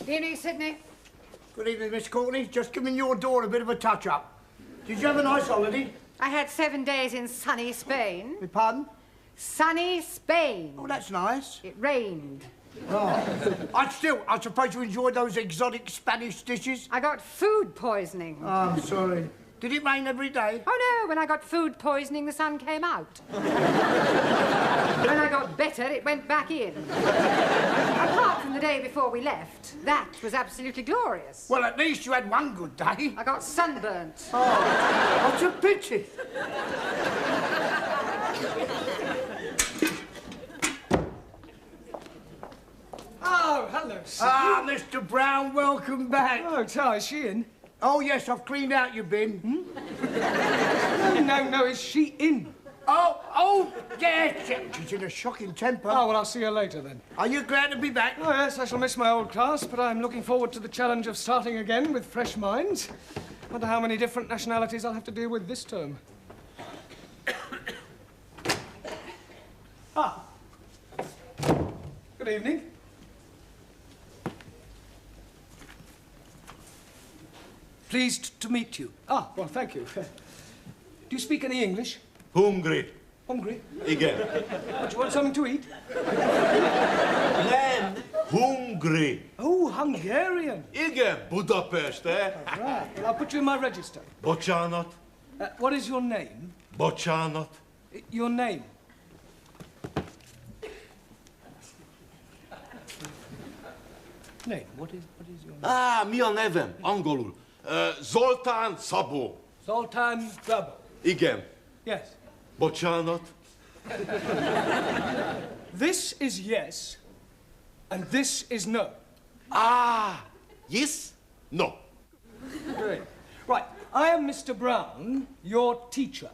Evening, Sydney. Good evening, Miss Courtney. Just giving your door a bit of a touch-up. Did you have a nice holiday? I had 7 days in sunny Spain. Beg pardon? Sunny Spain. Oh, that's nice. It rained. Oh. I suppose you enjoyed those exotic Spanish dishes? I got food poisoning. Oh, I'm sorry. Did it rain every day? Oh, no. When I got food poisoning, the sun came out. When I got better, it went back in. Apart from the day before we left, that was absolutely glorious. Well, at least you had one good day. I got sunburnt. Oh, what's a pity? Oh, hello, sir. Ah, Mr. Brown, welcome back. Oh, Ty, is she in? Oh, yes, I've cleaned out your bin. No, is she in? Oh, yes. She's in a shocking temper. Oh, well, I'll see her later, then. Are you glad to be back? Oh, yes, I shall miss my old class, but I'm looking forward to the challenge of starting again with fresh minds. Wonder how many different nationalities I'll have to deal with this term. Ah. Good evening. Pleased to meet you. Ah, well, thank you. Do you speak any English? Hungry. Hungry? Igen. What, you want something to eat? Nem. Hungry. Oh, Hungarian. Igen. Budapest, eh? Right. Well, I'll put you in my register. Bocsánat. What is your name? Bocsánat. Your name? Name. What is your name? Mi a nevem? Angolul. Zoltán Szabó. Zoltán Szabó. Igen. Yes. Bocsánat. This is yes, and this is no. Yes? No. Great. Right. I am Mr. Brown, your teacher.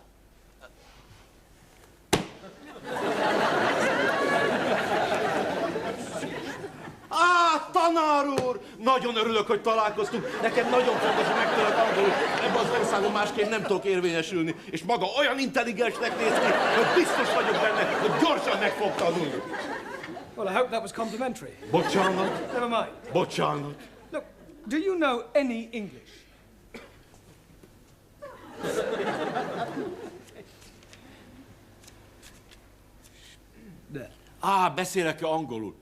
Tanár úr! Nagyon örülök, hogy találkoztunk. Nekem nagyon fontos, hogy megtudok angolul. Ebben az országban másként nem tudok érvényesülni. És maga olyan intelligensnek néz ki, hogy biztos vagyok benne, hogy gyorsan meg fog tanulni. Well, I hope that was complimentary. Bocsánat. Never mind. Bocsánat. Look, do you know any English? There. Beszélek-e angolul?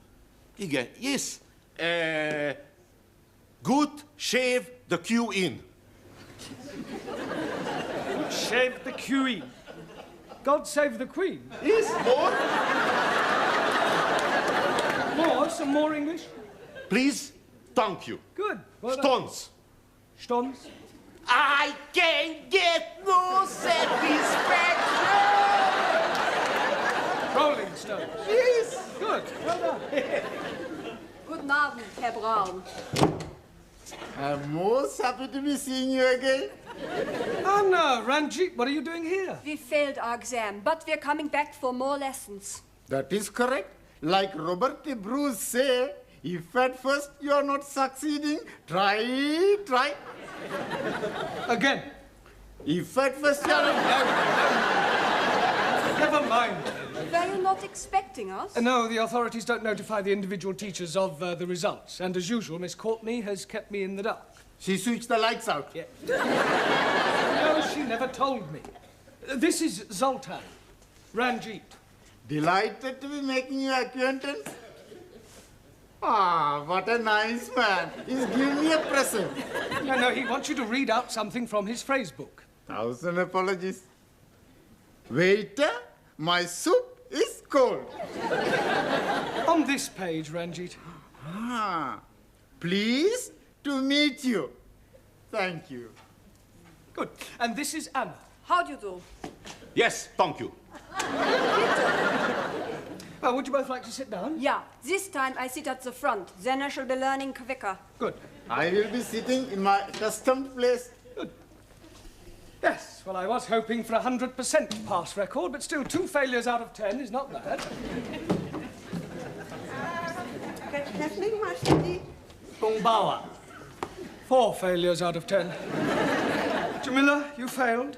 Igen. Yes. Good shave the Q in. Shave the queen. God save the queen. Yes, more? More? Some more English? Please, thank you. Good. Well done. Stons. Stons? I can't get no satisfaction. Rolling Stones. Yes. Good. Well done. Guten Abend, Herr Braun. I'm most happy to be seeing you again. Anna, Ranjit, what are you doing here? We failed our exam, but we're coming back for more lessons. That is correct. Like Robert de Bruce say, if at first you are not succeeding, try. Again. If at first you are not... Never mind. Were you not expecting us? No, the authorities don't notify the individual teachers of the results. And as usual, Miss Courtney has kept me in the dark. She switched the lights out. Yeah. No, she never told me. This is Zoltan. Ranjit. Delighted to be making your acquaintance. Ah, what a nice man. He's giving me a present. No, he wants you to read out something from his phrase book. 1,000 apologies. Waiter, my soup is cold. On this page, Ranjit. Pleased to meet you. Thank you. Good. And this is Anna. How do you do? Yes, thank you. Well, would you both like to sit down? Yeah, this time I sit at the front. Then I shall be learning quicker. Good. I will be sitting in my accustomed place. Good. Yes, well, I was hoping for a 100% pass record, but still 2 failures out of 10 is not bad. Good evening, Master Ji. Gongbawa. 4 failures out of 10. Jamila, you failed.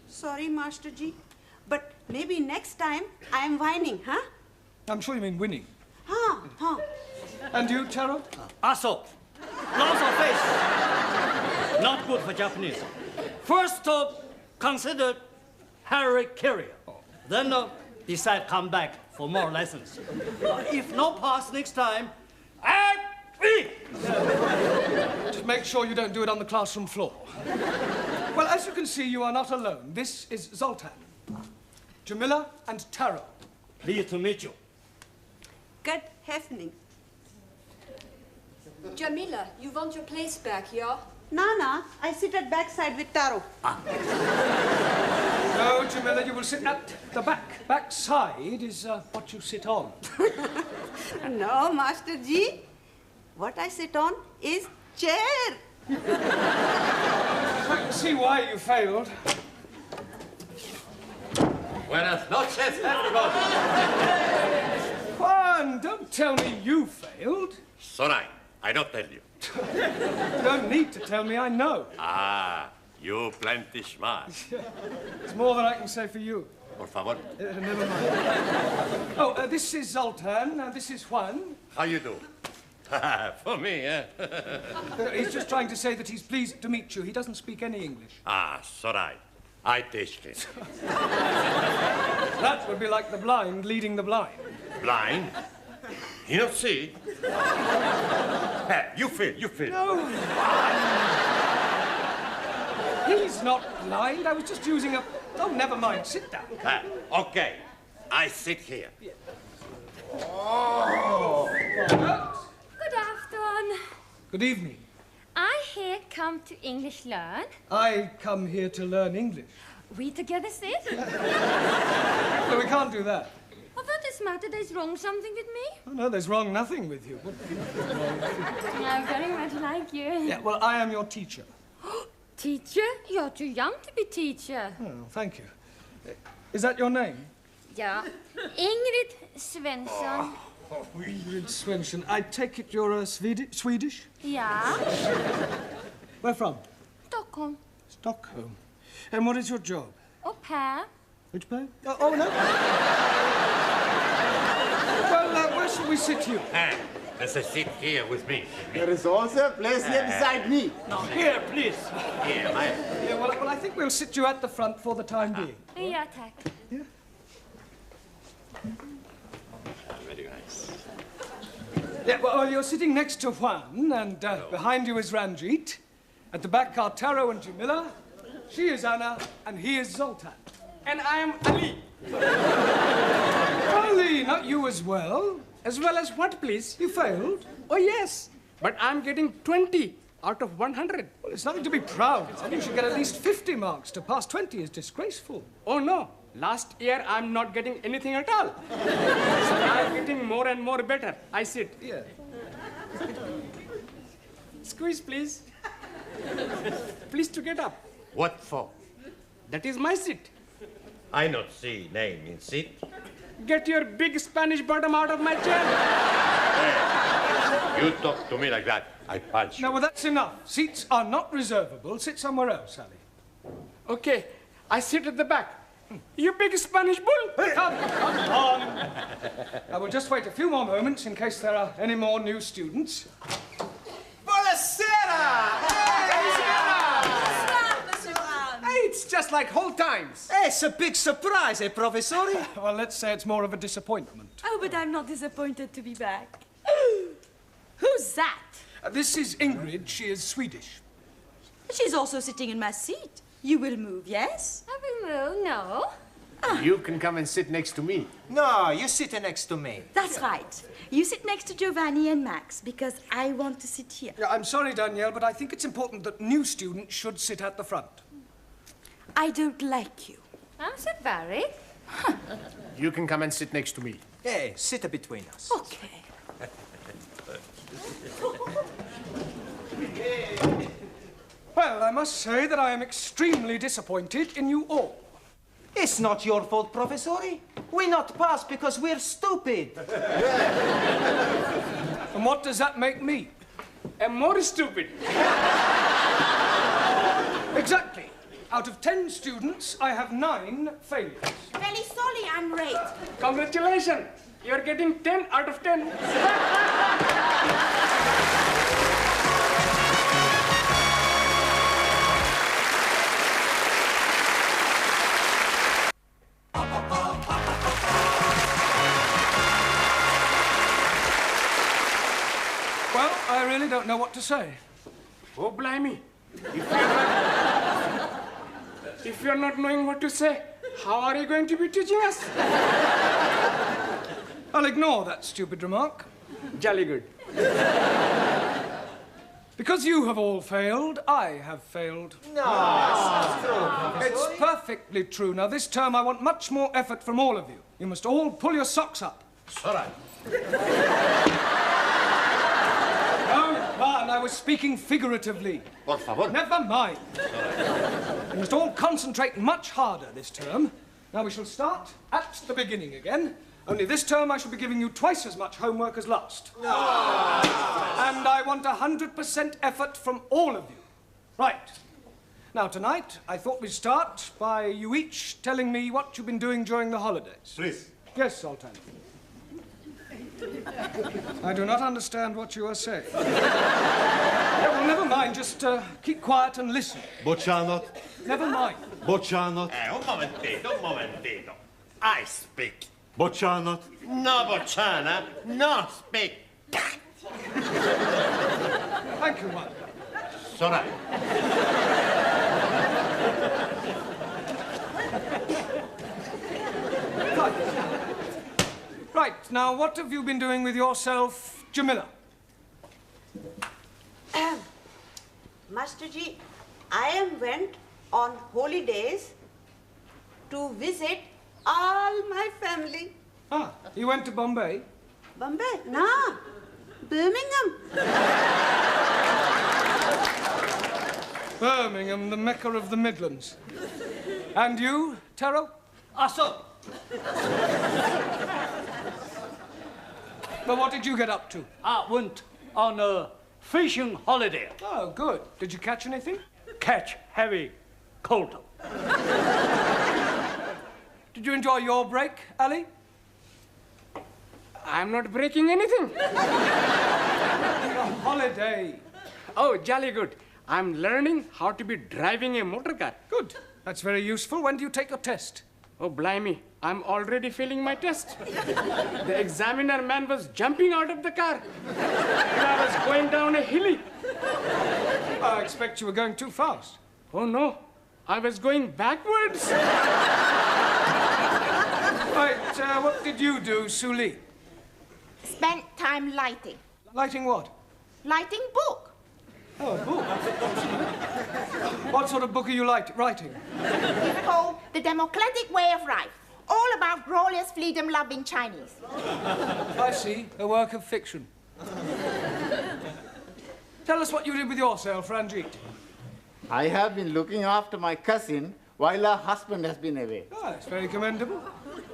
Sorry, Master Ji. But maybe next time I am whining, huh? I'm sure you mean winning. Huh. And you, Taro? Also. loss of face. Not good for Japanese. First, consider Harry Carrier. Then decide come back for more lessons. If no pass next time, act me. Just make sure you don't do it on the classroom floor. Well, as you can see, you are not alone. This is Zoltan, Jamila, and Taro. Pleased to meet you. Good evening. Jamila, you want your place back, yeah? Nana, I sit at backside with Taro. No, Jamila, you will sit at the back. Backside is what you sit on. No, Master Ji. What I sit on is chair. I can see why you failed. Buenas noches, everybody. Juan, don't tell me you failed. Sorry, I don't tell you. You don't need to tell me, I know. Ah, you plenty smart. It's more than I can say for you. Por favor. Never mind. Oh, this is Zoltan, and this is Juan. How you do? For me, eh? He's just trying to say that he's pleased to meet you. He doesn't speak any English. Ah, sorry. I teach him. That would be like the blind leading the blind. Blind? You don't see? Hey, you feel. No. He's not blind. I was just using a... Oh, never mind. Sit down. Okay. I sit here. Oh. Good afternoon. Good evening. I here come to English learn. I come here to learn English. We together sit. No, we can't do that. Oh, what is matter? There's wrong something with me? Oh, no, there's wrong nothing with you. I very much like you. Yeah, well, I am your teacher. Teacher? You're too young to be teacher. Oh, thank you. Is that your name? Yeah. Ingrid Svensson. Oh, Ingrid Svensson. I take it you're Swedish? Yeah. Where from? Stockholm. Stockholm. And what is your job? Au pair. Which pair? Oh, no. Well, where shall we sit here? Let's sit here with me. There is also a place here beside me. Now here, please. Here, Yeah, well, I think we'll sit you at the front for the time being. Yeah, tack. Yeah. Very nice. Yeah, well, you're sitting next to Juan, and behind you is Ranjit. At the back are Taro and Jamila. She is Anna, and he is Zoltan. And I am Ali. Ali, not you as well. As well as what, please? You failed. Oh, yes. But I'm getting 20 out of 100. Well, it's nothing to be proud of. You should get at least 50 marks. To pass 20 is disgraceful. Oh, no. Last year, I'm not getting anything at all. So I'm getting more and more better. I sit. Yeah. Squeeze, please. Please to get up. What for? That is my seat. I not see name in seat. Get your big Spanish bottom out of my chair. You talk to me like that, I punch you. No, well, that's enough. Seats are not reservable. Sit somewhere else, Ali. Okay, I sit at the back. You big Spanish bull. Come on. I will just wait a few more moments in case there are any more new students. Buonasera! Hey, it's just like old times. Hey, it's a big surprise, eh, Professore? Well, let's say it's more of a disappointment. Oh, but I'm not disappointed to be back. Who's that? This is Ingrid. She is Swedish. She's also sitting in my seat. You will move, yes? I will move, no. You can come and sit next to me. No, you sit next to me. That's right. You sit next to Giovanni and Max, because I want to sit here. Yeah, I'm sorry, Danielle, but I think it's important that new students should sit at the front. I don't like you. I'm so very. You can come and sit next to me. Hey, sit between us. Okay. Well, I must say that I am extremely disappointed in you all. It's not your fault, Professore. We not pass because we're stupid. And what does that make me? And more stupid. Exactly. Out of 10 students, I have 9 failures. Very sorry, I'm late. Congratulations. You're getting 10 out of 10. really don't know what to say. Oh, blimey. If you're not knowing what to say, how are you going to be teaching us? I'll ignore that stupid remark. Jolly good. Because you have all failed, I have failed. No, that's not true, Professor. It's perfectly true. Now, this term, I want much more effort from all of you. You must all pull your socks up. All right. No, man, I was speaking figuratively. Por favor. Never mind. You must all concentrate much harder this term. Now, we shall start at the beginning again. Only this term I shall be giving you twice as much homework as last. No. And I want 100% effort from all of you. Right. Now, tonight, I thought we'd start by you each telling me what you've been doing during the holidays. Please. Yes, Sultan. I do not understand what you are saying. Yeah, well, never mind. Just keep quiet and listen. Bocsánat. Never mind. Bocsánat. Un momentito. I speak. Bocsánat. No, bocsánat. No speak. Thank you, one. Sorry. Right, now, what have you been doing with yourself, Jamila? Master Ji, I went on holidays to visit all my family. Ah, you went to Bombay? Bombay? No, Birmingham. Birmingham, the Mecca of the Midlands. And you, Taro? Sir. Well, what did you get up to? I went on a fishing holiday. Oh, good. Did you catch anything? Catch heavy cold. Did you enjoy your break, Ali? I'm not breaking anything. A holiday. Oh, jolly good. I'm learning how to be driving a motor car. Good. That's very useful. When do you take your test? Oh, blimey. I'm already failing my test. The examiner man was jumping out of the car. And I was going down a hilly. I expect you were going too fast. Oh, no. I was going backwards. Right, what did you do, Suli? Spent time lighting. Lighting what? Lighting book. Oh, a book. What sort of book are you writing? It's called The Democratic Way of Life. All about glorious freedom-loving Chinese. I see. A work of fiction. Tell us what you did with yourself, Ranjit. I have been looking after my cousin while her husband has been away. Ah, that's very commendable.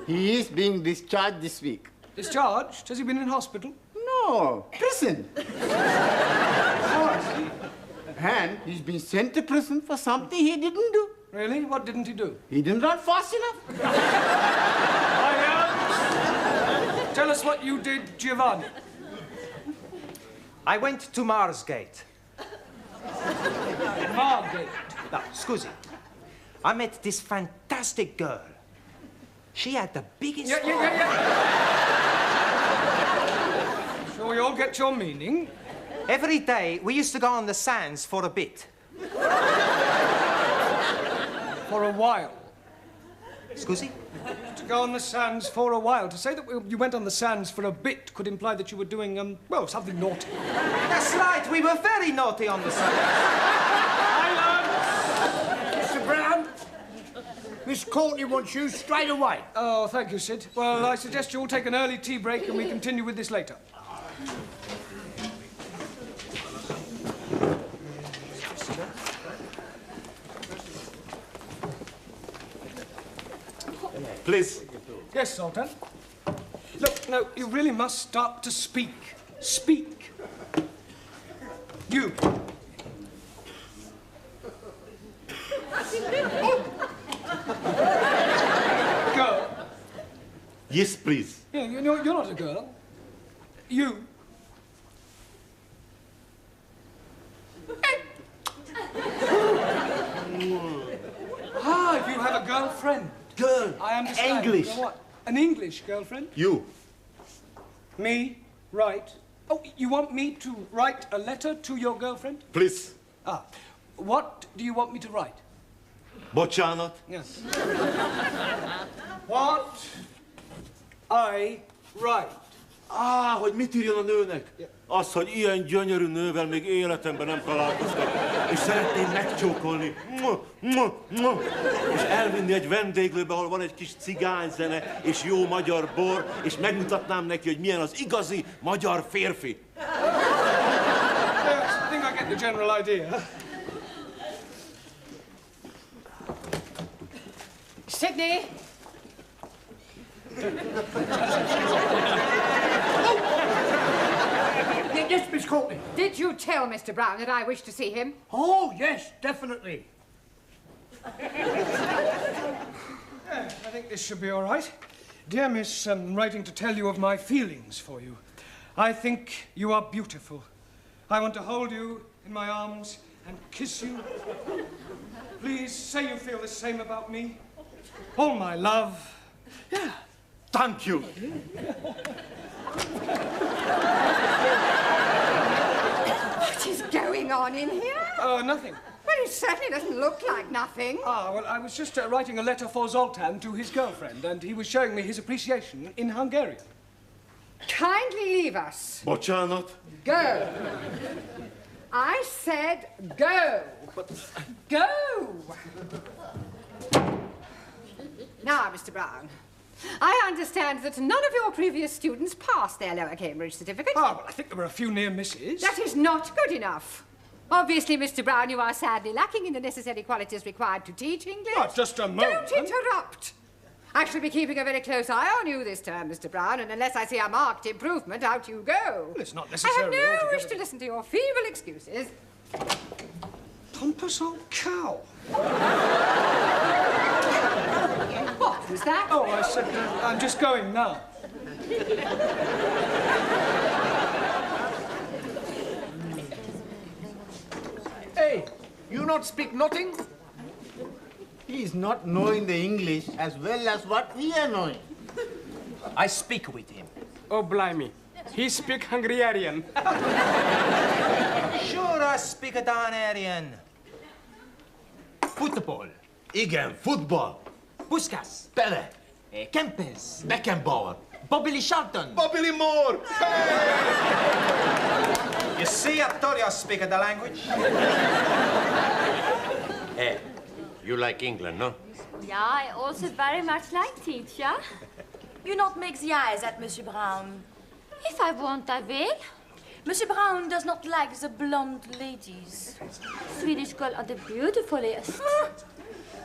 He is being discharged this week. Discharged? Has he been in hospital? No, prison. Oh, I see. And he's been sent to prison for something he didn't do. Really? What didn't he do? He didn't run fast enough. Tell us what you did, Giovanni. I went to Marsgate. Margate. No, scusi. I met this fantastic girl. She had the biggest... Yeah. Shall we all get your meaning? Every day, we used to go on the sands for a bit. For a while. Scusi? To go on the sands for a while. To say that you went on the sands for a bit could imply that you were doing, well, something naughty. That's right, we were very naughty on the sands. Mr. Brown, Miss Courtney wants you straight away. Oh, thank you, Sid. Well, I suggest you all take an early tea break and we continue with this later. Please. Yes, Sultan. Look, no, you really must start to speak. Speak. You. Girl. Yes, please. Yeah, you're not a girl. You. Ah, you have a girlfriend. Girl. I understand. English. What? An English girlfriend? You. Me? Right. Oh, you want me to write a letter to your girlfriend? Please. Ah. What do you want me to write? Bocsánat. Yes. What I write. Hogy mit írjon a nőnek? Az, hogy ilyen gyönyörű nővel még életemben nem találkoztam, és szeretném megcsókolni, és elvinni egy vendéglőbe, ahol van egy kis cigányzene, és jó magyar bor, és megmutatnám neki, hogy milyen az igazi magyar férfi. Yes, I think I get the general idea. Sydney! Yes, Miss Courtney. Did you tell Mr. Brown that I wish to see him? Oh, yes, definitely. I think this should be all right. Dear Miss, I'm writing to tell you of my feelings for you. I think you are beautiful. I want to hold you in my arms and kiss you. Please say you feel the same about me. All my love. Yeah. Thank you. What is going on in here? Oh, nothing. Well, it certainly doesn't look like nothing. Ah, well, I was just writing a letter for Zoltan to his girlfriend, and he was showing me his appreciation in Hungarian. Kindly leave us. Bocsánat. Go. I said go. Go. Now, Mr. Brown, I understand that none of your previous students passed their lower Cambridge certificate. Ah, well, I think there were a few near misses. That is not good enough. Obviously, Mr. Brown, you are sadly lacking in the necessary qualities required to teach English. Oh, just a moment. Don't interrupt. I shall be keeping a very close eye on you this term, Mr. Brown, and unless I see a marked improvement, out you go. Well, it's not I necessary. have no wish to listen to your feeble excuses. Pompous old cow. What was that? Oh, I said, I'm just going now. Hey, you not speak nothing? He is not knowing the English as well as what we are knowing. I speak with him. Oh, blimey. He speak Hungarian. Sure, I speak a Danarian. Football. Igen, futball. Puskas. Pele. Kempes. Beckenbauer. Bobby Charlton. Bobby Moore. You see, I told you I speak the language. Hey, you like England, no? Yeah, I also very much like teacher. You not make the eyes at Monsieur Brown. If I want, I will. Monsieur Brown does not like the blonde ladies. Swedish girls are the beautifulest.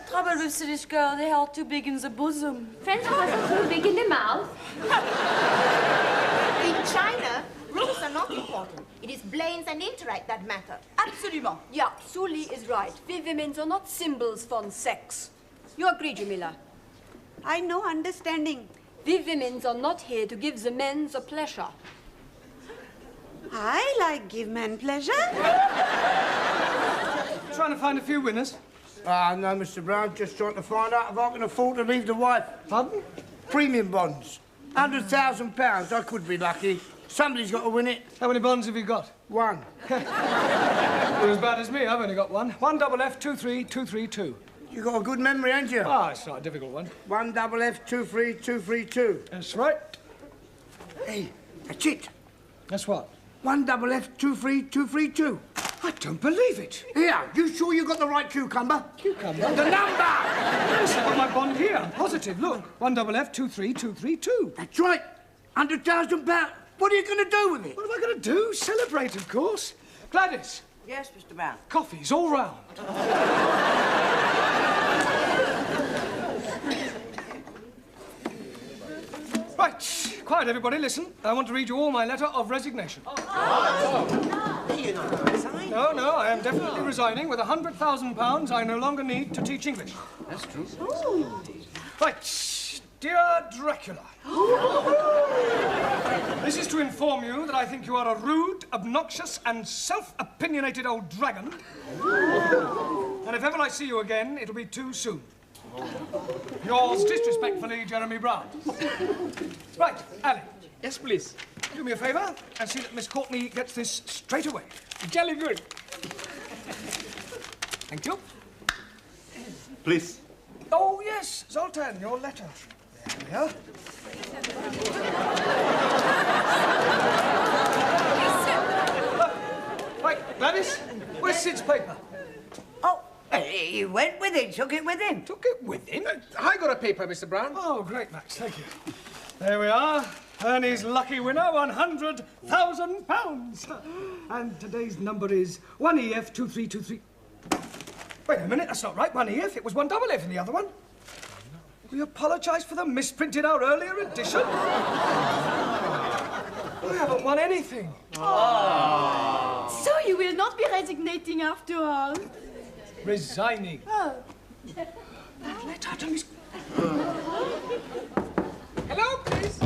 Trouble with Swedish girl, they are too big in the bosom. French girls are too big in the mouth. In China, rules are not important. It is brains and intellect that matter. Absolument. Yeah, Sully is right. We women are not symbols for sex. You agree, Jamila? I know understanding. We women are not here to give the men the pleasure. I like give men pleasure. Trying to find a few winners. Ah, no, Mr. Brown, just trying to find out if I can afford to leave the wife. Pardon? Premium bonds. £100,000. I could be lucky. Somebody's got to win it. How many bonds have you got? One. You're as bad as me. I've only got one. 1FF23232. You got a good memory, ain't you? Ah, it's not a difficult one. 1FF23232. That's right. Hey, that's it. That's what? 1FF23232. I don't believe it. Here, you sure you got the right cucumber? Cucumber? The number! Yes, I've got my bond here. I'm positive. Look, 1FF23232. That's right. £100,000. What are you going to do with it? What am I going to do? Celebrate, of course. Gladys. Yes, Mr. Brown. Coffees all round. Right. Quiet, everybody. Listen. I want to read you all my letter of resignation. No, I am definitely resigning. With £100,000, I no longer need to teach English. That's true. Right. Dear Dracula. This is to inform you that I think you are a rude, obnoxious, and self-opinionated old dragon. And if ever I see you again, it'll be too soon. Yours disrespectfully, Jeremy Brown. Right, Ali. Yes, please. Do me a favour and see that Miss Courtney gets this straight away. Jolly good. Thank you. Please. Oh, yes, Zoltan, your letter. There we are. Right, Gladys, where's Sid's paper? Oh, he went with it, took it with him. Took it with him? I got a paper, Mr. Brown. Oh, great, Max, thank you. There we are. Ernie's lucky winner, £100,000. And today's number is 1EF2323. Wait a minute, that's not right. 1EF, it was 1FF in the other one. We apologise for the misprinted our earlier edition. I haven't won anything. So you will not be resignating after all? Resigning. Oh. Letter to Miss... Hello, please.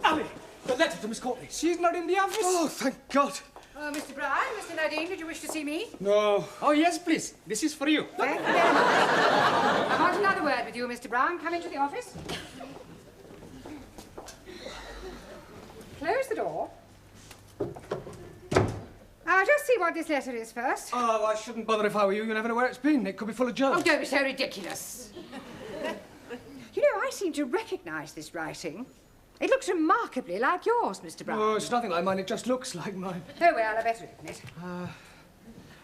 Ali, the letter to Miss Courtney. She's not in the office. Oh, thank God. Mr. Brown, Mr. Nadine, did you wish to see me? No. Oh, yes, please. This is for you. Thank you very much. I want another word with you, Mr. Brown. Come into the office. Close the door. I'll just see what this letter is first. Oh, I shouldn't bother if I were you. You never know where it's been. It could be full of germs. Oh, don't be so ridiculous. You know, I seem to recognise this writing. It looks remarkably like yours, Mr. Brown. Oh, it's nothing like mine. It just looks like mine. Oh, well, I better open it.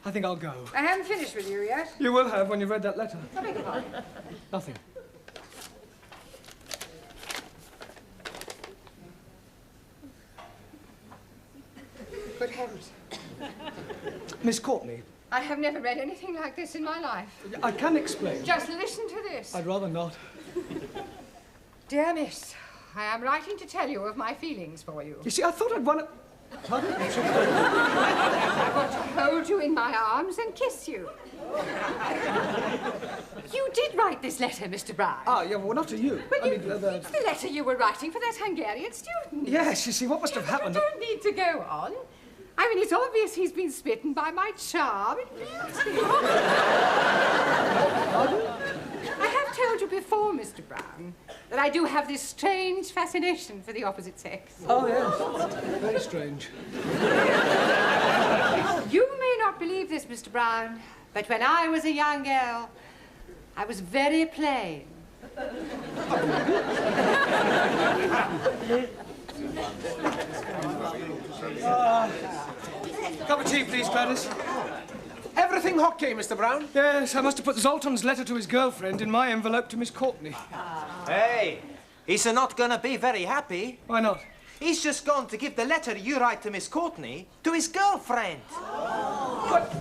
I think I'll go. I haven't finished with you yet. You will have when you've read that letter. I beg your pardon. Nothing. Good heavens. Miss Courtney, I have never read anything like this in my life. I can explain. Just listen to this. I'd rather not. Dear Miss, I am writing to tell you of my feelings for you. You see, I thought I'd won it. Pardon? I want to hold you in my arms and kiss you. You did write this letter, Mr. Brown. Ah, yeah, well, not to you. Well, it's the letter you were writing for that Hungarian student. Yes, you see, what must have happened... You don't need to go on. I mean, it's obvious he's been smitten by my charm and beauty. I have told you before, Mr. Brown, that I do have this strange fascination for the opposite sex. Oh, yes. Very strange. You may not believe this, Mr. Brown, but when I was a young girl, I was very plain. Cup of tea, please, Gladys. Everything okay, Mr. Brown? Yes, I must have put Zoltan's letter to his girlfriend in my envelope to Miss Courtney. Hey, he's not gonna be very happy. Why not? He's just going to give the letter you write to Miss Courtney to his girlfriend. What?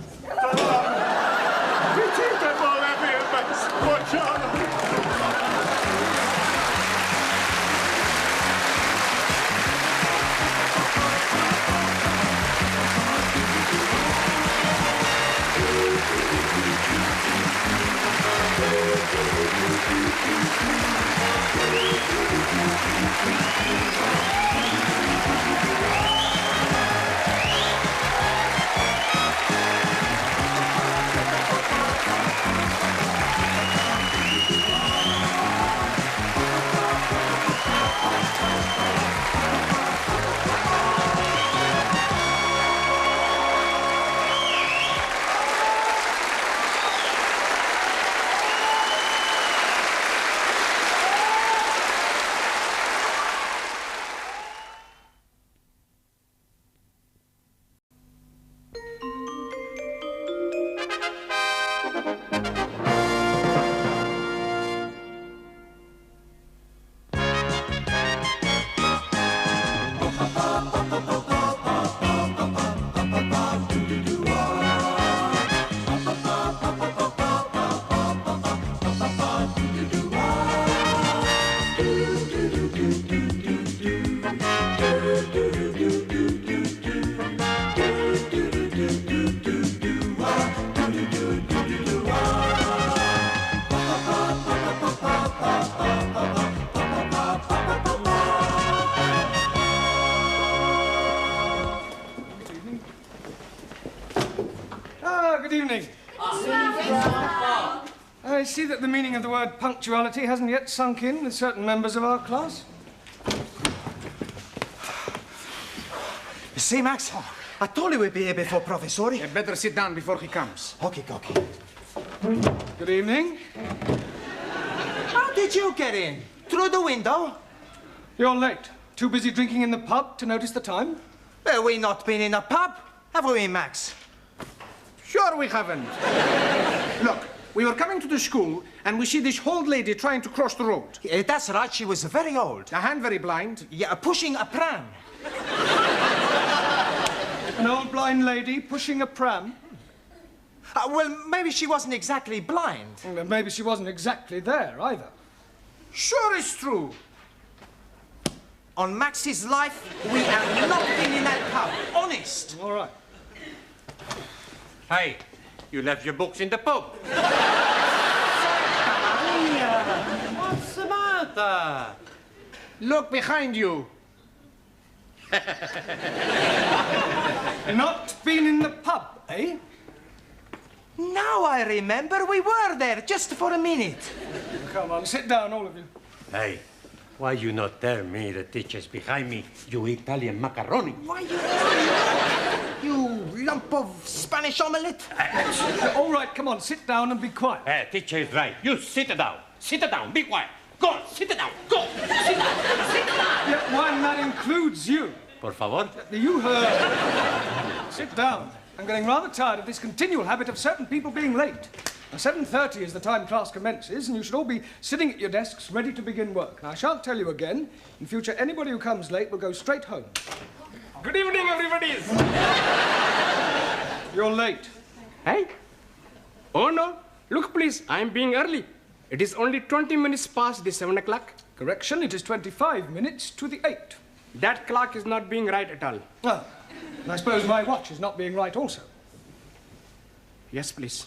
see that the meaning of the word punctuality hasn't yet sunk in with certain members of our class. You see, Max? I told you we'd be here before Professor. You better sit down before he comes. Okay. Good evening. How did you get in? Through the window? You're late. Too busy drinking in the pub to notice the time? Well, we not been in a pub, have we, Max? Sure we haven't. Look, we were coming to the school and we see this old lady trying to cross the road. That's right, she was very old. A hand very blind. Yeah, pushing a pram. An old blind lady pushing a pram? Well, maybe she wasn't exactly blind. Well, maybe she wasn't exactly there, either. Sure it's true. On Max's life, we have not been in that pub. Honest. All right. Hey, you left your books in the pub. What's the matter? Look behind you. Not been in the pub, eh? Now I remember we were there just for a minute. Come on, sit down, all of you. Hey, why you not tell me the teacher's behind me, you Italian macaroni? Why you lump of Spanish omelette? All right, come on, sit down and be quiet. Hey, teacher is right. You sit down. Sit down. Be quiet. Go on, sit down. Go. Sit down. Sit down. Yeah, one that includes you. Por favor. You heard. Sit down. I'm getting rather tired of this continual habit of certain people being late. Now, 7:30 is the time class commences, and you should all be sitting at your desks ready to begin work. Now, I shan't tell you again. In future, anybody who comes late will go straight home. Good evening, everybody. You're late. Hey? Oh, no. Look, please, I'm being early. It is only 20 minutes past the 7 o'clock. Correction, it is 25 minutes to the 8. That clock is not being right at all. Oh, and I suppose my watch is not being right also. Yes, please.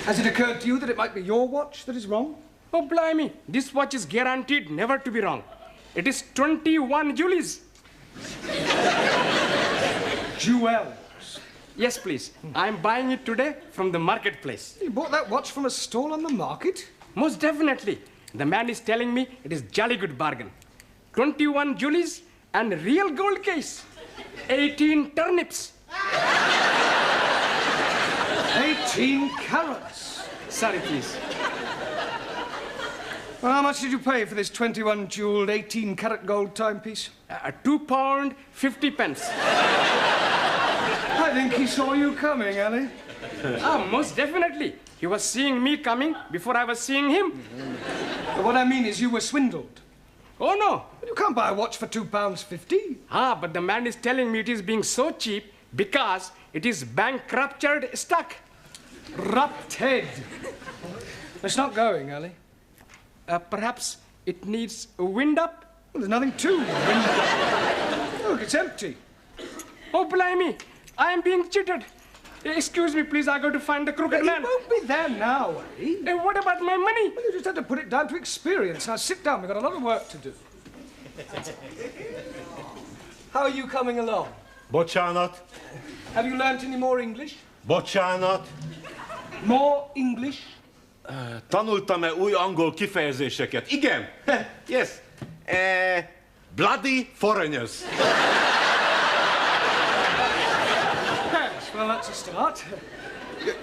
Has it occurred to you that it might be your watch that is wrong? Oh, blimey. This watch is guaranteed never to be wrong. It is 21 Julies. Jewels. Yes, please. I'm buying it today from the marketplace. You bought that watch from a stall on the market? Most definitely. The man is telling me it is jolly good bargain. 21 Julies and real gold case. 18 turnips. 18 carats. Sorry, please. Well, how much did you pay for this 21 jeweled 18 carat gold timepiece? £2.50. I think he saw you coming, Ali. Most definitely. He was seeing me coming before I was seeing him. But what I mean is you were swindled. Oh, no. You can't buy a watch for £2.50. But the man is telling me it is being so cheap because it is bankrupted stock. Rupted. It's not going, Ali. Perhaps it needs a wind up? Well, there's nothing to wind up. Look, it's empty. Oh, blimey. I am being cheated. Excuse me, please. I got to find the crooked man. He won't be there now, eh? What about my money? Well, you just had to put it down to experience. Now, sit down. We've got a lot of work to do. How are you coming along? Bocsánat. Have you learnt any more English? Bocsánat. More English? Tanultam-e új angol kifejezéseket? Igen. Yes. Bloody foreigners. Yes, well, that's a start.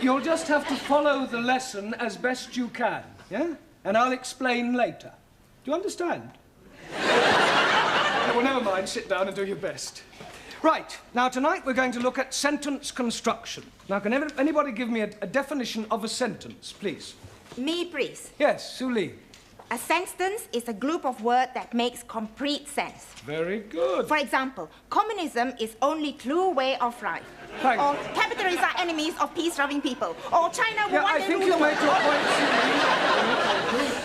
You'll just have to follow the lesson as best you can, yeah? And I'll explain later. Do you understand? Well, never mind. Sit down and do your best. Right. Now, tonight we're going to look at sentence construction. Now, can anybody give me a definition of a sentence, please? Me, please. Yes, Suli. A sentence is a group of words that makes complete sense. Very good. For example, communism is only true way of life. Thank or you. capitalists are enemies of peace-loving people. Or China will Yeah, one I day think rule you'll the make your world. point, Suli.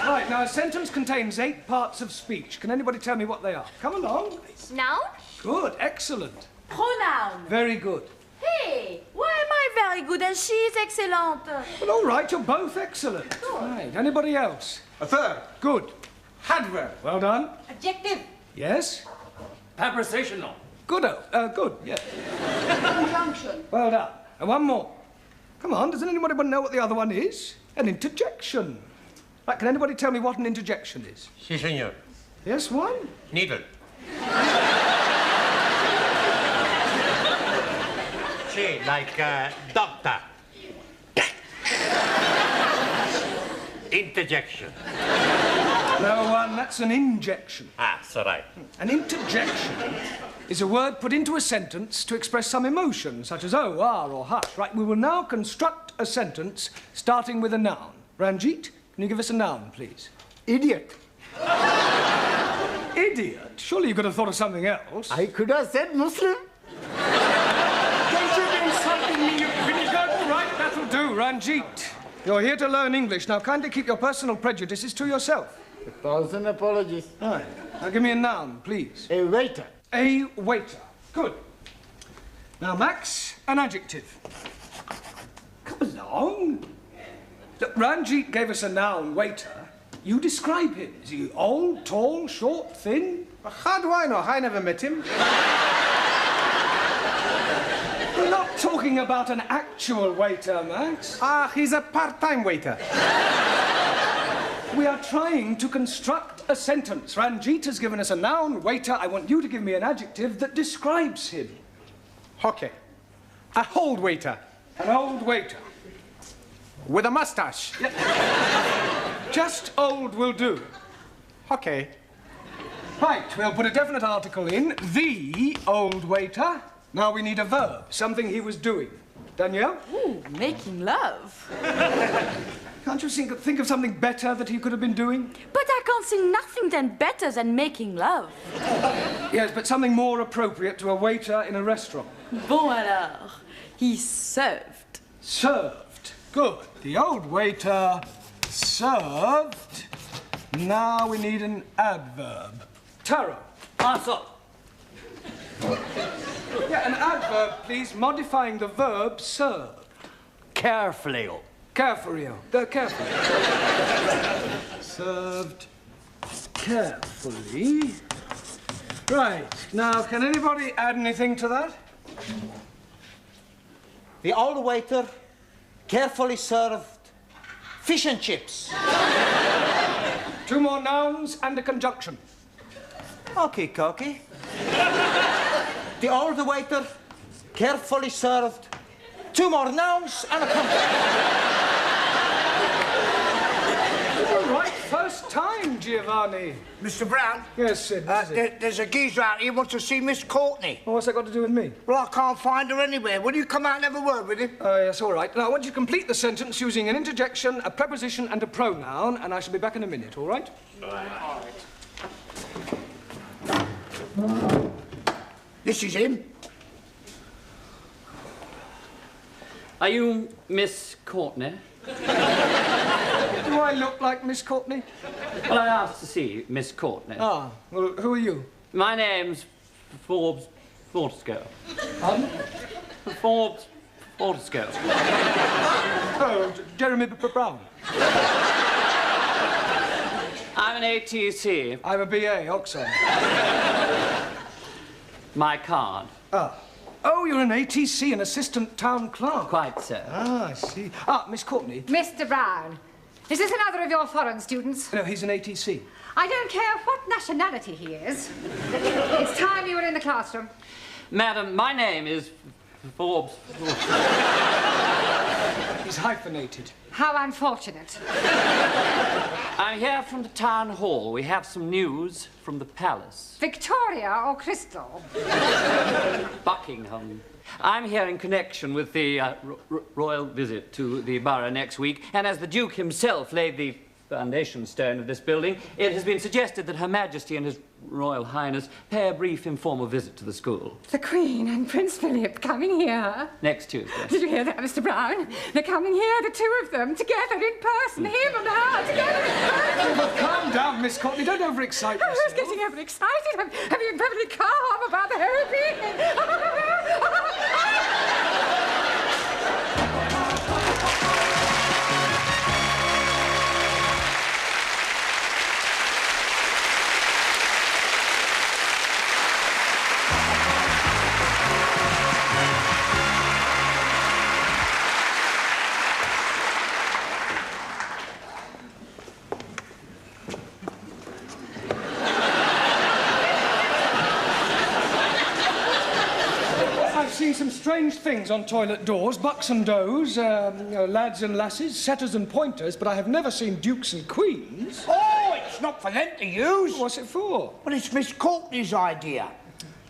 Right, now, a sentence contains 8 parts of speech. Can anybody tell me what they are? Come along. Noun? Good, excellent. Pronoun. Very good. Hey, why am I very good and she's excellent? Well, all right, you're both excellent. Right, anybody else? A verb. Good. Adverb. Well done. Adjective. Yes? Prepositional. Good, good, yeah. Conjunction. Well done. And one more. Come on, doesn't anybody know what the other one is? An interjection. Right, can anybody tell me what an interjection is? Si, senor. Yes, one? Needle. Si, like doctor. Interjection. No, one, that's an injection. Ah, so right. An interjection is a word put into a sentence to express some emotion, such as oh, ah, or hush. Right, we will now construct a sentence starting with a noun. Ranjit, can you give us a noun, please? Idiot. Idiot? Surely you could have thought of something else. I could have said Muslim. Don't you be insulting me, you go. Right, that'll do, Ranjit. You're here to learn English. Now, kindly keep your personal prejudices to yourself. 1,000 apologies. Right. Now, give me a noun, please. A waiter. A waiter. Good. Now, Max, an adjective. Come along. Look, Ranjit gave us a noun, waiter. You describe him. Is he old, tall, short, thin? How do I know? I never met him. We're not talking about an actual waiter, Max. Ah, he's a part-time waiter. We are trying to construct a sentence. Ranjit has given us a noun, waiter. I want you to give me an adjective that describes him. Okay. A old waiter. An old waiter. With a mustache. Just old will do. Okay. Right, we'll put a definite article in. The old waiter. Now we need a verb, something he was doing. Danielle? Ooh, making love. Can't you think of something better that he could have been doing? But I can't see nothing then better than making love. Yes, but something more appropriate to a waiter in a restaurant. Bon alors, he served. Served. Good. The old waiter served. Now we need an adverb. Taro. Answer. Yeah, an adverb, please, modifying the verb serve. Carefully. Carefully. Carefully. Served carefully. Right. Now, can anybody add anything to that? The old waiter carefully served fish and chips. 2 more nouns and a conjunction. Okay, Cocky. The old waiter carefully served 2 more nouns and a conjunction. All right, first time, Giovanni. Mr. Brown? Yes, Sid. There's a geezer out here who wants to see Miss Courtney. Well, what's that got to do with me? Well, I can't find her anywhere. Will you come out and have a word with him? Oh, yes, all right. Now, I want you to complete the sentence using an interjection, a preposition, and a pronoun, and I shall be back in a minute, all right? All right. This is him. Are you Miss Courtney? Do I look like Miss Courtney? Well, I asked to see Miss Courtney. Ah, well, who are you? My name's Forbes Fortescue. Pardon? Forbes Fortescue. Oh, Jeremy Brown. I'm an ATC. I'm a BA, Oxon. My card. Ah. Oh, you're an ATC, an assistant town clerk. Quite so. Ah, I see. Ah, Miss Courtney. Mr. Brown, is this another of your foreign students? No, he's an ATC. I don't care what nationality he is. It's time you were in the classroom. Madam, my name is Forbes. He's hyphenated. How unfortunate. I'm here from the town hall. We have some news from the palace. Victoria or Crystal? Buckingham. I'm here in connection with the royal visit to the borough next week, and as the Duke himself laid the foundation stone of this building, it has been suggested that Her Majesty and His Royal Highness pay a brief informal visit to the school. The Queen and Prince Philip coming here. Next Tuesday. Did you hear that, Mr. Brown? They're coming here, the 2 of them, together in person, him and her, together in person. Well, calm down, Miss Courtney. Don't overexcite yourself. I was getting overexcited. I'm being perfectly calm about the whole thing. strange things on toilet doors, bucks and does, lads and lasses, setters and pointers, but I have never seen dukes and queens. Oh, it's not for them to use. What's it for? Well, it's Miss Courtney's idea.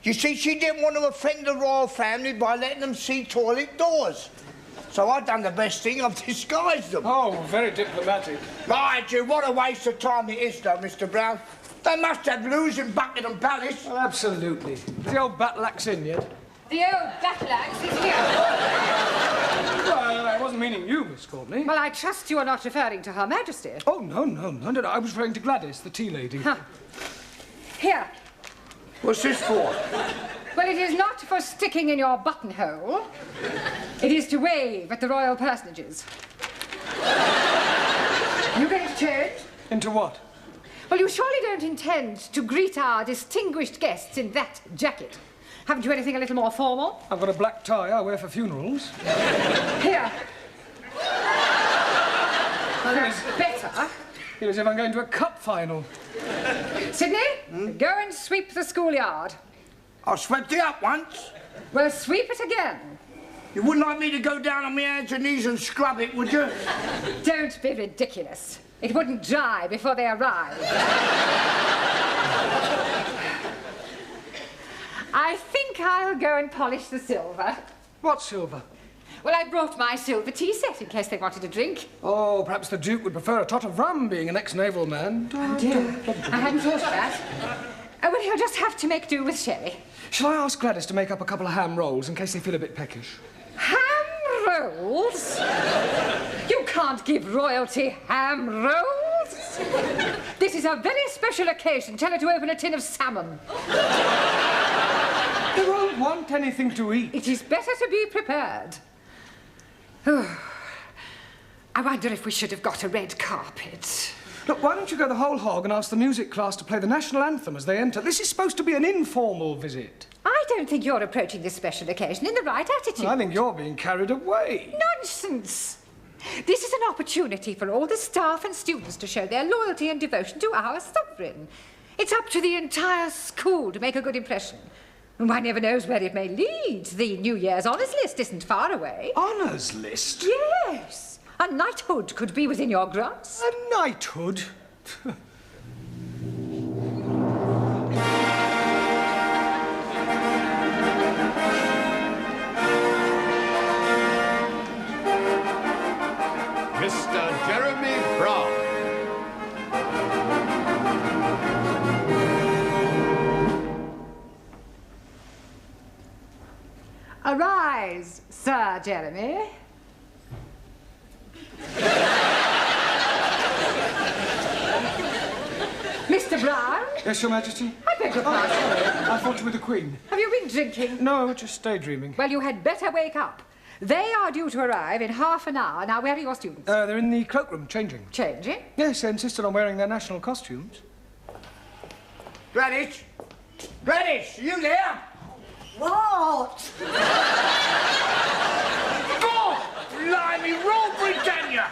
You see, she didn't want to offend the royal family by letting them see toilet doors. So I've done the best thing, I've disguised them. Oh, very diplomatic. Mind you, what a waste of time it is, though, Mr. Brown. They must have loos in Buckingham Palace. Well, absolutely. Is the old battle axe in yet? The old battle axe is here. Well, I wasn't meaning you, Miss Courtney. Well, I trust you are not referring to Her Majesty. Oh, no. I was referring to Gladys, the tea lady. Huh. Here. What's this for? Well, it is not for sticking in your buttonhole. It is to wave at the royal personages. You going to change? Into what? Well, you surely don't intend to greet our distinguished guests in that jacket. Haven't you anything a little more formal? I've got a black tie I wear for funerals. Here. Well, that's better. Feel as if I'm going to a cup final. Sydney, go and sweep the schoolyard. I swept it up once. Well, sweep it again. You wouldn't like me to go down on my hands and knees and scrub it, would you? Don't be ridiculous. It wouldn't dry before they arrive. I think I'll go and polish the silver. What silver? Well, I brought my silver tea set in case they wanted a drink. Oh, perhaps the Duke would prefer a tot of rum, being an ex-naval man. Oh, dear. I hadn't thought of that. Oh, well, he'll just have to make do with sherry. Shall I ask Gladys to make up a couple of ham rolls in case they feel a bit peckish? Ham rolls? You can't give royalty ham rolls. This is a very special occasion. Tell her to open a tin of salmon. They won't want anything to eat. It is better to be prepared. Oh, I wonder if we should have got a red carpet. Look, why don't you go the whole hog and ask the music class to play the national anthem as they enter? This is supposed to be an informal visit. I don't think you're approaching this special occasion in the right attitude. Well, I think you're being carried away. Nonsense! This is an opportunity for all the staff and students to show their loyalty and devotion to our sovereign. It's up to the entire school to make a good impression. And one never knows where it may lead. The New Year's honours list isn't far away. Honours list? Yes. A knighthood could be within your grasp. A knighthood? Mr. Jeremy Brown. Arise, Sir Jeremy. Mr. Brown? Yes, Your Majesty? I beg your pardon. I thought you were the Queen. Have you been drinking? No, just daydreaming. Well, you had better wake up. They are due to arrive in half an hour. Now, where are your students? They're in the cloakroom, changing. Changing? Yes, they insisted on wearing their national costumes. Gladys? Gladys, are you there? What? God, blimey, Royal Britannia!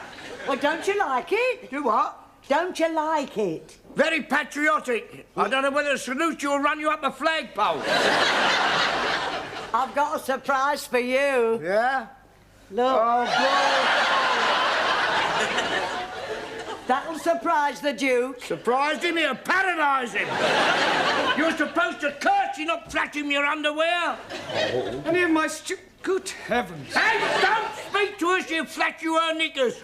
Well, don't you like it? Do what? Don't you like it? Very patriotic. I don't know whether to salute you or run you up a flagpole. I've got a surprise for you. Yeah? Look. Oh, God. That'll surprise the Duke. Surprised him here, paradise him. You're supposed to curtsy, not flash him your underwear. Oh. Any of my Good heavens. Hey, don't speak to us, you flash you her knickers.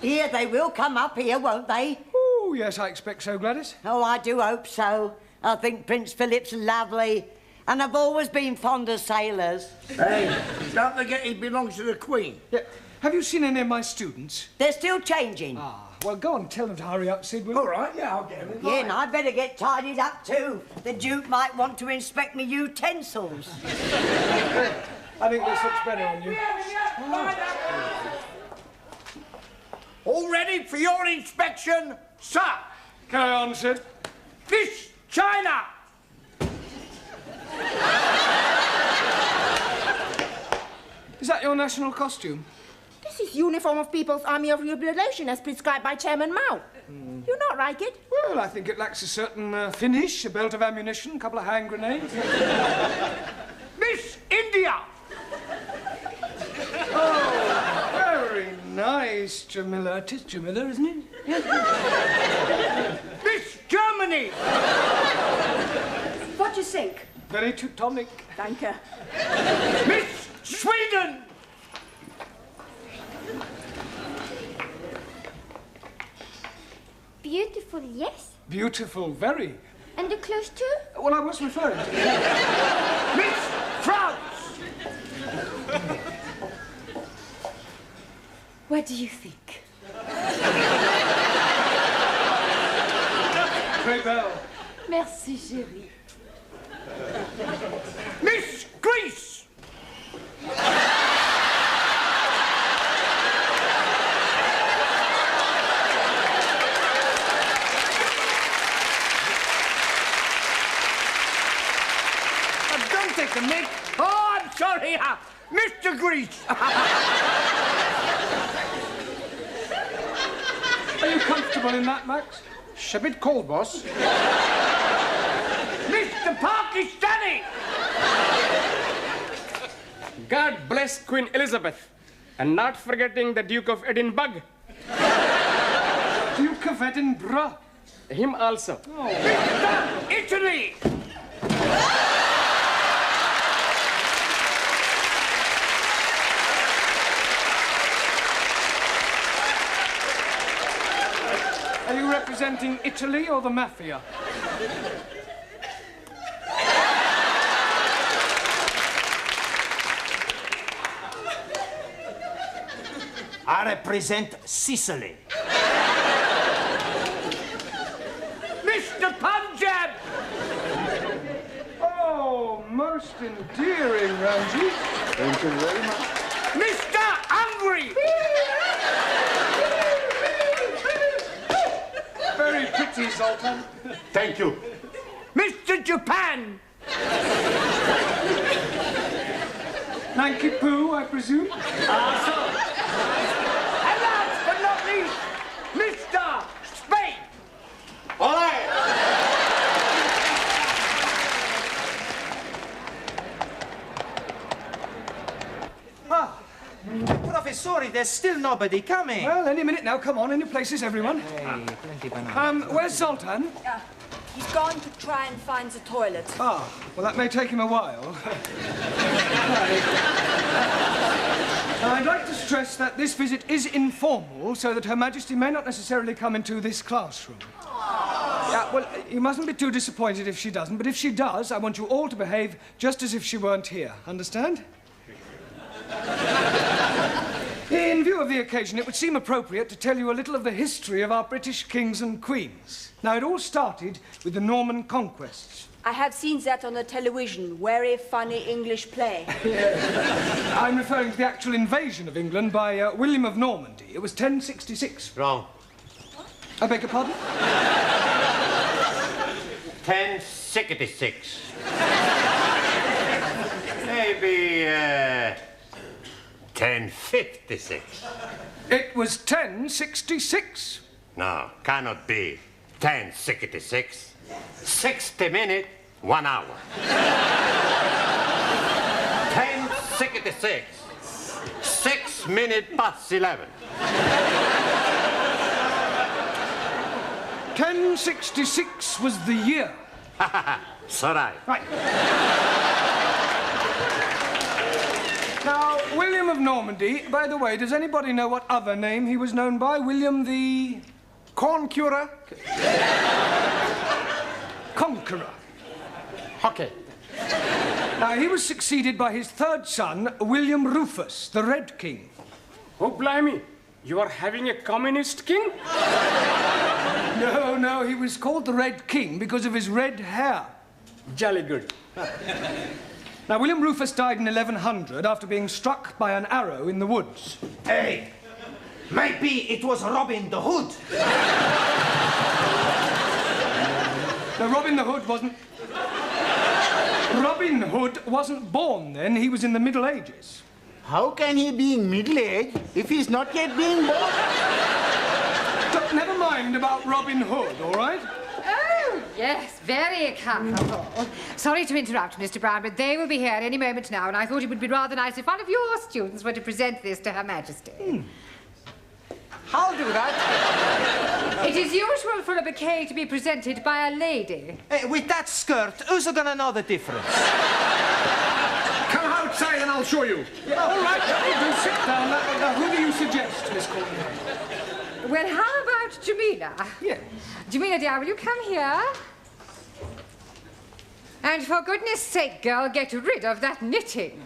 Here, they will come up here, won't they? Oh, yes, I expect so, Gladys. Oh, I do hope so. I think Prince Philip's lovely. And I've always been fond of sailors. Hey, don't forget he belongs to the Queen. Yeah. Have you seen any of my students? They're still changing. Ah, well, go on, tell them to hurry up, Sid. All right, yeah, I'll get them. Yeah, and I'd better get tidied up too. The Duke might want to inspect me utensils. I think this looks better on you. All ready for your inspection, sir? Carry on, Sid. Fish, China! Is that your national costume? This is uniform of People's Army of Liberation as prescribed by Chairman Mao. You not like it? Well, I think it lacks a certain finish, a belt of ammunition, a couple of hand grenades. Miss India. Oh, very nice, Jamila. It is Jamila, isn't it? Yes. Miss Germany. What do you think? Very Teutonic. Danke. Miss Sweden. Beautiful, yes. Beautiful, very. And the clothes too? Well, I was referring to... Miss France. What do you think? Très belle. Merci, chérie. Miss Greece. Don't take the mic. Oh, I'm sorry. Mr. Grease. Are you comfortable in that, Max? It's a bit cold, boss. Mr. Pakistani. God bless Queen Elizabeth. And not forgetting the Duke of Edinburgh. Duke of Edinburgh. Him also. Oh. Mr. Italy. Are you representing Italy or the mafia? I represent Sicily. Mr. Punjab. Oh, most endearing, Ramji. Thank you very much. Mr. Hungary. Very pretty, Sultan. Thank you. Mr. Japan. Nanky Poo, I presume? And last but not least, Mr. Spain. All right. Ah, Professori, there's still nobody coming. Well, any minute now. Come on, in your places, everyone. Hey, plenty banana. Where's Sultan? He's gone to try and find the toilet. Ah, well, that may take him a while. I'd like to stress that this visit is informal, so that Her Majesty may not necessarily come into this classroom. Yeah, well, you mustn't be too disappointed if she doesn't, but if she does, I want you all to behave just as if she weren't here. Understand? In view of the occasion, it would seem appropriate to tell you a little of the history of our British kings and queens. Now, it all started with the Norman conquests. I have seen that on the television. Very funny English play. I'm referring to the actual invasion of England by William of Normandy. It was 1066. Wrong. I beg your pardon? 1066. Maybe 1056. It was 1066. No, cannot be 1066. 60 minutes, 1 hour. 1066. 6 minutes past 11. 1066 was the year. So right. Right. Now, William of Normandy, by the way, does anybody know what other name he was known by? William the... Corn curer. Conqueror. Okay. Now, he was succeeded by his third son, William Rufus, the Red King. Oh, blimey. You are having a communist king? No, no, he was called the Red King because of his red hair. Jolly good. Now, William Rufus died in 1100 after being struck by an arrow in the woods. Hey, maybe it was Robin the Hood. Now, Robin Hood wasn't born then. He was in the Middle Ages. How can he be in middle age if he's not yet being born? Never mind about Robin Hood, all right? Oh, yes, very comfortable. Sorry to interrupt, Mr. Brown, but they will be here any moment now, and I thought it would be rather nice if one of your students were to present this to Her Majesty. I'll do that. It is usual for a bouquet to be presented by a lady. With that skirt, who's gonna know the difference? Come outside and I'll show you. Yeah, all right, do sit down. Now, who do you suggest, Miss Courtney? Well, how about Jamila? Yes. Jamila, dear, will you come here? And for goodness sake, girl, get rid of that knitting.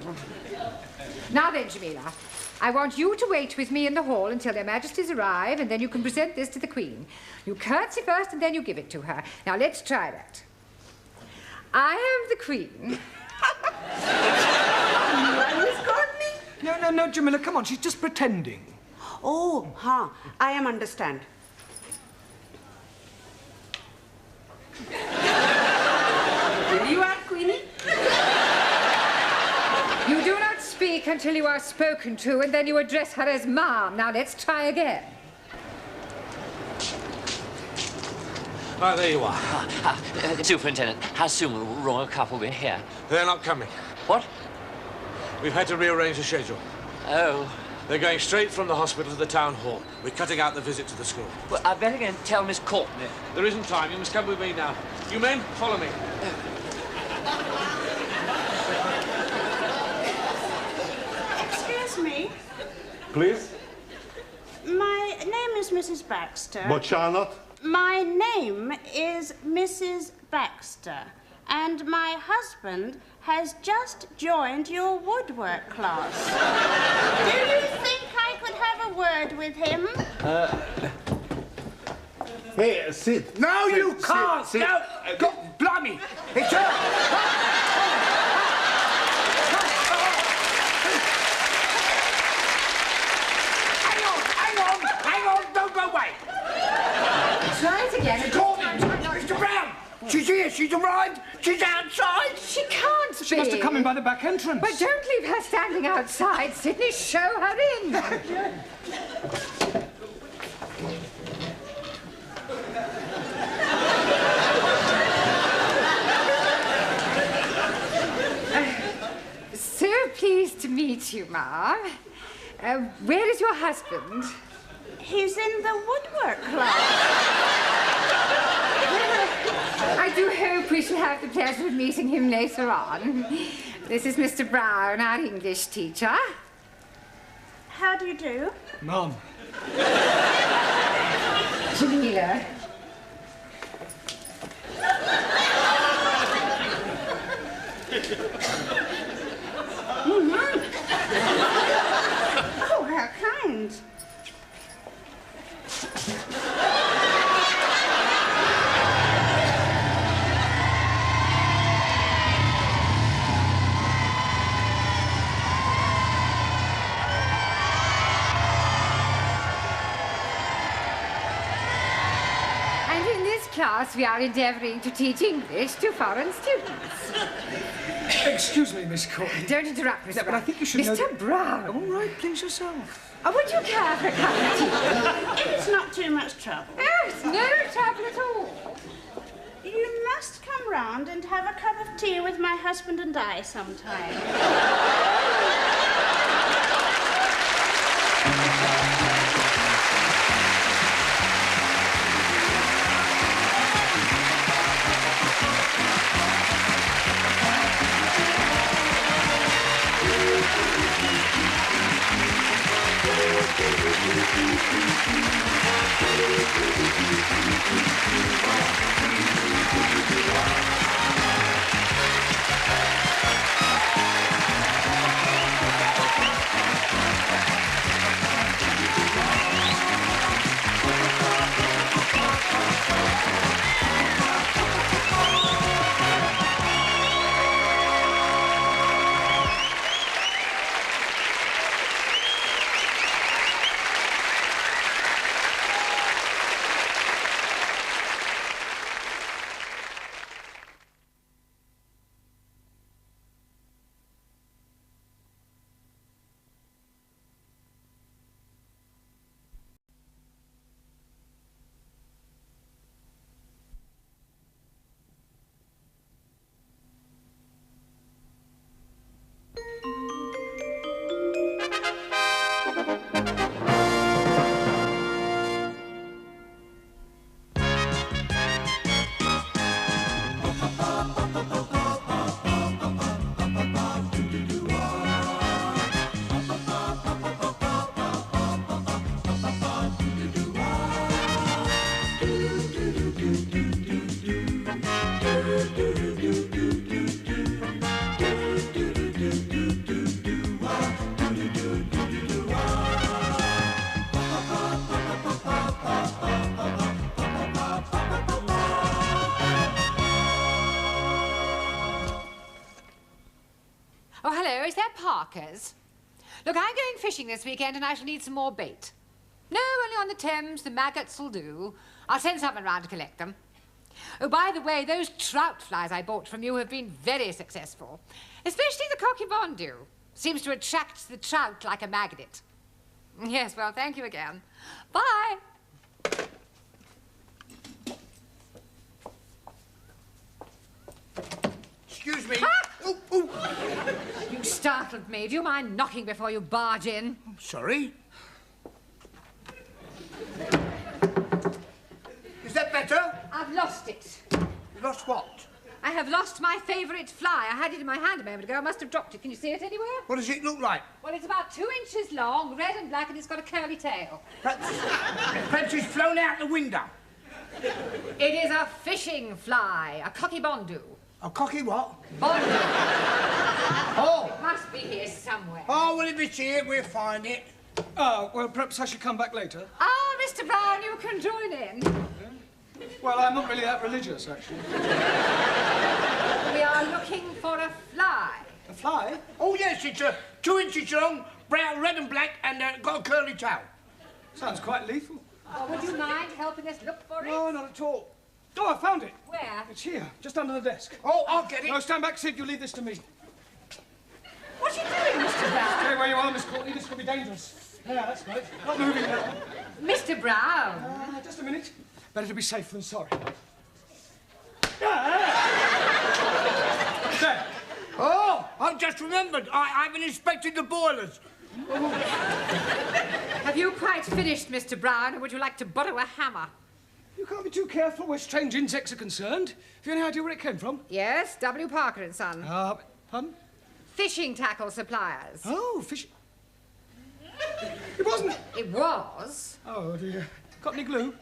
Now then, Jamila, I want you to wait with me in the hall until Their Majesties arrive, and then you can present this to the Queen. You curtsy first, and then you give it to her. Now, let's try that. I am the Queen. Miss Courtney? No, Jamila, come on, she's just pretending. Oh, I am understand. Will you act, Queenie? You do not speak until you are spoken to, and then you address her as Ma'am. Now, let's try again. Right, there you are. Superintendent, how soon will the royal couple be here? They're not coming. What? We've had to rearrange the schedule. Oh. They're going straight from the hospital to the town hall. We're cutting out the visit to the school. Well, I'd better go and tell Miss Courtney. There isn't time. You must come with me now. You men, follow me. Excuse me. Please? My name is Mrs. Baxter. But Charlotte? My name is Mrs. Baxter, and my husband has just joined your woodwork class. Do you think I could have a word with him? Hey, sit. No, Sit, you can't. sit. No, go, blimey. It's her. Hang on, don't go away. Try it again. Mr. Brown, she's here, she's arrived, she's outside. She can't be. She must have come in by the back entrance. But don't leave her standing outside, Sydney. Show her in. So pleased to meet you, Ma'am. Where is your husband? He's in the woodwork class. I do hope we shall have the pleasure of meeting him later on. This is Mr. Brown, our English teacher. How do you do? Mum. Jamila. Oh, how kind. And in this class, we are endeavouring to teach English to foreign students. Excuse me, Miss Courtney. Don't interrupt, Mr. Yeah, but I think you should know Mr. that- Brown. All right, please yourself. Would you care for a cup of tea? It's not too much trouble. Oh, it's no trouble at all. You must come round and have a cup of tea with my husband and I sometime. They're Parker's. Look, I'm going fishing this weekend and I shall need some more bait. No, only on the Thames. The maggots will do. I'll send someone round to collect them. Oh, by the way, those trout flies I bought from you have been very successful. Especially the cocky bondu. Seems to attract the trout like a magnet. Yes, well, thank you again. Bye. Excuse me. Ah! Ooh, ooh. You startled me. Do you mind knocking before you barge in? Sorry. Is that better? I've lost it. You lost what? I have lost my favourite fly. I had it in my hand a moment ago. I must have dropped it. Can you see it anywhere? What does it look like? Well, it's about 2 inches long, red and black, and it's got a curly tail. Perhaps it's flown out the window. It is a fishing fly, a cocky bondu. A cocky what? Bondu. Oh! It must be here somewhere. Oh, well, if it's here, we'll find it. Oh, well, perhaps I should come back later. Ah, Mr. Brown, you can join in. Well, I'm not really that religious, actually. We are looking for a fly. A fly? Oh, yes, it's 2 inches long, brown, red and black, and got a curly tail. Sounds quite lethal. Oh, would you mind helping us look for it? No, not at all. Oh, I found it. Where? It's here, just under the desk. Oh, I'll get it. No, stand back, Sid. You leave this to me. What are you doing, Mr. Brown? Stay where you are, Miss Courtney. This could be dangerous. Yeah, that's right. Not moving now. Mr. Brown. Just a minute. Better to be safe than sorry. There. Oh, I've just remembered. I haven't inspected the boilers. Have you quite finished, Mr. Brown, or would you like to borrow a hammer? You can't be too careful where strange insects are concerned. Have you any idea where it came from? Yes, W. Parker and Son. Pardon? Fishing tackle suppliers. Oh, fishing. It wasn't. It was. Oh, have you got any glue?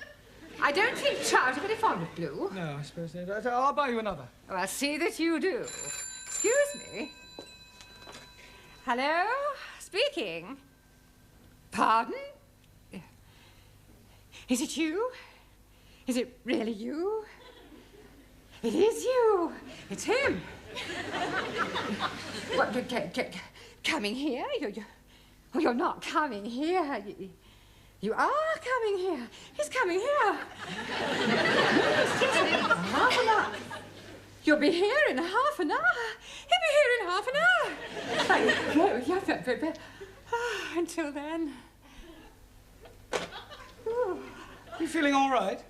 I don't think trout are very fond of glue. No, I suppose they don't. I'll buy you another. Oh, I'll see that you do. Excuse me. Hello? Speaking. Pardon? Is it you? Is it really you? It is you. It's him. What, coming here? You're not coming here. You are coming here. He's coming here. It's just half an hour. You'll be here in half an hour. He'll be here in half an hour. No, until then. Ooh. You feeling all right?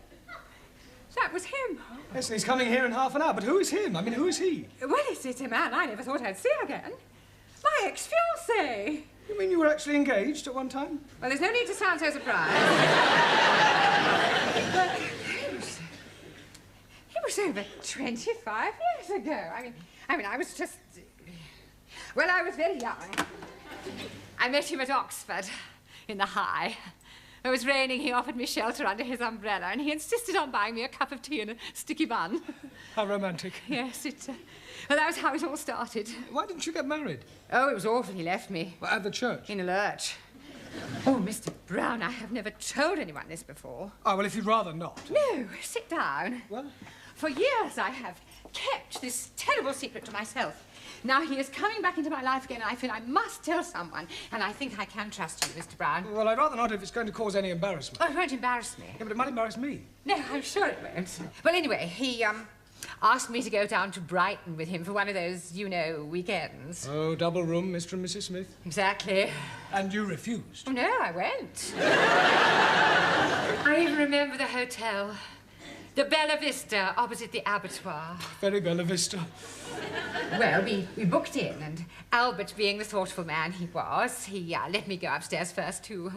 That was him. Yes, he's coming here in half an hour, but who is him? I mean, who is he? Well, it's a man I never thought I'd see again. My ex-fiancé. You mean you were actually engaged at one time? Well, there's no need to sound so surprised. But he was over 25 years ago. I mean, I was just... Well, I was very young. I met him at Oxford, in the High. It was raining, he offered me shelter under his umbrella, and he insisted on buying me a cup of tea and a sticky bun. How romantic. Yes, well, that was how it all started. Why didn't you get married? Oh, it was awful. He left me. Well, at the church? In a lurch. Oh, Mr. Brown, I have never told anyone this before. Oh, well, if you'd rather not. No, sit down. Well? For years I have kept this terrible secret to myself. Now he is coming back into my life again, and I feel I must tell someone, and I think I can trust you, Mr. Brown. Well, I'd rather not if it's going to cause any embarrassment. Oh, it won't embarrass me. Yeah, but it might embarrass me. No, I'm sure it won't. Well, anyway, he, asked me to go down to Brighton with him for one of those, you know, weekends. Oh, double room, Mr. and Mrs. Smith? Exactly. And you refused? Oh, no, I went. I even remember the hotel. The Bella Vista, opposite the abattoir. Very Bella Vista. Well, we booked in, and Albert, being the thoughtful man he was, he let me go upstairs first to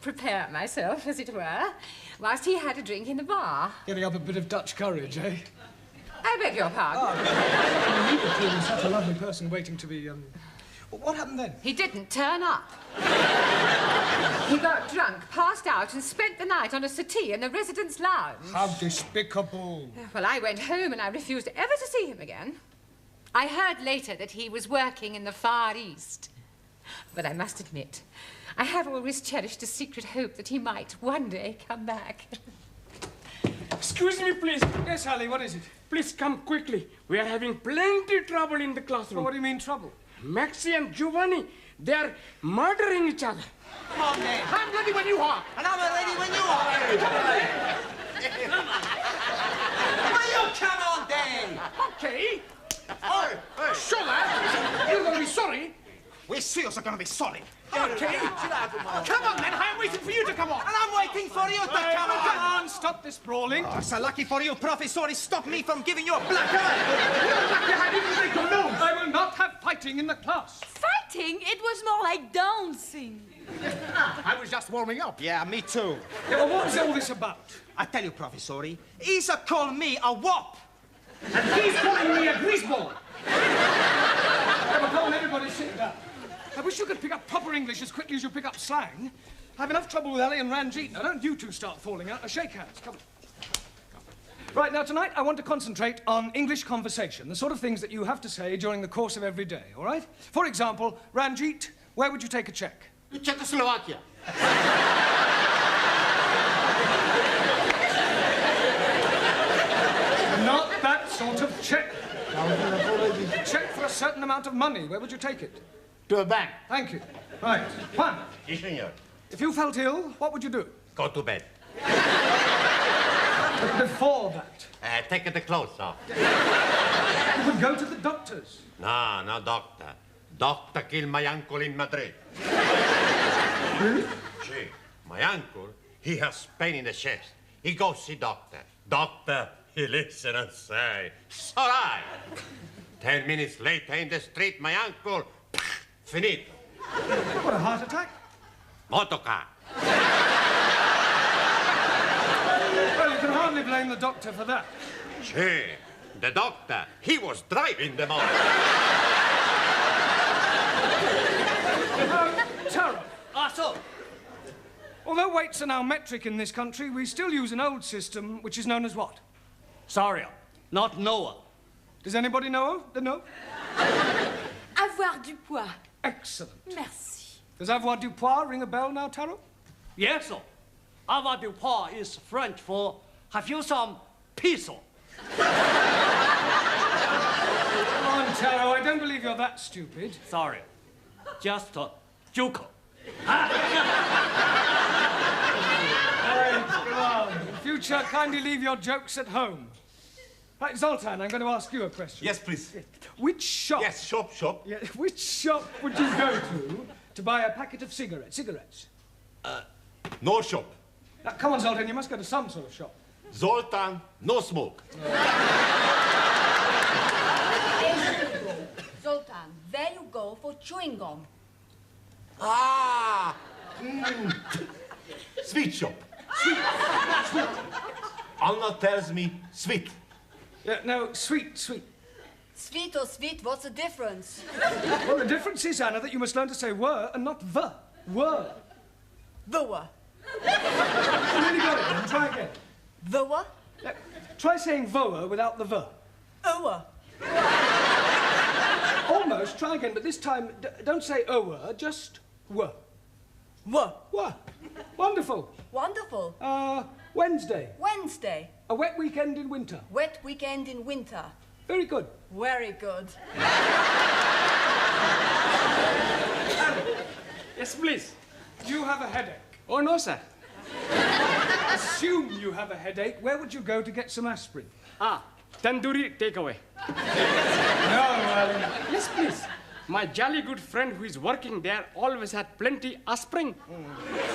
prepare myself, as it were, whilst he had a drink in the bar. Getting up a bit of Dutch courage, eh? I beg your pardon. Oh, you were being such a lovely person waiting to be, What happened then? He didn't turn up. He got drunk, passed out, and spent the night on a settee in the residence lounge. How despicable. Well, I went home and I refused ever to see him again. I heard later that he was working in the Far East. But I must admit, I have always cherished a secret hope that he might one day come back. Excuse me, please. Yes, Hallie, what is it? Please come quickly. We are having plenty trouble in the classroom. What do you mean, trouble? Maxie and Giovanni, they are murdering each other. Come on, then. I'm ready when you are. And I'm ready when you are. Will you come on, then? Okay. Oh, Sure, lad. You're going to be sorry. we're seriously going to be sorry. Okay. Come on, then. I'm waiting for you to come on. And I'm waiting for you to come on. Come on, stop this brawling. Oh, so lucky for you, Professor, he stopped me from giving you a black eye. I will not have fighting in the class. Fighting? It was more like dancing. I was just warming up. Yeah, me too. Yeah, well, what is all this about? I tell you, Professor, he's called me a wop. And he's calling me a greaseball. Yeah, but come on, everybody sit down. I wish you could pick up proper English as quickly as you pick up slang. I have enough trouble with Ellie and Ranjit. Now, don't you two start falling out. Now, shake hands. Come on. Right, now, tonight, I want to concentrate on English conversation, the sort of things that you have to say during the course of every day, all right? For example, Ranjit, where would you take a check? Czechoslovakia. Not that sort of check. A check for a certain amount of money. Where would you take it? To a bank. Thank you. Right. Juan, Yes, senor. if you felt ill, what would you do? Go to bed. But before that, Take the clothes off. you would go to the doctors. No, no, doctor. Doctor killed my uncle in Madrid. Really? See, my uncle, he has pain in the chest. He goes see doctor. Doctor, he listen and say, "Sorry." 10 minutes later in the street, my uncle, finito. What, a heart attack? Motorcar. Well, you can hardly blame the doctor for that. See, the doctor, he was driving the motor. Tara, So, although weights are now metric in this country, we still use an old system which is known as what? sorry, not Noah. Does anybody know? No? Avoir du poids. Excellent. Merci. Does avoir du poids ring a bell now, Taro? Yes, sir. Avoir du poids is French for have you some peso? Come on, Taro, I don't believe you're that stupid. Sorry. Just a joke. Right, come on. In future, kindly leave your jokes at home. Right, Zoltan, I'm going to ask you a question. Yes, please. Which shop... Yes, shop. Yeah, which shop would you go to buy a packet of cigarettes? No shop. Now, come on, Zoltan, you must go to some sort of shop. Zoltan, no smoke. Zoltan, there you go for chewing gum. Sweet shop. Sweet. Anna tells me sweet. Yeah, no, sweet. Sweet or sweet, what's the difference? Well, the difference is, Anna, that you must learn to say were and not the. Were. The what? You really got it, then. Try again. The what? Yeah, try saying voa without the the. Oa. Almost. Try again, but this time, don't say oa, just were. Were. Wonderful. Wonderful. Wednesday. Wednesday. A wet weekend in winter. Wet weekend in winter. Very good. Very good. Yes, please. Do you have a headache? Oh, no, sir. Assume you have a headache. Where would you go to get some aspirin? Tandoori takeaway. No, Yes, please. My jolly good friend who is working there always had plenty aspirin.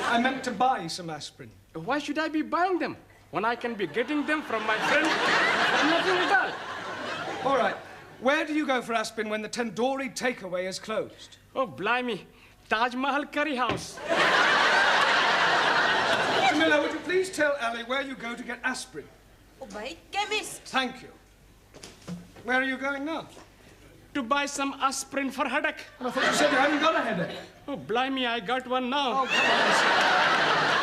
I meant to buy some aspirin. Why should I be buying them when I can be getting them from my friend for nothing at all? All right. Where do you go for aspirin when the tandoori takeaway is closed? Oh, blimey. Taj Mahal Curry House. Camilla, would you please tell Ali where you go to get aspirin? Oh, my chemist. Thank you. Where are you going now? To buy some aspirin for headache. Well, I thought you said you hadn't got a headache. Oh, blimey, I got one now. Oh, come on,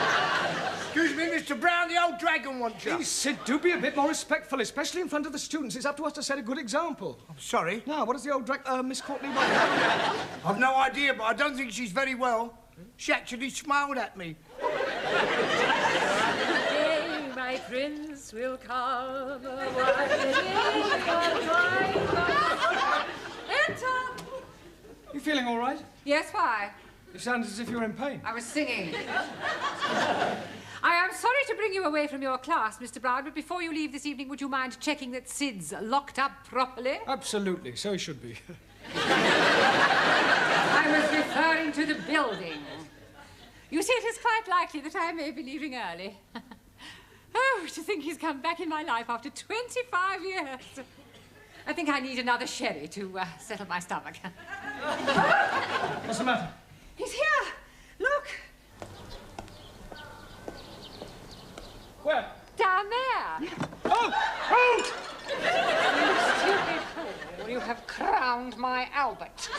Excuse me, Mr. Brown, the old dragon wants you. Please, Sid, do be a bit more respectful, especially in front of the students. It's up to us to set a good example. I'm sorry. Now, what does the old Miss Courtney want? I've no idea, but I don't think she's very well. She actually smiled at me. Today my prince will come. Enter. You feeling all right? Yes, why? You sound as if you're in pain. I was singing. I am sorry to bring you away from your class, Mr. Brown, but before you leave this evening, would you mind checking that Sid's locked up properly? Absolutely, so he should be. I was referring to the building. You see, it is quite likely that I may be leaving early. Oh, to think he's come back in my life after 25 years. I think I need another sherry to settle my stomach. What's the matter? He's here. Look. Where? Down there. Oh! Oh! You stupid fool. You have crowned my Albert.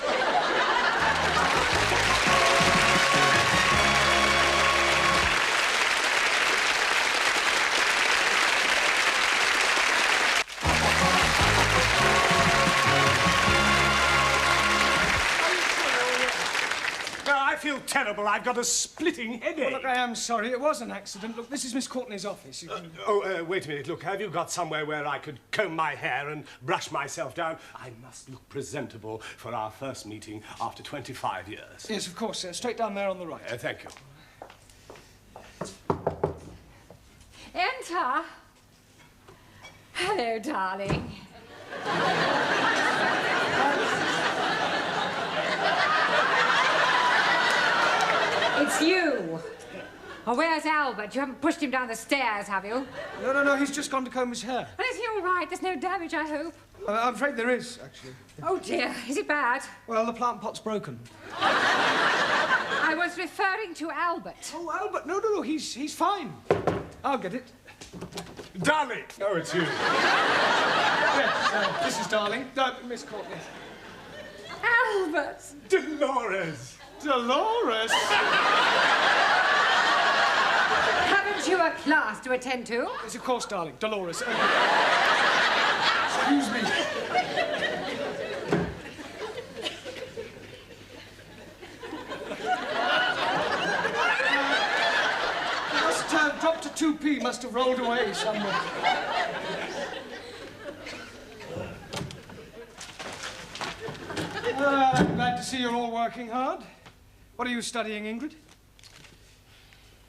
I feel terrible. I've got a splitting headache. Well, look, I am sorry. It was an accident. Look, this is Miss Courtney's office. Wait a minute. Look, have you got somewhere where I could comb my hair and brush myself down? I must look presentable for our first meeting after 25 years. Yes, of course, sir. Straight down there on the right. Thank you. Enter. Hello, darling. It's you. Oh, where's Albert? You haven't pushed him down the stairs, have you? No, he's just gone to comb his hair. Well, is he all right? There's no damage, I hope. I'm afraid there is, actually. Oh, dear. Is it bad? Well, the plant pot's broken. I was referring to Albert. Oh, Albert? No, he's fine. I'll get it. Darling! Oh, it's you. Yes, this is Darling. Miss Courtney. Albert! Dolores! Dolores? Haven't you a class to attend to? Yes, of course, darling. Dolores. Excuse me. Dr. 2P must have rolled away somewhere. I'm glad to see you're all working hard. What are you studying, Ingrid?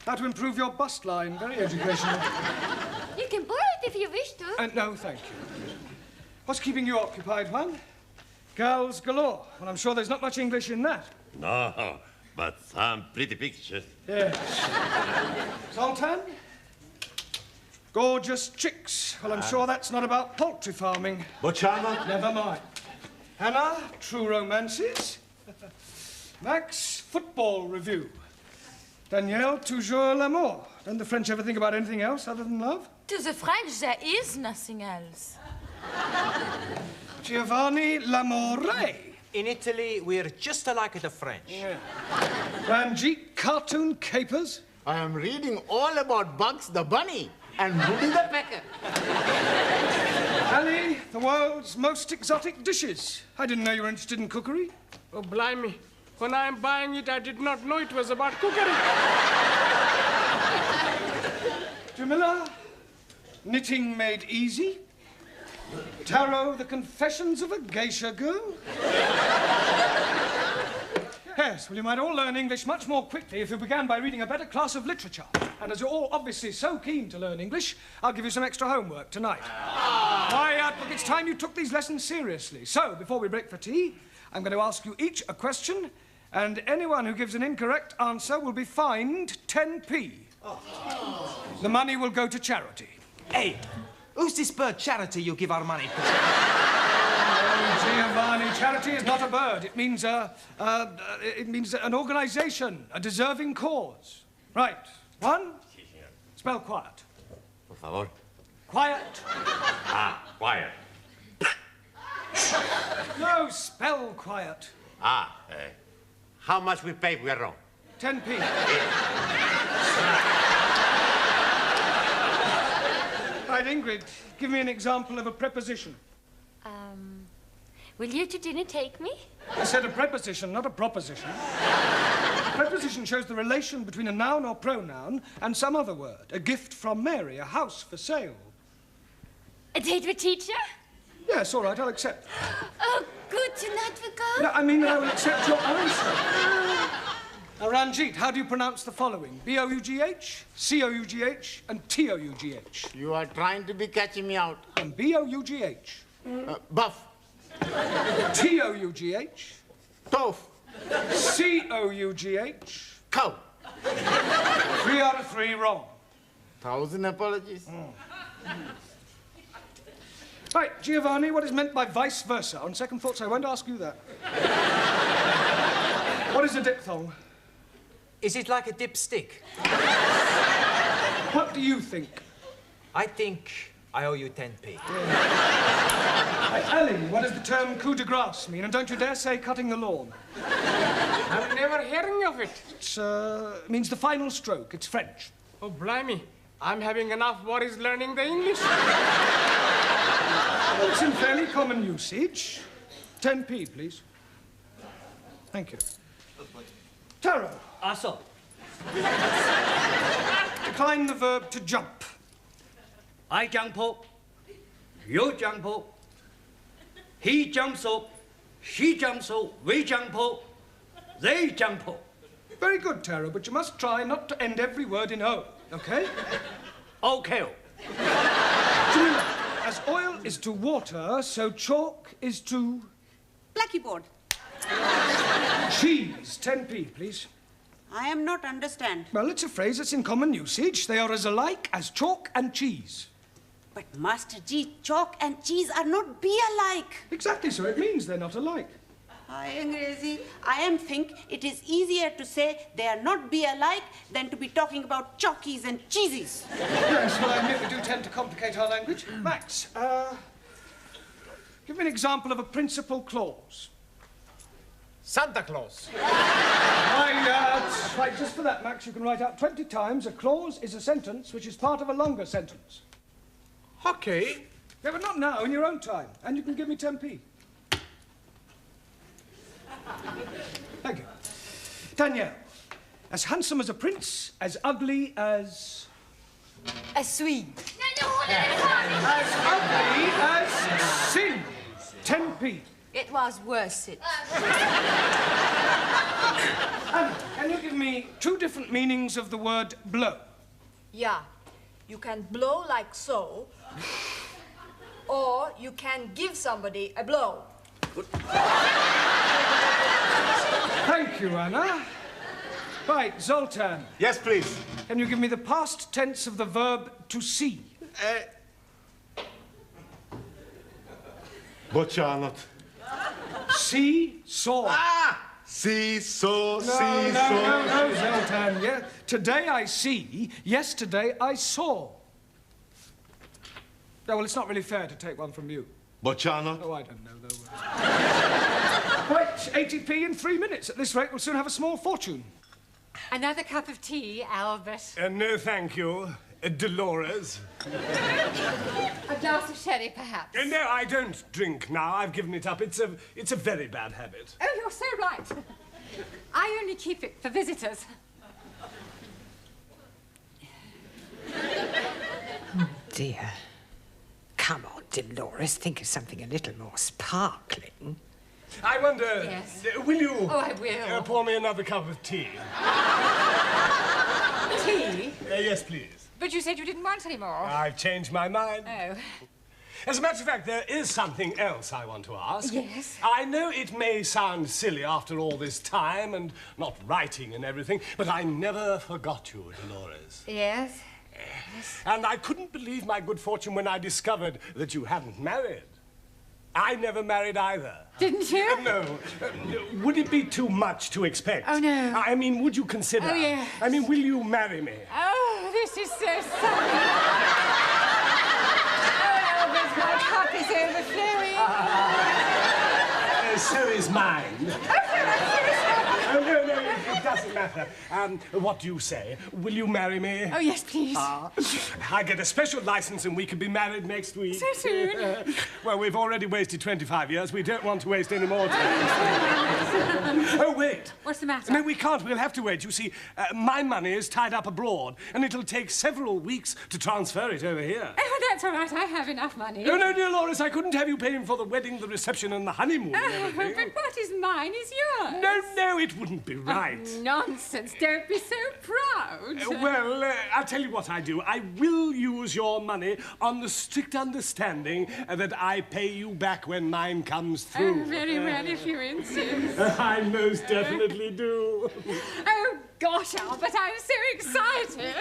How to improve your bust line. Very educational. You can borrow it if you wish to. No, thank you. What's keeping you occupied, Juan? Girls galore. Well, I'm sure there's not much English in that. No, but some pretty pictures. Yes. Zoltan? Gorgeous chicks. Well, I'm sure that's not about poultry farming. Bocciana? Never mind. Hannah, true romances. Max, football review. Danielle, toujours l'amour. Don't the French ever think about anything else other than love? To the French, there is nothing else. Giovanni, l'amore. In Italy, we're just alike the French. Yeah. Ranjit, cartoon capers. I am reading all about Bugs the Bunny and Woody the Pecker. Ali, the world's most exotic dishes. I didn't know you were interested in cookery. Oh, blimey. When I'm buying it, I did not know it was about cookery. Jamila, knitting made easy. Tarot, the confessions of a geisha girl. Yes, well, you might all learn English much more quickly if you began by reading a better class of literature. And as you're all obviously so keen to learn English, I'll give you some extra homework tonight. Quiet, look, it's time you took these lessons seriously. So, before we break for tea, I'm going to ask you each a question, and anyone who gives an incorrect answer will be fined 10p. The money will go to charity. Hey, who's this bird charity you give our money to? Oh, Giovanni, charity is not a bird. It means an organization, a deserving cause. Right. One. Spell quiet. Por favor. Quiet. Quiet. No, spell quiet. How much we pay for wrong? 10p. Right, Ingrid, give me an example of a preposition. Will you to dinner take me? I said a preposition, not a proposition. A preposition shows the relation between a noun or pronoun and some other word. A gift from Mary, a house for sale. A date with teacher? Yes, all right, I'll accept. Oh, good tonight we go. No, I mean I will accept your answer. Now, Ranjit, how do you pronounce the following? B-O-U-G-H, C-O-U-G-H, and T-O-U-G-H. You are trying to be catching me out. And B-O-U-G-H. Buff. T-O-U-G-H. Tough. C-O-U-G-H. Cow. 3 out of 3 wrong. 1,000 apologies. Right, Giovanni, what is meant by vice versa? On second thoughts, I won't ask you that. What is a diphthong? Is it like a dipstick? What do you think? I think I owe you 10p. Right, Ali, what does the term coup de grace mean? And don't you dare say cutting the lawn. I'm never hearing of it. It means the final stroke. It's French. Oh, blimey. I'm having enough worries learning the English. Well, it's in fairly common usage. 10p, please. Thank you. Taro. Also. Decline the verb to jump. I jump up. You jump up. He jumps up. She jumps up. We jump up. They jump up. Very good, Taro, but you must try not to end every word in O, OK? OK. Jamila, as oil is to water, so chalk is to... Blackboard. Cheese. 10p, please. I am not understand. Well, it's a phrase that's in common usage. They are as alike as chalk and cheese. But, Master G, chalk and cheese are not be alike. Exactly, so it means they're not alike. I am think it is easier to say they are not be alike than to be talking about chalkies and cheeses. Yes, well, I admit we do tend to complicate our language. Max, give me an example of a principal clause. Santa Claus. Right, just for that, Max, you can write out 20 times a clause is a sentence which is part of a longer sentence. Okay. Yeah, but not now, in your own time. And you can give me 10p. Thank you. Danielle, as handsome as a prince, as ugly as... A Swede. As ugly as sin. 10p. It was worth it. Anna, can you give me 2 different meanings of the word blow? Yeah. You can blow like so, or you can give somebody a blow. Thank you, Anna. Right, Zoltan. Yes, please. Can you give me the past tense of the verb to see? Bocsánat. See, saw. Ah! See, saw, No, Zoltan. Yeah. Today I see, yesterday I saw. No, well, it's not really fair to take one from you. Bocsánat. Oh, I don't know, though. Right, 80p in 3 minutes. At this rate, we'll soon have a small fortune. Another cup of tea, Albert. No, thank you, Dolores. A glass of sherry, perhaps? No, I don't drink now. I've given it up. It's a very bad habit. Oh, you're so right. I only keep it for visitors. Dear. Come on, Dolores, think of something a little more sparkling. I wonder... Yes. Will you... Oh, I will. Pour me another cup of tea? Tea? Yes, please. But you said you didn't want any more. I've changed my mind. Oh. As a matter of fact, there is something else I want to ask. Yes? I know it may sound silly after all this time and not writing and everything, but I never forgot you, Dolores. Yes? And I couldn't believe my good fortune when I discovered that you hadn't married. I never married either. Didn't you? No. Would it be too much to expect? Oh, no. I mean, would you consider? Oh, yes. I mean, will you marry me? Oh, this is so sunny. Oh, Albert, my cup is overflowing. So is mine. Oh, no, doesn't matter. What do you say? Will you marry me? Oh, yes, please. I get a special license and we can be married next week. So soon? Well, we've already wasted 25 years. We don't want to waste any more time. Oh, wait. What's the matter? No, we can't. We'll have to wait. You see, my money is tied up abroad, and it'll take several weeks to transfer it over here. Oh, that's all right. I have enough money. Oh, no, dear Loris, I couldn't have you paying for the wedding, the reception, and the honeymoon and everything. But what is mine is yours. No, it wouldn't be right. Oh, nonsense. Don't be so proud. Well, I'll tell you what I do. I will use your money on the strict understanding that I pay you back when mine comes through. Oh, very well, if you insist. I most definitely do. Oh, gosh, Albert, I'm so excited.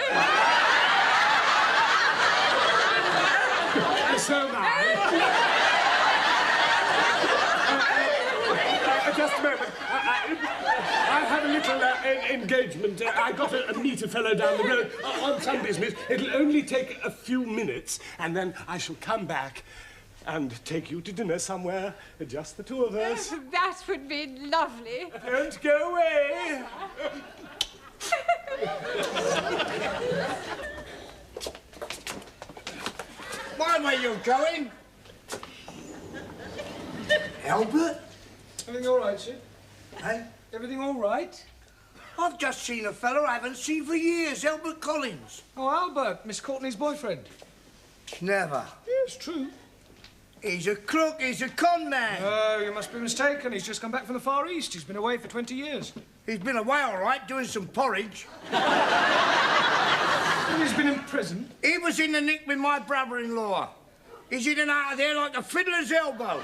So am I. Just a moment. I have a little engagement. I got to meet a fellow down the road on some business. It'll only take a few minutes, and then I shall come back and take you to dinner somewhere, just the two of us. That would be lovely. Don't go away. Why were you going? Albert? Everything all right, Sid? Hey? Everything all right? I've just seen a fellow I haven't seen for years, Albert Collins. Oh, Albert, Miss Courtney's boyfriend. Never. Yes, true. He's a crook, he's a con man. Oh, you must be mistaken. He's just come back from the Far East. He's been away for 20 years. He's been away all right, doing some porridge. He's been in prison. He was in the nick with my brother-in-law. He's in and out of there like a fiddler's elbow.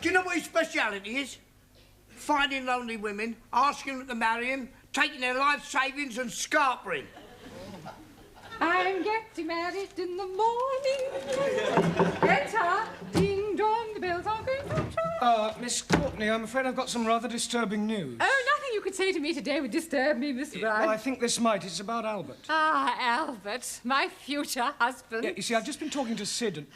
Do you know what his speciality is? Finding lonely women, asking them to marry him, taking their life savings and scarpering. I'm getting married in the morning. Enter. Ding dong, the bells are going to chime. Miss Courtney, I'm afraid I've got some rather disturbing news. Oh, nothing you could say to me today would disturb me, Mr. Brown. Well, I think this might. It's about Albert. Ah, Albert, my future husband. Yeah, you see, I've just been talking to Sid and...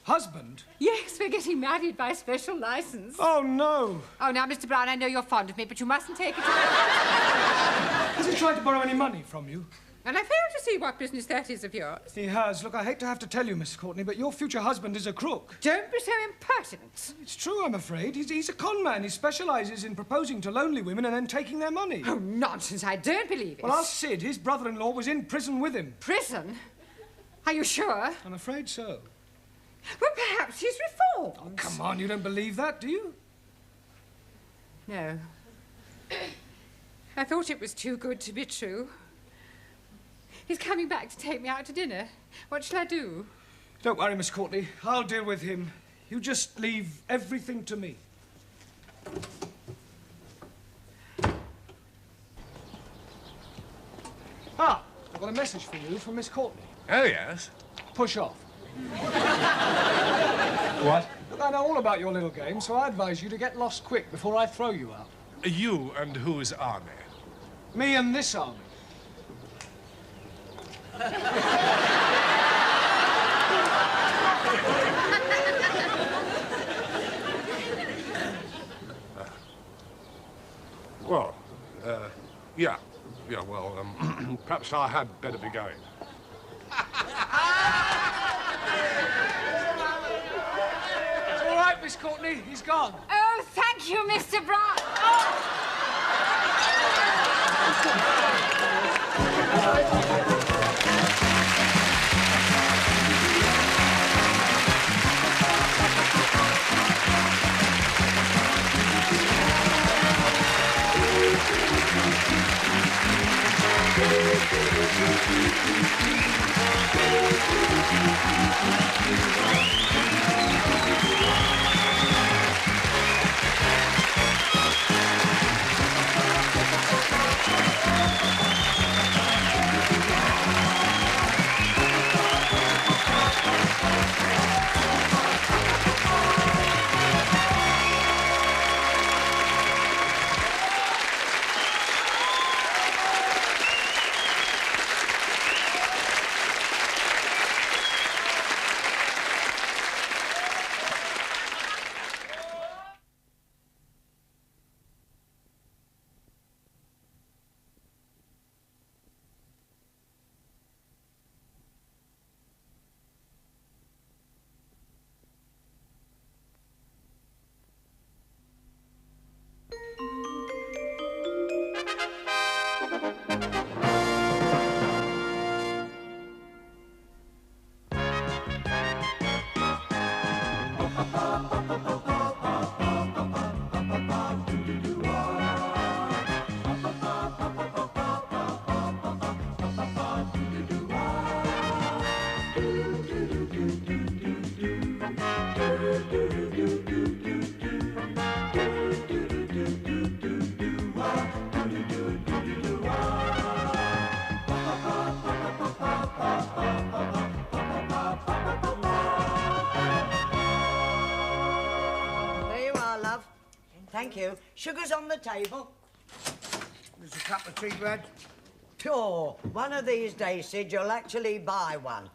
Husband? Yes, we're getting married by special license. Oh, no. Oh, now, Mr. Brown, I know you're fond of me, but you mustn't take it... Has he tried to borrow any money from you? And I fail to see what business that is of yours. He has. Look, I hate to have to tell you, Miss Courtney, but your future husband is a crook. Don't be so impertinent. It's true, I'm afraid. He's a con man. He specialises in proposing to lonely women and then taking their money. Oh, nonsense. I don't believe it. Well, ask Sid. His brother-in-law was in prison with him. Prison? Are you sure? I'm afraid so. Well, perhaps he's reformed. Oh, come on. You don't believe that, do you? No. I thought it was too good to be true. He's coming back to take me out to dinner. What shall I do? Don't worry, Miss Courtney. I'll deal with him. You just leave everything to me. Ah, I've got a message for you from Miss Courtney. Oh, yes? Push off. What? Look, I know all about your little game, so I advise you to get lost quick before I throw you out. You and whose army? Me and this army. Well, yeah, well, perhaps I had better be going. It's all right, Miss Courtney. He's gone. Oh, thank you, Mr. Brown. thank you. Sugar's on the table. There's a cup of tea, Brad. Sure. One of these days, Sid, you'll actually buy one.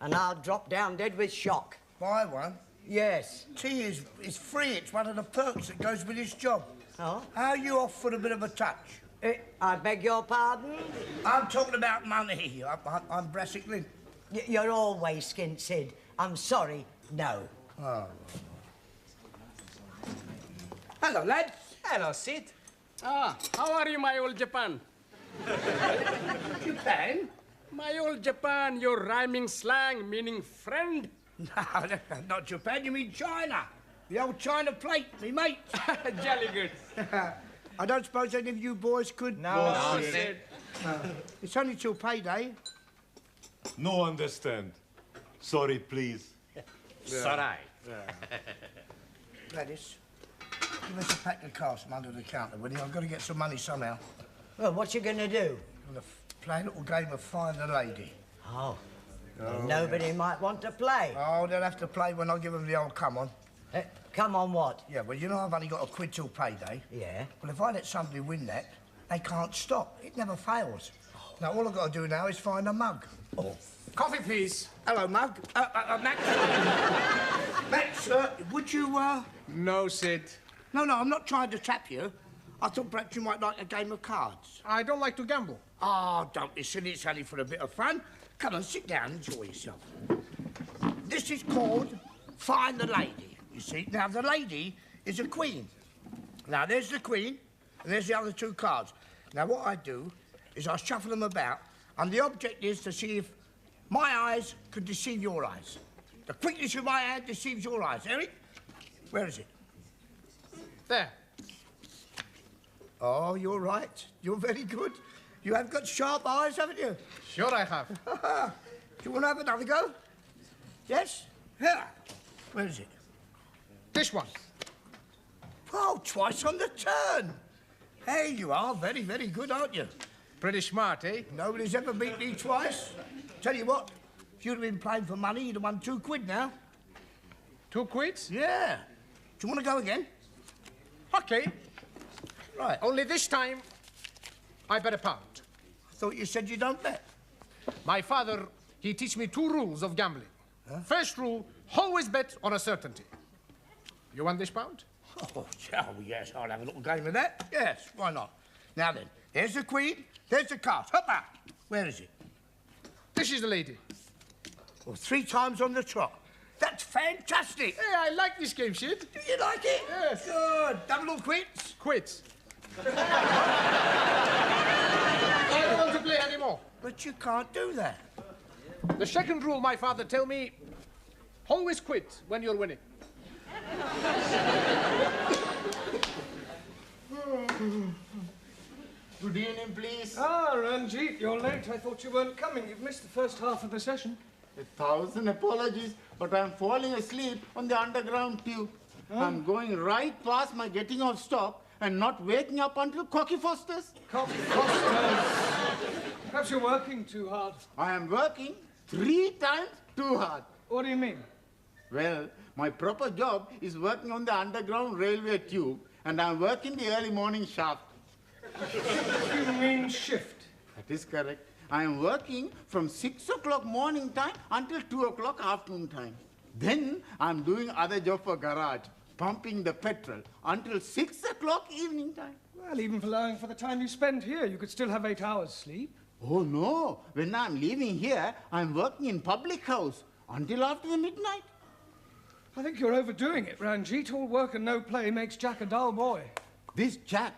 And I'll drop down dead with shock. Buy one? Yes. Tea is free. It's one of the perks that goes with this job. Oh? How are you off for a bit of a touch? I beg your pardon? I'm talking about money. I'm brassically. You're always skint, Sid. I'm sorry, no. Oh. Hello, lads. Hello, Sid. Ah, how are you, my old Japan? Japan? My old Japan, your rhyming slang meaning friend? No, not Japan. You mean China. The old China plate, me mate. Jolly good. I don't suppose any of you boys could... No, Sid. It's only till payday. No understand. Sorry, please. Sorry. Gladys, give us a pack of cards from under the counter, will you? I've got to get some money somehow. Well, what you going to do? I'm going to play a little game of Find the Lady. Oh. Nobody might want to play. Oh, they'll have to play when I give them the old come on. Come on what? Yeah, well, you know I've only got a quid till payday. Yeah. Well, if I let somebody win that, they can't stop. It never fails. Now, all I've got to do now is find a mug. Oh. Coffee, please. Hello, mug. Max. Max, would you, No, Sid. No, I'm not trying to trap you. I thought perhaps you might like a game of cards. I don't like to gamble. Oh, don't be silly. It's only for a bit of fun. Come on, sit down, enjoy yourself. This is called Find the Lady, you see. Now, the lady is a queen. Now, there's the queen, and there's the other two cards. Now, what I do is I shuffle them about, and the object is to see if my eyes could deceive your eyes. The quickness of my hand deceives your eyes. Eric, where is it? There. Oh, you're right. You're very good. You have got sharp eyes, haven't you? Sure I have. Do you want to have another go? Yes? Here. Where is it? This one. Oh, twice on the turn. Hey, you are very, very good, aren't you? Pretty smart, eh? Nobody's ever beat me twice. Tell you what, if you'd have been playing for money, you'd have won 2 quid now. 2 quids? Yeah. Do you want to go again? Okay. Right. Only this time, I bet £1. I thought you said you don't bet. My father, he teach me 2 rules of gambling. Huh? First rule, always bet on a certainty. You want this £1? Oh, yes, I'll have a little game of that. Yes, why not? Now then, there's the queen, there's the card. Hop out. Where is it? This is the lady. Well, 3 times on the trot. That's fantastic. Hey, I like this game, Sid. Do you like it? Yes. Good. Double or quits? Quits. I don't want to play anymore. But you can't do that. The second rule my father tell me, always quit when you're winning. Good evening, please. Ah, Ranjit, you're late. I thought you weren't coming. You've missed the first half of the session. 1,000 apologies, but I'm falling asleep on the underground tube. Huh? I'm going right past my getting off stop and not waking up until Cocky Foster's. Cocky Foster's. Perhaps you're working too hard. I am working 3 times too hard. What do you mean? Well, my proper job is working on the underground railway tube, and I'm working the early morning shaft. You mean shift? That is correct. I am working from 6 o'clock morning time until 2 o'clock afternoon time. Then I'm doing other job for garage, pumping the petrol until 6 o'clock evening time. Well, even for allowing for the time you spend here, you could still have 8 hours sleep. Oh, no. When I'm leaving here, I'm working in public house until after the midnight. I think you're overdoing it, Ranjit. All work and no play makes Jack a dull boy. This Jack,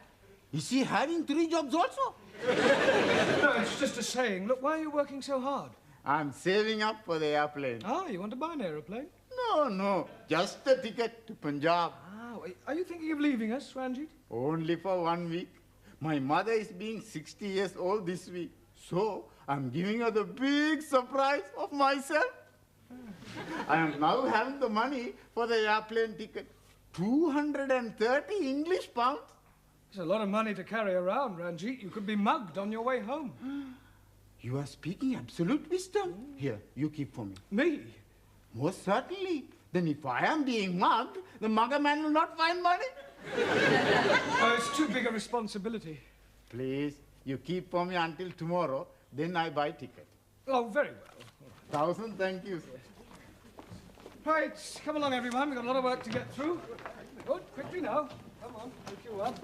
is he having 3 jobs also? No, it's just a saying. Look, why are you working so hard? I'm saving up for the airplane. Ah, you want to buy an aeroplane? No. Just the ticket to Punjab. Ah, are you thinking of leaving us, Ranjit? Only for 1 week. My mother is being 60 years old this week. So, I'm giving her the big surprise of myself. I am now having the money for the airplane ticket. 230 English pounds. It's a lot of money to carry around, Ranjit. You could be mugged on your way home. You are speaking absolute wisdom. Here, you keep for me. Me? Most certainly. Then if I am being mugged, the mugger man will not find money. Oh, it's too big a responsibility. Please, you keep for me until tomorrow, then I buy ticket. Oh, very well. 1,000, thank you, sir. Right, come along, everyone. We've got a lot of work to get through. Good, quickly now. Come on, take you up.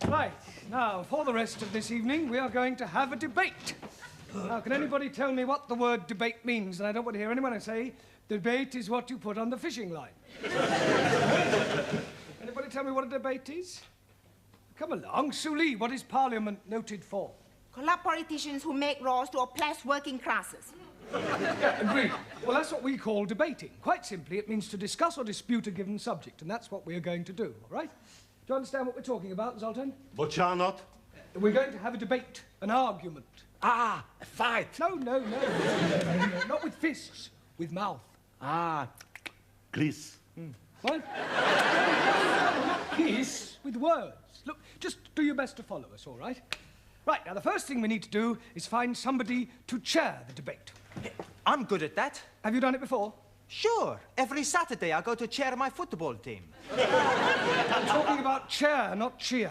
Right, now, for the rest of this evening, we are going to have a debate. Now, can anybody tell me what the word debate means? And I don't want to hear anyone say, debate is what you put on the fishing line. Anybody tell me what a debate is? Come along. Suli, what is Parliament noted for? Corrupt politicians who make laws to oppress working classes. Yeah, agreed. Well, that's what we call debating. Quite simply, it means to discuss or dispute a given subject, and that's what we are going to do, all right? Do you understand what we're talking about, Zoltan? Bocsánat. We're going to have a debate, an argument. Ah, a fight. No. Not with fists, with mouth. Ah, Chris. What? Not kiss, with words. Look, just do your best to follow us, all right? Right, now the first thing we need to do is find somebody to chair the debate. I'm good at that. Have you done it before? Sure. Every Saturday I go to chair my football team. I'm talking about chair, not cheer.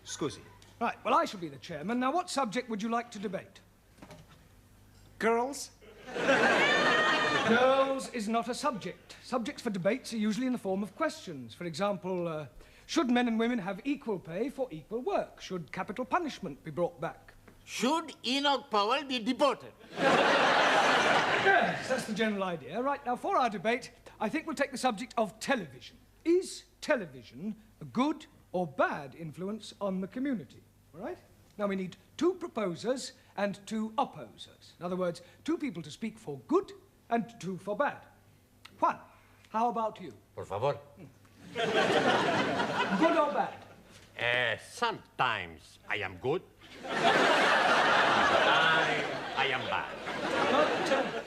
Scusi. Right, well, I shall be the chairman. Now, what subject would you like to debate? Girls? Girls is not a subject. Subjects for debates are usually in the form of questions. For example, should men and women have equal pay for equal work? Should capital punishment be brought back? Should Enoch Powell be deported? Yes, that's the general idea. Right, now, for our debate, I think we'll take the subject of television. Is television a good or bad influence on the community? All right? Now, we need 2 proposers and 2 opposers. In other words, 2 people to speak for good and 2 for bad. Juan, how about you? Por favor. Good or bad? Sometimes I am good. I am bad.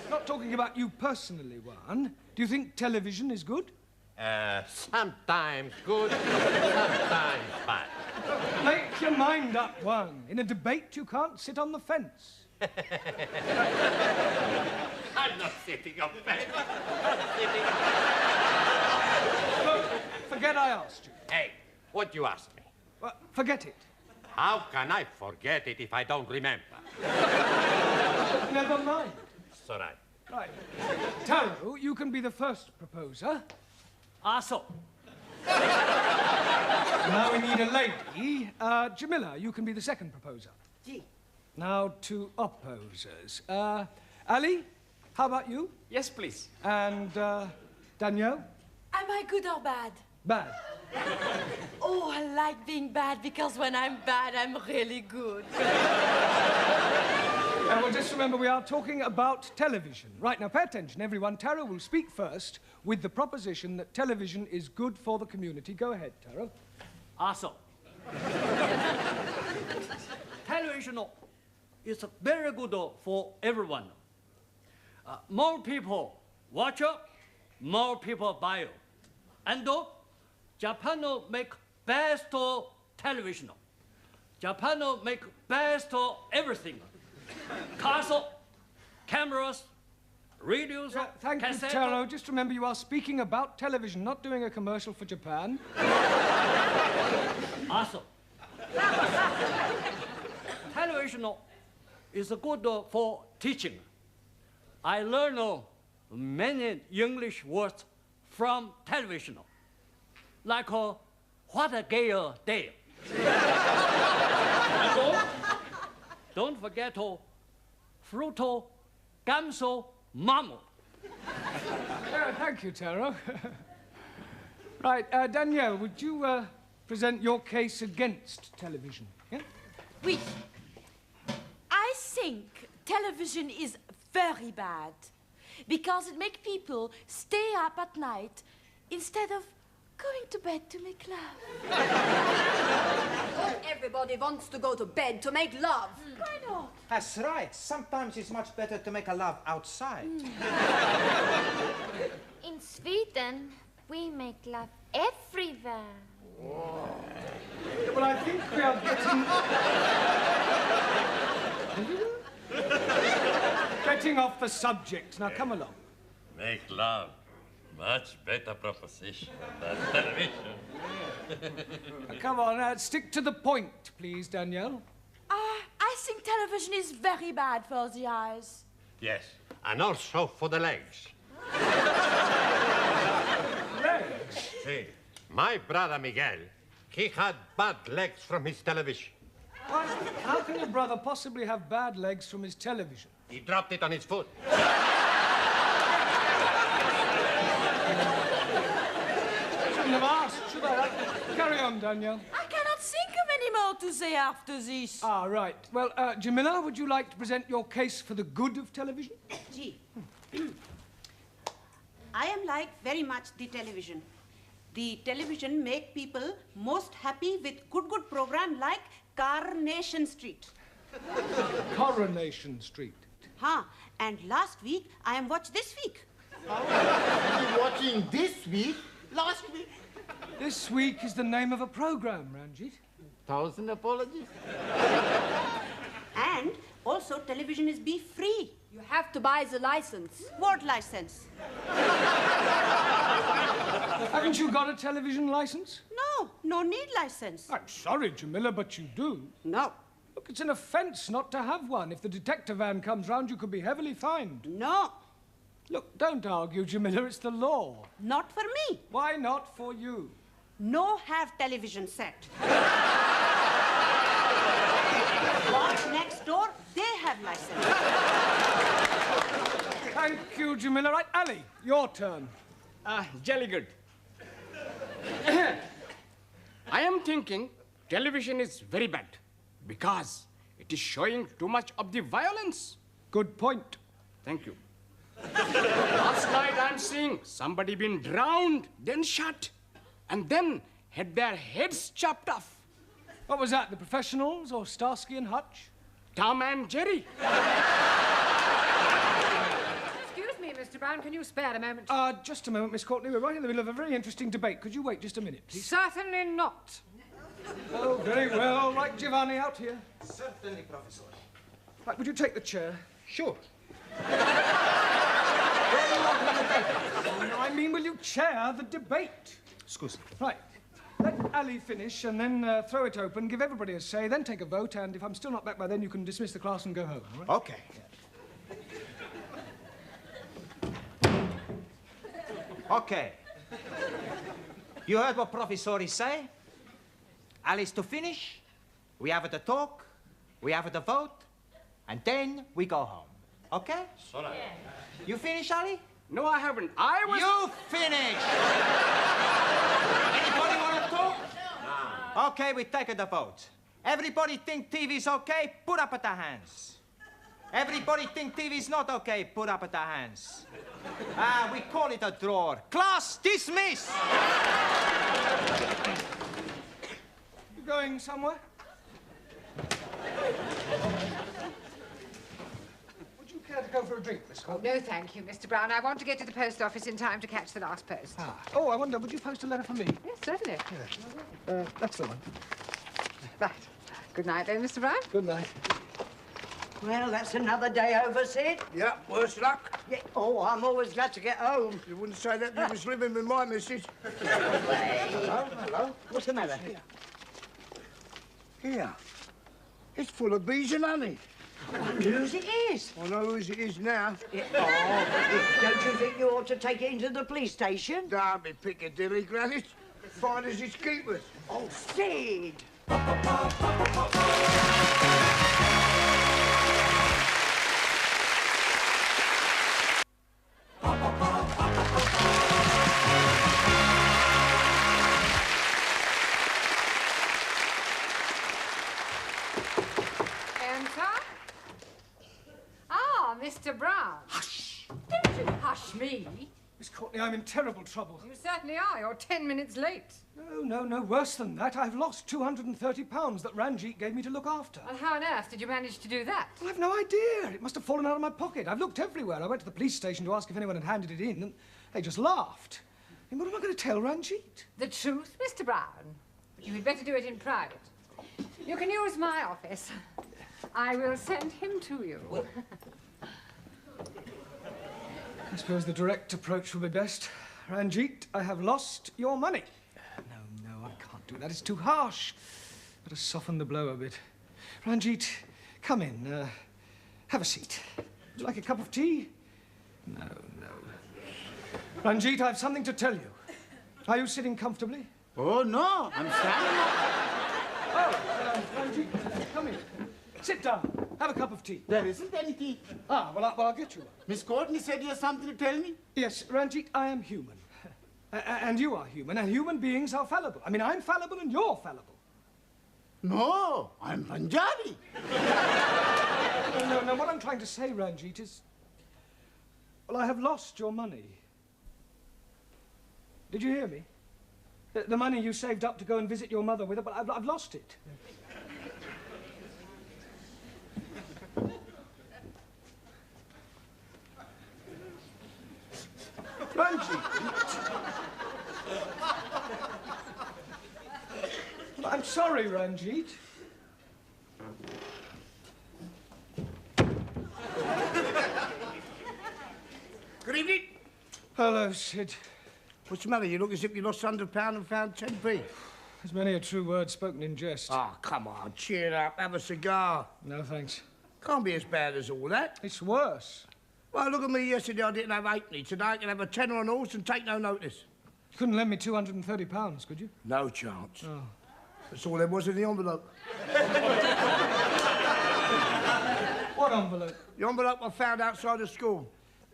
Not talking about you personally, Juan. Do you think television is good? Sometimes good, sometimes bad. Make your mind up, Juan. In a debate, you can't sit on the fence. I'm not sitting on fence. Look, forget I asked you. Hey, what you asked me? Well, forget it. How can I forget it if I don't remember? Never mind. It's all right. Right. Taro, you can be the first proposer. Also. Now we need a lady. Jamila, you can be the second proposer. Gee. Now 2 opposers. Ali, how about you? Yes, please. And Danielle? Am I good or bad? Bad. Oh, I like being bad because when I'm bad, I'm really good. Well, just remember, we are talking about television. Right, now pay attention, everyone. Taro will speak first with the proposition that television is good for the community. Go ahead, Taro. Also. Television is very good for everyone. More people watch it, more people buy it. And Japan make best television. Japan make best everything. Cars, cameras, radios, Thank you, cassette. Taro. Just remember, you are speaking about television, not doing a commercial for Japan. Also, television is good for teaching. I learn many English words from television, like what a gay day. Don't forget fruto, gamso, mamo. Thank you, Taro. Right, Danielle, would you present your case against television? Yeah? Oui. I think television is very bad because it makes people stay up at night instead of going to bed to make love. Everybody wants to go to bed to make love. Why not? That's right. Sometimes it's much better to make a love outside. In Sweden, we make love everywhere. Well, I think we are getting off the subject. Now, come along. Make love. Much better proposition than television. Come on, stick to the point, please, Danielle. I think television is very bad for the eyes. Yes, and also for the legs. Legs? See, my brother Miguel, he had bad legs from his television. Why, how can your brother possibly have bad legs from his television? He dropped it on his foot. Shouldn't have asked, should I? Carry on, Danielle. I cannot think of any more to say after this. Ah, right. Well, Jamila, would you like to present your case for the good of television? Gee. I am like very much the television. The television make people most happy with good program like Coronation Street. Coronation Street. Huh. And last week, I am watched this week. You're watching this week? Last week? This week is the name of a program, Ranjit. 1,000 apologies. And also, television is be free. You have to buy the license. What license? Haven't you got a television license? No need license. I'm sorry, Jamila, but you do. No. Look, it's an offence not to have one. If the detector van comes round, you could be heavily fined. No. Look, don't argue, Jamila. It's the law. Not for me. Why not for you? No have television set. Watch next door, they have license. Thank you, Jamila. Right, Ali, your turn. Jolly good. I am thinking television is very bad because it is showing too much of the violence. Good point. Thank you. Last night I'm seeing somebody been drowned, then shot, and then had their heads chopped off. What was that, the Professionals or Starsky and Hutch? Tom and Jerry. Excuse me, Mr. Brown, can you spare a moment? Just a moment, Miss Courtney. We're right in the middle of a very interesting debate. Could you wait just a minute, please? Certainly not. Oh, very well. Right, Giovanni, out here. Certainly, Professor. Right, would you take the chair? Sure. No, I mean, will you chair the debate? Excuse me. Right. Let Ali finish and then throw it open, give everybody a say, then take a vote, and if I'm still not back by then, you can dismiss the class and go home, all right? Okay. Okay. You heard what Professor say? Alice to finish, we have the talk, we have the vote, and then we go home. Okay? Sorry. You finish, Ali? No, I haven't. I was... You finish! Anybody want to talk? No. Okay, we take the vote. Everybody think TV's okay? Put up their hands. Everybody think TV's not okay? Put up their hands. We call it a draw. Class dismiss! You going somewhere? Would you care to go for a drink, Miss Courtney? No, thank you, Mr. Brown. I want to get to the post office in time to catch the last post. Oh, I wonder, would you post a letter for me? Yes, certainly. That's the one. Right. Good night, then, Mr. Brown. Good night. Well, that's another day over, Sid. Yeah, worse luck. Yeah. Oh, I'm always glad to get home. You wouldn't say that if you was living with my missus. Hello, hello. What's the matter? Here. It's full of bees and honey. Whose it is? I know whose it is now. Yeah. Oh, don't you think you ought to take it into the police station? Don't be Piccadilly, Granny. Fine as its keepers. Oh, Sid! Mr. Brown. Hush! Don't you hush me. Miss Courtney, I'm in terrible trouble. You certainly are. You're 10 minutes late. No, worse than that. I've lost £230 that Ranjit gave me to look after. Well, how on earth did you manage to do that? Well, I've no idea. It must have fallen out of my pocket. I've looked everywhere. I went to the police station to ask if anyone had handed it in, and they just laughed. And what am I going to tell Ranjit? The truth, Mr. Brown. But you had better do it in private. You can use my office. I will send him to you. I suppose the direct approach will be best. Ranjit, I have lost your money. No, I can't do that. It's too harsh. Better soften the blow a bit. Ranjit, come in. Have a seat. Would you like a cup of tea? No. Ranjit, I have something to tell you. Are you sitting comfortably? Oh, no, I'm standing up. Oh, Ranjit, come in. Sit down. Have a cup of tea. There isn't any tea. Ah, well, I'll get you one. Miss Courtney said you have something to tell me? Yes, Ranjit, I am human. And you are human, and human beings are fallible. I mean, I'm fallible and you're fallible. No, I'm Punjabi. No, what I'm trying to say, Ranjit, is... Well, I have lost your money. Did you hear me? The money you saved up to go and visit your mother with, but I've lost it. Ranjit. I'm sorry, Ranjit. Good evening. Hello, Sid. What's the matter? You look as if you lost £100 and found 10p. There's many a true word spoken in jest. Oh, come on, cheer up. Have a cigar. No, thanks. Can't be as bad as all that. It's worse. Well, look at me yesterday. I didn't have 8p. Today I can have a tenner on horse and take no notice. You couldn't lend me £230, could you? No chance. Oh. That's all there was in the envelope. What envelope? The envelope I found outside the school.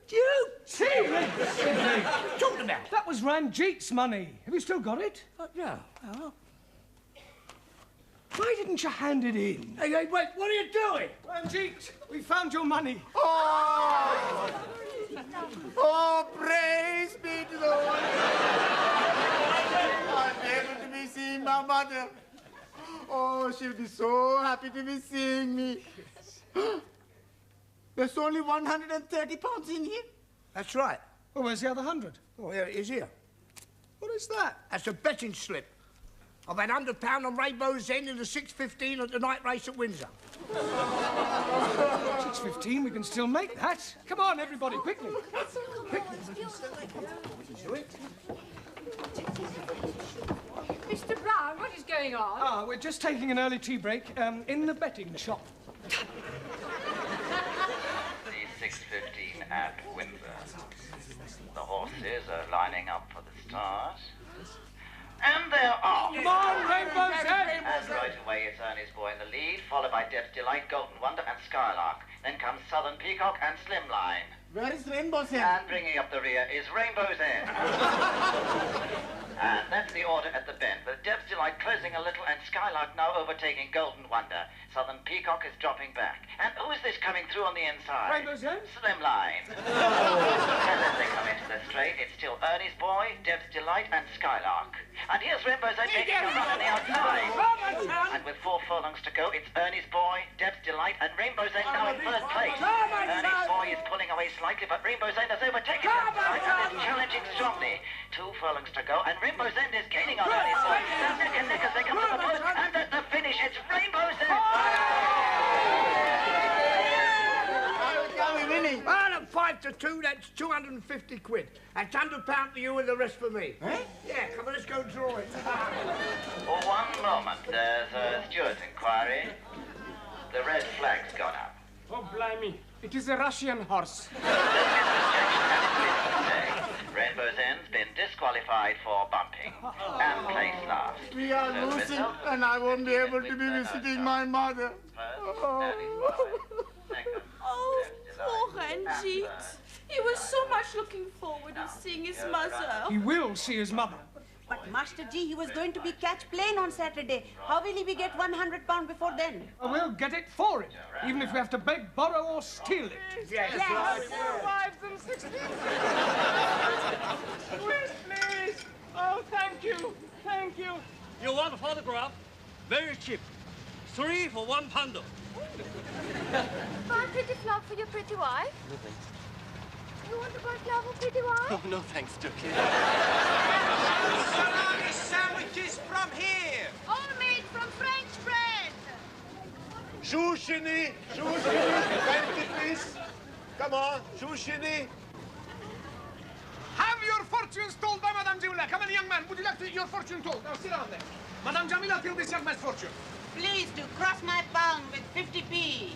You serious? Talking about? That was Ranjit's money. Have you still got it? Yeah. Oh. Why didn't you hand it in? Hey, wait, what are you doing? Ranjit, we found your money. Oh, praise be to the Lord. I'm able to be seeing my mother. Oh, she'll be so happy to be seeing me. There's only £130 in here. That's right. Well, where's the other 100? Oh, here it is here. What is that? That's a betting slip. I've had £100 on Rainbow's End in the 6:15 at the night race at Windsor. 6:15, we can still make that. Come on, everybody, quickly. Mr. Brown, what is going on? Ah, we're just taking an early tea break in the betting shop. The 6:15 at Windsor. The horses are lining up for the start. And there are. Come on, Rainbow's End! And right away it's Ernie's Boy in the lead, followed by Deb's Delight, Golden Wonder and Skylark. Then comes Southern Peacock and Slimline. Where is Rainbow's End? And bringing up the rear is Rainbow's End. And that's the order at the bend, with Deb's Delight closing a little and Skylark now overtaking Golden Wonder. Southern Peacock is dropping back. And who is this coming through on the inside? Rainbow's End? Slimline. And as they come into the straight, it's still Ernie's Boy, Deb's Delight and Skylark. And here's Rainbow's End making a run on the outside. And with 4 furlongs to go, it's Ernie's Boy, Deb's Delight and Rainbow's End now in first place. Ernie's Boy is pulling away slightly, but Rainbow's End has overtaken him and is challenging strongly. 2 furlongs to go, and Rainbow's End is gaining on Ernie's Boy. They're neck and neck as they come to the post, and at the finish, it's Rainbow's End. Are we winning? Well, at 5-2, that's 250 quid. That's £100 for you and the rest for me. Eh? Yeah, come on, let's go draw it. For one moment, there's a steward's inquiry. The red flag's gone up. Oh, blimey. It is a Russian horse. Rainbow's End's been disqualified for bumping and placed last. We are So, losing, Crystal, and I won't be able to be visiting my mother. Oh, poor Ranjit. He was so much looking forward to seeing his mother. He will see his mother. But Master G, he was going to be catch plane on Saturday. How will he be get £100 before then? We'll get it for him, even if we have to beg, borrow, or steal it. Yes. Please. Oh, thank you. Thank you. You want a photograph? Very cheap. 3 for £1. Buy a pretty flower for your pretty wife? No, thanks. You want to buy a flower for pretty wife? Oh, no, thanks, Turkey. Salami sandwiches from here. All made from French bread. Shushini, 20, please. Come on, Shushini. Have have your fortunes told by Madame Jamila. Come on, young man. Would you like to your fortune told? Now, sit down there. Madame Jamila, tell this young man's fortune. Please to cross my palm with 50p.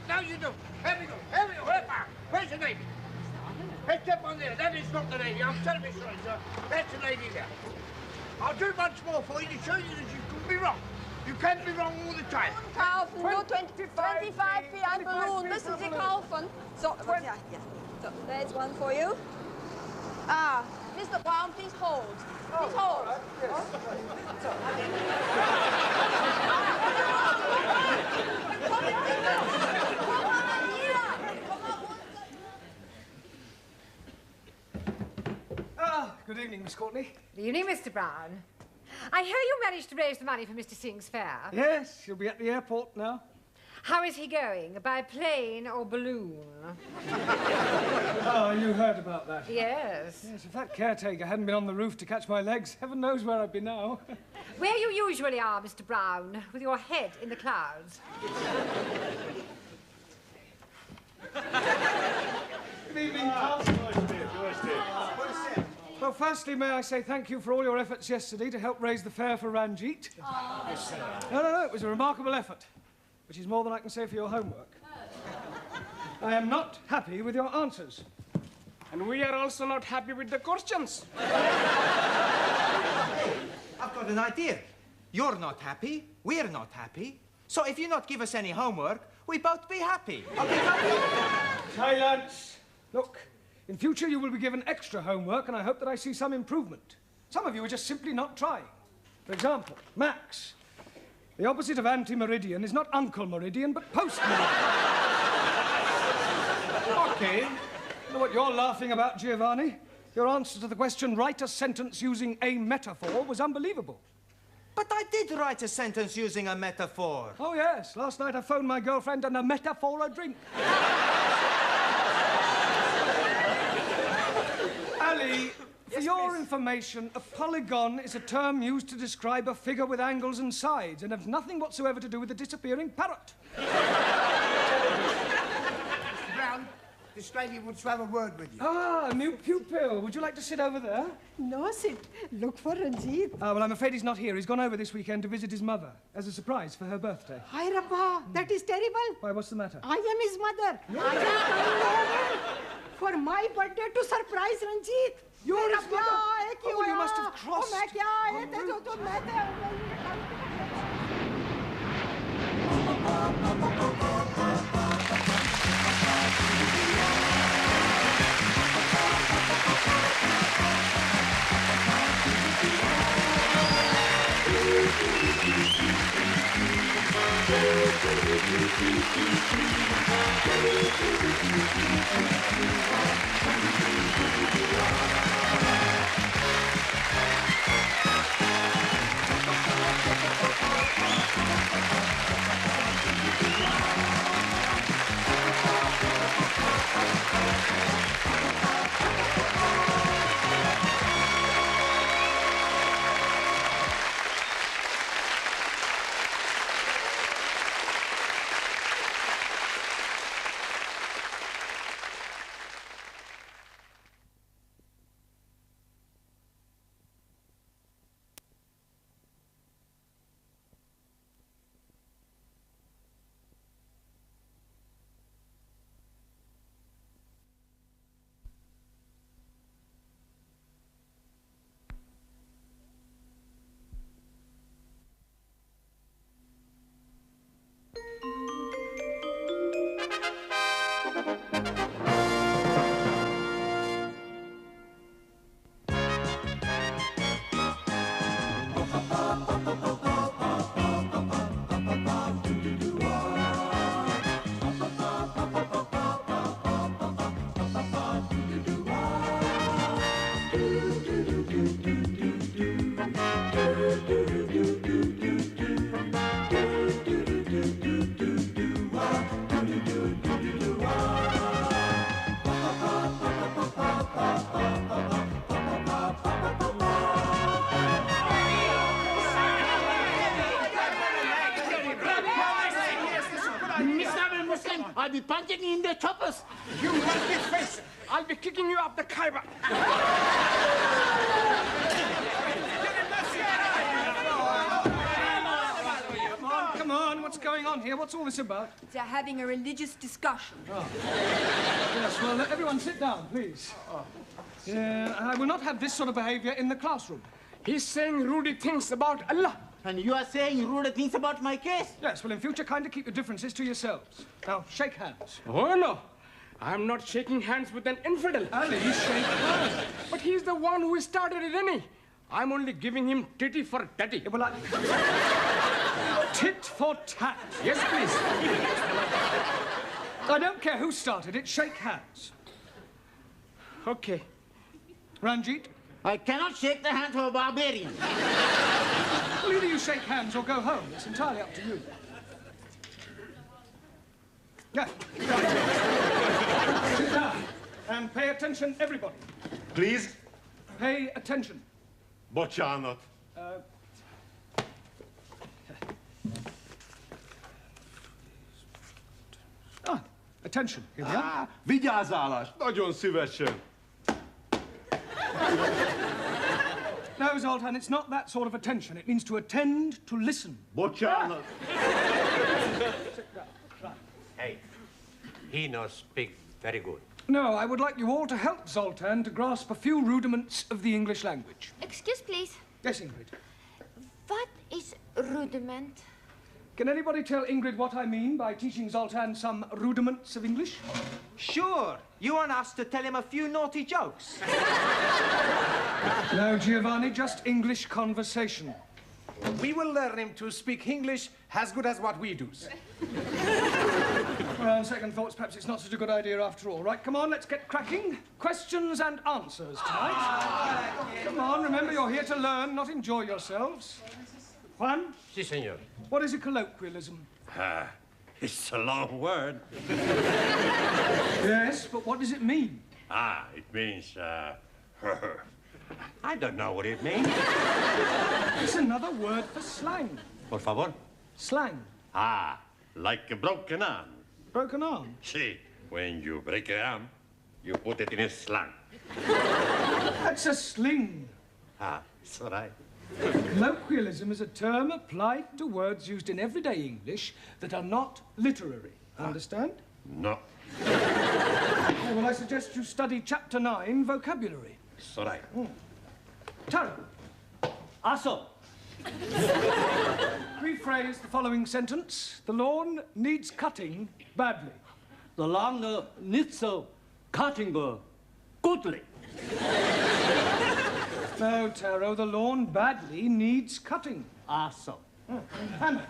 Now you do. Here we go. Where's the lady? Hey, step on there. That is not the lady. I'm terribly sorry, sir. That's the lady there. I'll do much more for you to show you that you couldn't be wrong. You can't be wrong all the time. Kaufen, nur 25p ein Balloon. Müssen Sie kaufen. So, ja. So, there's one for you. Ah, Mr. Brown, please hold. Please hold. Good evening, Miss Courtney. Good evening, Mr. Brown. I hear you managed to raise the money for Mr. Singh's fair. Yes, he'll be at the airport now. How is he going? By plane or balloon? Oh, you heard about that? Yes. Yes, if that caretaker hadn't been on the roof to catch my legs, heaven knows where I'd be now. Where you usually are, Mr. Brown, with your head in the clouds. Good evening, Tom. Well, firstly, may I say thank you for all your efforts yesterday to help raise the fare for Ranjit. No, it was a remarkable effort, which is more than I can say for your homework. I am not happy with your answers. And we are also not happy with the questions. I've got an idea. You're not happy, we're not happy. So if you not give us any homework, we both be happy. Okay, Silence. Look, in future you will be given extra homework, and I hope that I see some improvement. Some of you are just simply not trying. For example, Max. The opposite of anti-meridian is not Uncle Meridian, but post-meridian. Okay. You know what you're laughing about, Giovanni? Your answer to the question, write a sentence using a metaphor, was unbelievable. But I did write a sentence using a metaphor. Oh, yes. Last night I phoned my girlfriend and a metaphor a drink. Ali, for your information, a polygon is a term used to describe a figure with angles and sides and has nothing whatsoever to do with the disappearing parrot. Brown, this lady wants to have a word with you. Ah, a new pupil. Would you like to sit over there? No, sit. Look for Ranjit. Well, I'm afraid he's not here. He's gone over this weekend to visit his mother as a surprise for her birthday. Hi, Rabba. That is terrible. Why, what's the matter? I am his mother. I am coming over for my birthday to surprise Ranjit. You're his mother? Oh, you must have crossed. I'll be punching you in the choppers. You monkey face! I'll be kicking you up the Khyber. Come on, what's going on here? What's all this about? They're having a religious discussion. Oh. Yes, well, everyone sit down, please. Yeah, I will not have this sort of behavior in the classroom. He's saying rude things about Allah. And you are saying rude things about my case? Yes, well, in future, kindly keep your differences to yourselves. Now, shake hands. Oh, no. I'm not shaking hands with an infidel. Ali, shake hands. But he's the one who started it, isn't he? I'm only giving him titty for tatty. Yeah, well, tit for tat. Yes, please. I don't care who started it. Shake hands. Okay. Ranjit? I cannot shake the hands of a barbarian. Well, either you shake hands or go home. It's entirely up to you. Yeah. Sit down. And pay attention, everybody. Please? Pay attention. Bocsánat. Attention. Here we are. Vigyázálás. Nagyon szívesen. No, Zoltan, it's not that sort of attention. It means to attend, to listen. Bocsánat. Hey, he knows speak very good. No, I would like you all to help Zoltan to grasp a few rudiments of the English language. Excuse, please. Yes, Ingrid. What is rudiment? Can anybody tell Ingrid what I mean by teaching Zoltan some rudiments of English? Sure. You want us to tell him a few naughty jokes? No, Giovanni, just English conversation. We will learn him to speak English as good as what we do, sir. Well, on second thoughts, perhaps it's not such a good idea after all. Right, come on, let's get cracking. Questions and answers tonight. Come on, remember you're here to learn, not enjoy yourselves. Juan? Si, senor. What is a colloquialism? It's a long word. Yes, but what does it mean? It means, I don't know what it means. It's another word for slang. Por favor. Slang. Like a broken arm. Broken arm? See, when you break an arm, you put it in a sling. That's a sling. It's all right. Colloquialism is a term applied to words used in everyday English that are not literary. Understand? No. Okay, well, I suggest you study Chapter 9, vocabulary. It's all right. Tara. Also. Rephrase the following sentence. The lawn needs cutting badly. The lawn needs cutting goodly. No, Taro, the lawn badly needs cutting. So. Hannah,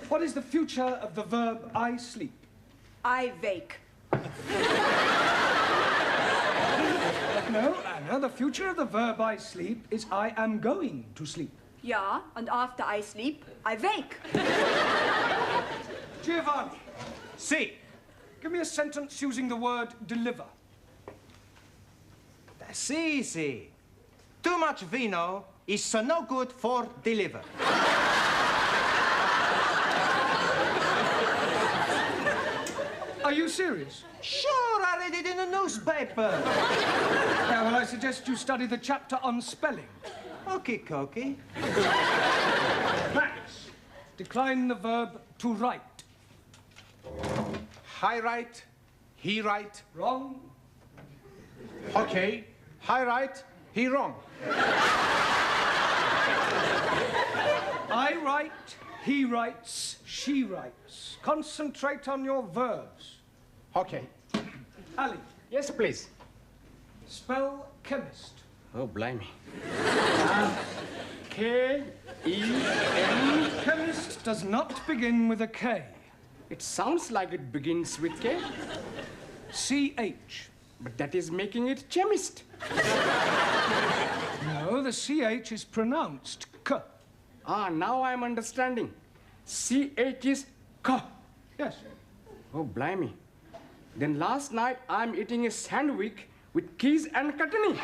what is the future of the verb I sleep? I wake. No, Anna, the future of the verb I sleep is I am going to sleep. Yeah, and after I sleep, I wake. Giovanni. Si. Give me a sentence using the word deliver. That's easy. Too much vino is so no good for deliver. Are you serious? Sure, I read it in the newspaper. Yeah, well, I suggest you study the chapter on spelling. Okie dokie. Max, decline the verb to write. I write, he write. Wrong. Okay. I write, he wrong. I write, he writes, she writes. Concentrate on your verbs. Okay. Ali. Yes, please. Spell chemist. Oh, blimey. K-E-M. Chemist does not begin with a K. It sounds like it begins with K. C-H. But that is making it chemist. No, the C-H is pronounced K. Now I'm understanding. C-H is K. Yes. Oh, blimey. Then last night I'm eating a sandwich with cheese and chutney.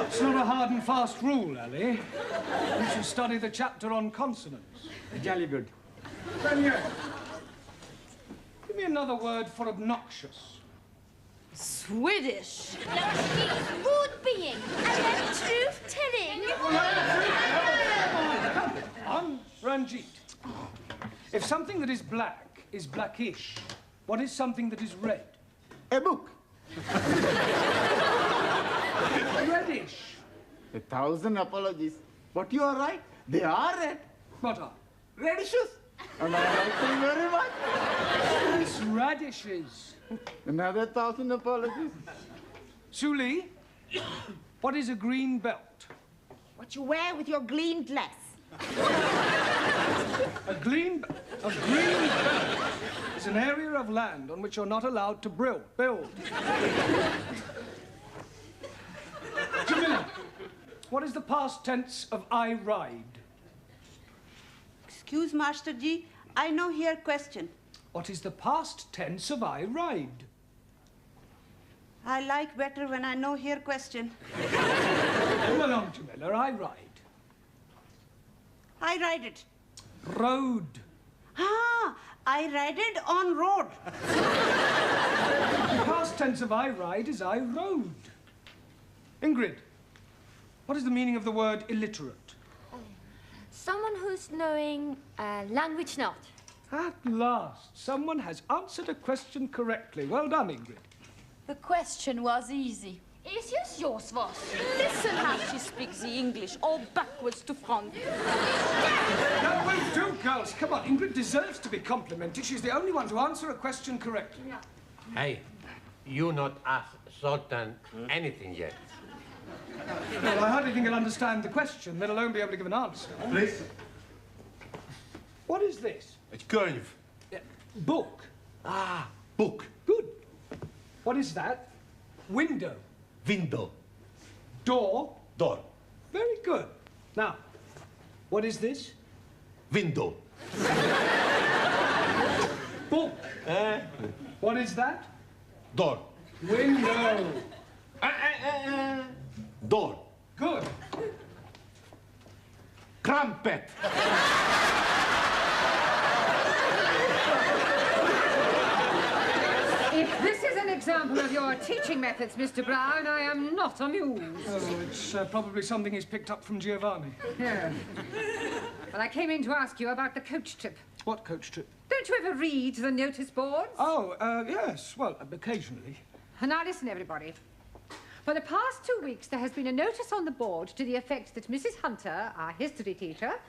It's not a hard and fast rule, Ali. You should study the chapter on consonants. Jolly good. Daniel, give me another word for obnoxious. Swedish. Good being. And then truth-telling. On Ranjit. If something that is black is blackish, what is something that is red? A book. Reddish. 1,000 apologies. But you are right. They are red. What are? Radishes. And I like them very much. It's radishes. Another 1,000 apologies. Suli, what is a green belt? What you wear with your green dress. A green belt is an area of land on which you're not allowed to build. Jamila, what is the past tense of I ride? Excuse, Master Ji, I know here question. What is the past tense of I ride? I like better when I know here question. Come along, Jamila, I ride. I ride it. Road. Ah, I ride it on road. The past tense of I ride is I rode. Ingrid, what is the meaning of the word illiterate? Someone who's knowing language not. At last, someone has answered a question correctly. Well done, Ingrid. The question was easy. Is yours was? Listen how she speaks the English, all backwards to front. That will do, girls. Come on, Ingrid deserves to be complimented. She's the only one to answer a question correctly. Yeah. Hey, you not ask Sultan anything yet. Well, I hardly think he'll understand the question, let alone be able to give an answer. Please. What is this? Egy könyv. Book. Ah, book. Good. What is that? Window. Window. Door. Door. Very good. Now, what is this? Window. Book. What is that? Door. Window. Door. Good. Crumpet. If this is an example of your teaching methods, Mr. Brown, I am not amused. Oh, it's probably something he's picked up from Giovanni. Yeah. Well, I came in to ask you about the coach trip. What coach trip? Don't you ever read the notice boards? Oh, yes. Well, occasionally. Now listen, everybody. For the past 2 weeks, there has been a notice on the board to the effect that Mrs. Hunter, our history teacher,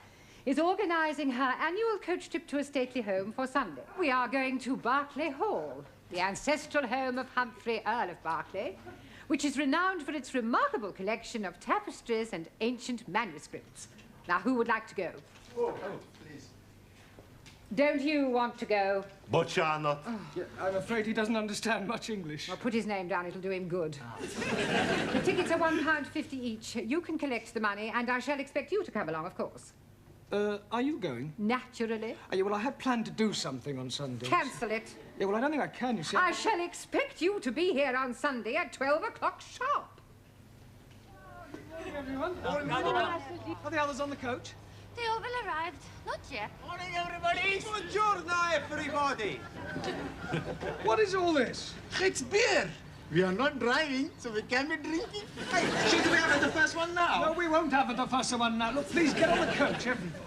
is organising her annual coach trip to a stately home for Sunday. We are going to Berkeley Hall, the ancestral home of Humphrey, Earl of Berkeley, which is renowned for its remarkable collection of tapestries and ancient manuscripts. Now, who would like to go? Oh, please. Don't you want to go? Bocsánat. Yeah, I'm afraid he doesn't understand much English. Well, put his name down, it'll do him good. The tickets are £1.50 each. You can collect the money, and I shall expect you to come along, of course. Are you going? Naturally. Yeah, well, I had planned to do something on Sunday. Cancel it. Yeah, well, I don't think I can, you see. I shall expect you to be here on Sunday at 12 o'clock sharp. Morning, everyone. Morning. Are the others on the coach? They all will arrived. Not yet. Morning, everybody. Buongiorno, everybody. What is all this? It's beer. We are not driving, so we can be drinking. Hey, should we have it the first one now? No, we won't have it the first one now. Look, please get on the coach, everybody.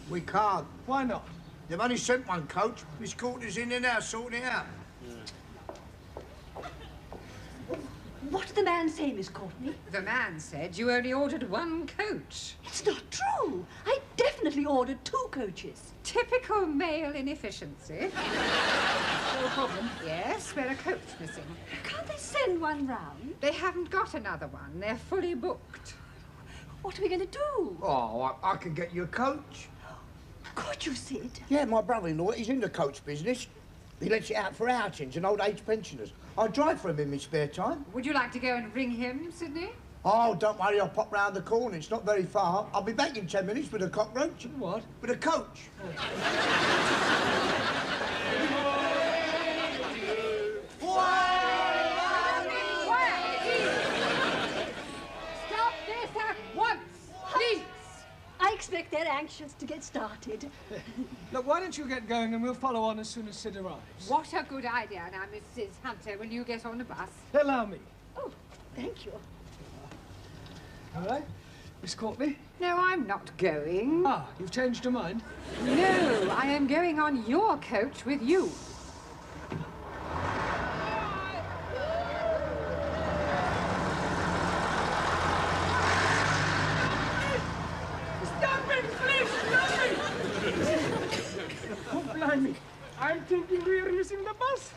We can't. Why not? They've only sent one coach. Miss Courtney's in there now, sorting it out. What did the man say, Miss Courtney? The man said you only ordered one coach. It's not true. I definitely ordered 2 coaches. Typical male inefficiency. No problem. Yes, we're a coach missing. Can't they send one round? They haven't got another one. They're fully booked. What are we going to do? Oh, I can get you a coach. Could you, Sid? Yeah, my brother-in-law, he's in the coach business. He lets it out for outings and old age pensioners. I drive for him in my spare time. Would you like to go and ring him, Sydney? Oh, don't worry, I'll pop round the corner. It's not very far. I'll be back in 10 minutes with a cockroach. What? With a coach. Stop this anxious to get started. Look, why don't you get going and we'll follow on as soon as Sid arrives. What a good idea. Now, Mrs. Hunter, will you get on the bus? Allow me. Oh, thank you. All right. Miss Courtney? No, I'm not going. Ah, you've changed your mind? No, I am going on your coach with you. Stop it, please! Stop it! Oh, blimey. I'm thinking we are missing the bus.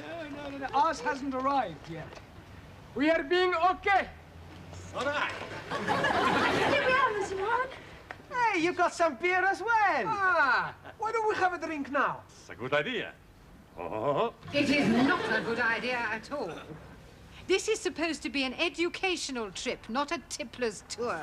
No. Ours hasn't arrived yet. We are being okay. All right. Here we are, Mr. Brown. Hey, you got some beer as well. Ah, why don't we have a drink now? It's a good idea. Oh. It is not a good idea at all. This is supposed to be an educational trip, not a tippler's tour.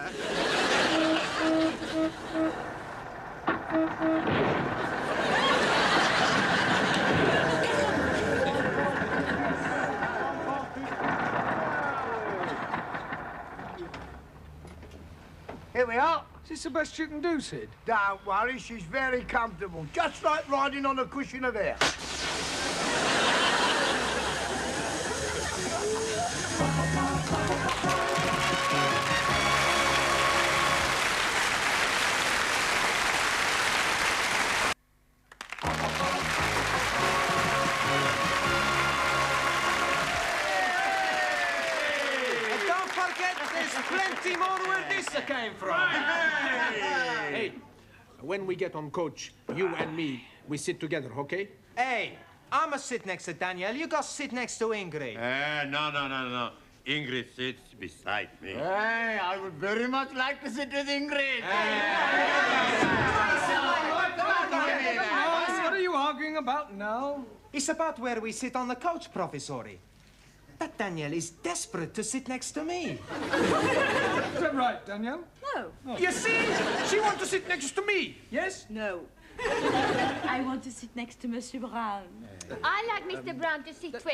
Here we are. Is this the best you can do, Sid? Don't worry, she's very comfortable. Just like riding on a cushion of air. Don't forget, there's plenty more where this came from. Hey, when we get on coach, you and me, we sit together, okay? Hey, I'ma sit next to Danielle. You go sit next to Ingrid. No. Ingrid sits beside me. Hey, I would very much like to sit with Ingrid. What are you arguing about now? It's about where we sit on the coach, Professori. That Danielle is desperate to sit next to me. Is that right, Danielle? No. You see? She wants to sit next to me. Yes? No. I want to sit next to Monsieur Brown. I like Mr. Brown to sit with.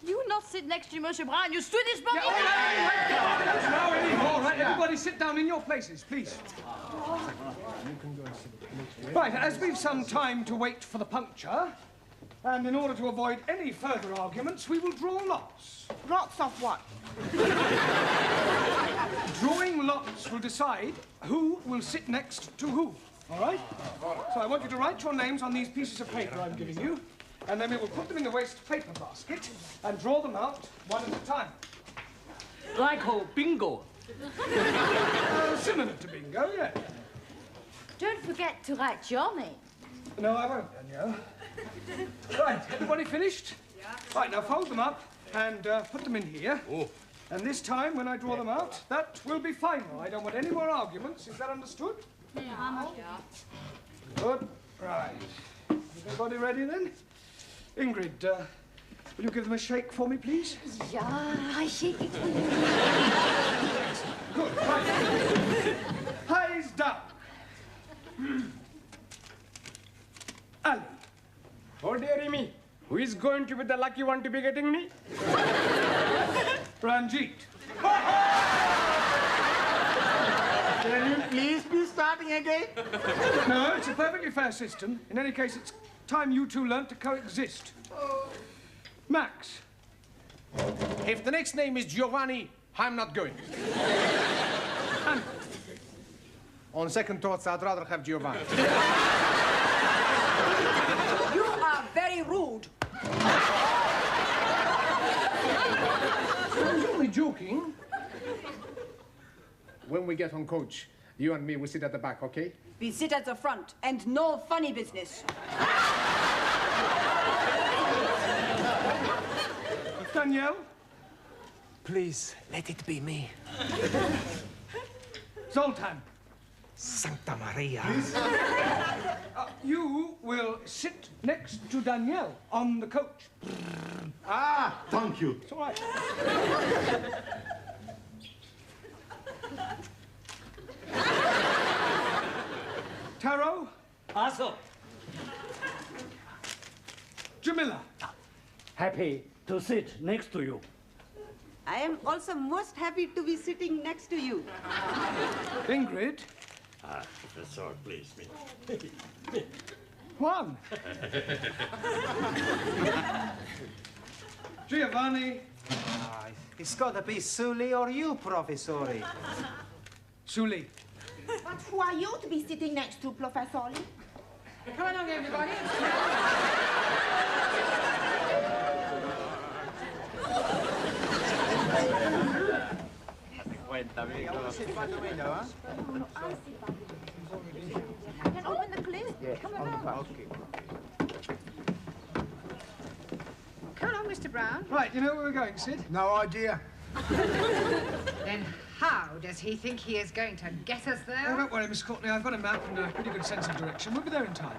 You not sit next to Monsieur Brown. You stood this morning. Now anymore. All right, everybody sit down in your places, please. Right, as we've some time to wait for the puncture, and in order to avoid any further arguments, we will draw lots. Lots of what? Drawing lots will decide who will sit next to who, all right? So I want you to write your names on these pieces of paper I'm giving you, and then we will put them in the waste paper basket and draw them out one at a time. Like bingo. Similar to bingo, yeah. Don't forget to write your name. No, I won't, Danielle. Right, everybody finished? Yeah. Right, now fold them up and put them in here. Oh. And this time, when I draw them out, that will be final. I don't want any more arguments. Is that understood? Yeah. Good. Right. Is everybody ready then? Ingrid, will you give them a shake for me, please? Yeah, I shake it for you. Good. Right. Eyes down. Ali. Oh, dearie me. Who is going to be the lucky one to be getting me? Ranjit. Can you please be starting again? No, it's a perfectly fair system. In any case, it's time you two learnt to coexist. Max. If the next name is Giovanni, I'm not going. And on second thoughts, I'd rather have Giovanni. You are very rude. I was only joking. When we get on coach, you and me will sit at the back, okay? We sit at the front, and no funny business. Danielle? Please, let it be me. Zoltan. Santa Maria. You will sit next to Danielle on the coach. Ah, thank you. It's all right. Taro? Also, Jamila? happy to sit next to you. I am also most happy to be sitting next to you. Ingrid? Professor, please, me. Juan. Giovanni. It's got to be Sully or you, Professori. Sully. But who are you to be sitting next to, Professor Lee? Come along, everybody. Can open the cliff? Come along. Okay. Come along, Mr. Brown. Right, you know where we're going, Sid? No idea. Then how does he think he is going to get us there? Oh, don't worry, Miss Courtney. I've got a map and a pretty good sense of direction. We'll be there in time.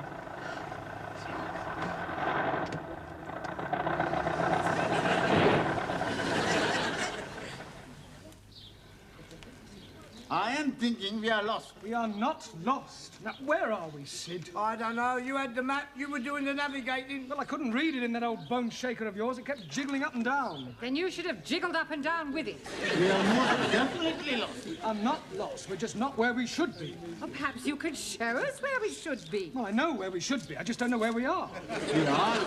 I am thinking we are lost. We are not lost. Now, where are we, Sid? I don't know. You had the map. You were doing the navigating. Well, I couldn't read it in that old bone shaker of yours. It kept jiggling up and down. Then you should have jiggled up and down with it. We are most definitely lost. We are not lost. We're just not where we should be. Well, perhaps you could show us where we should be. Well, I know where we should be. I just don't know where we are. We are.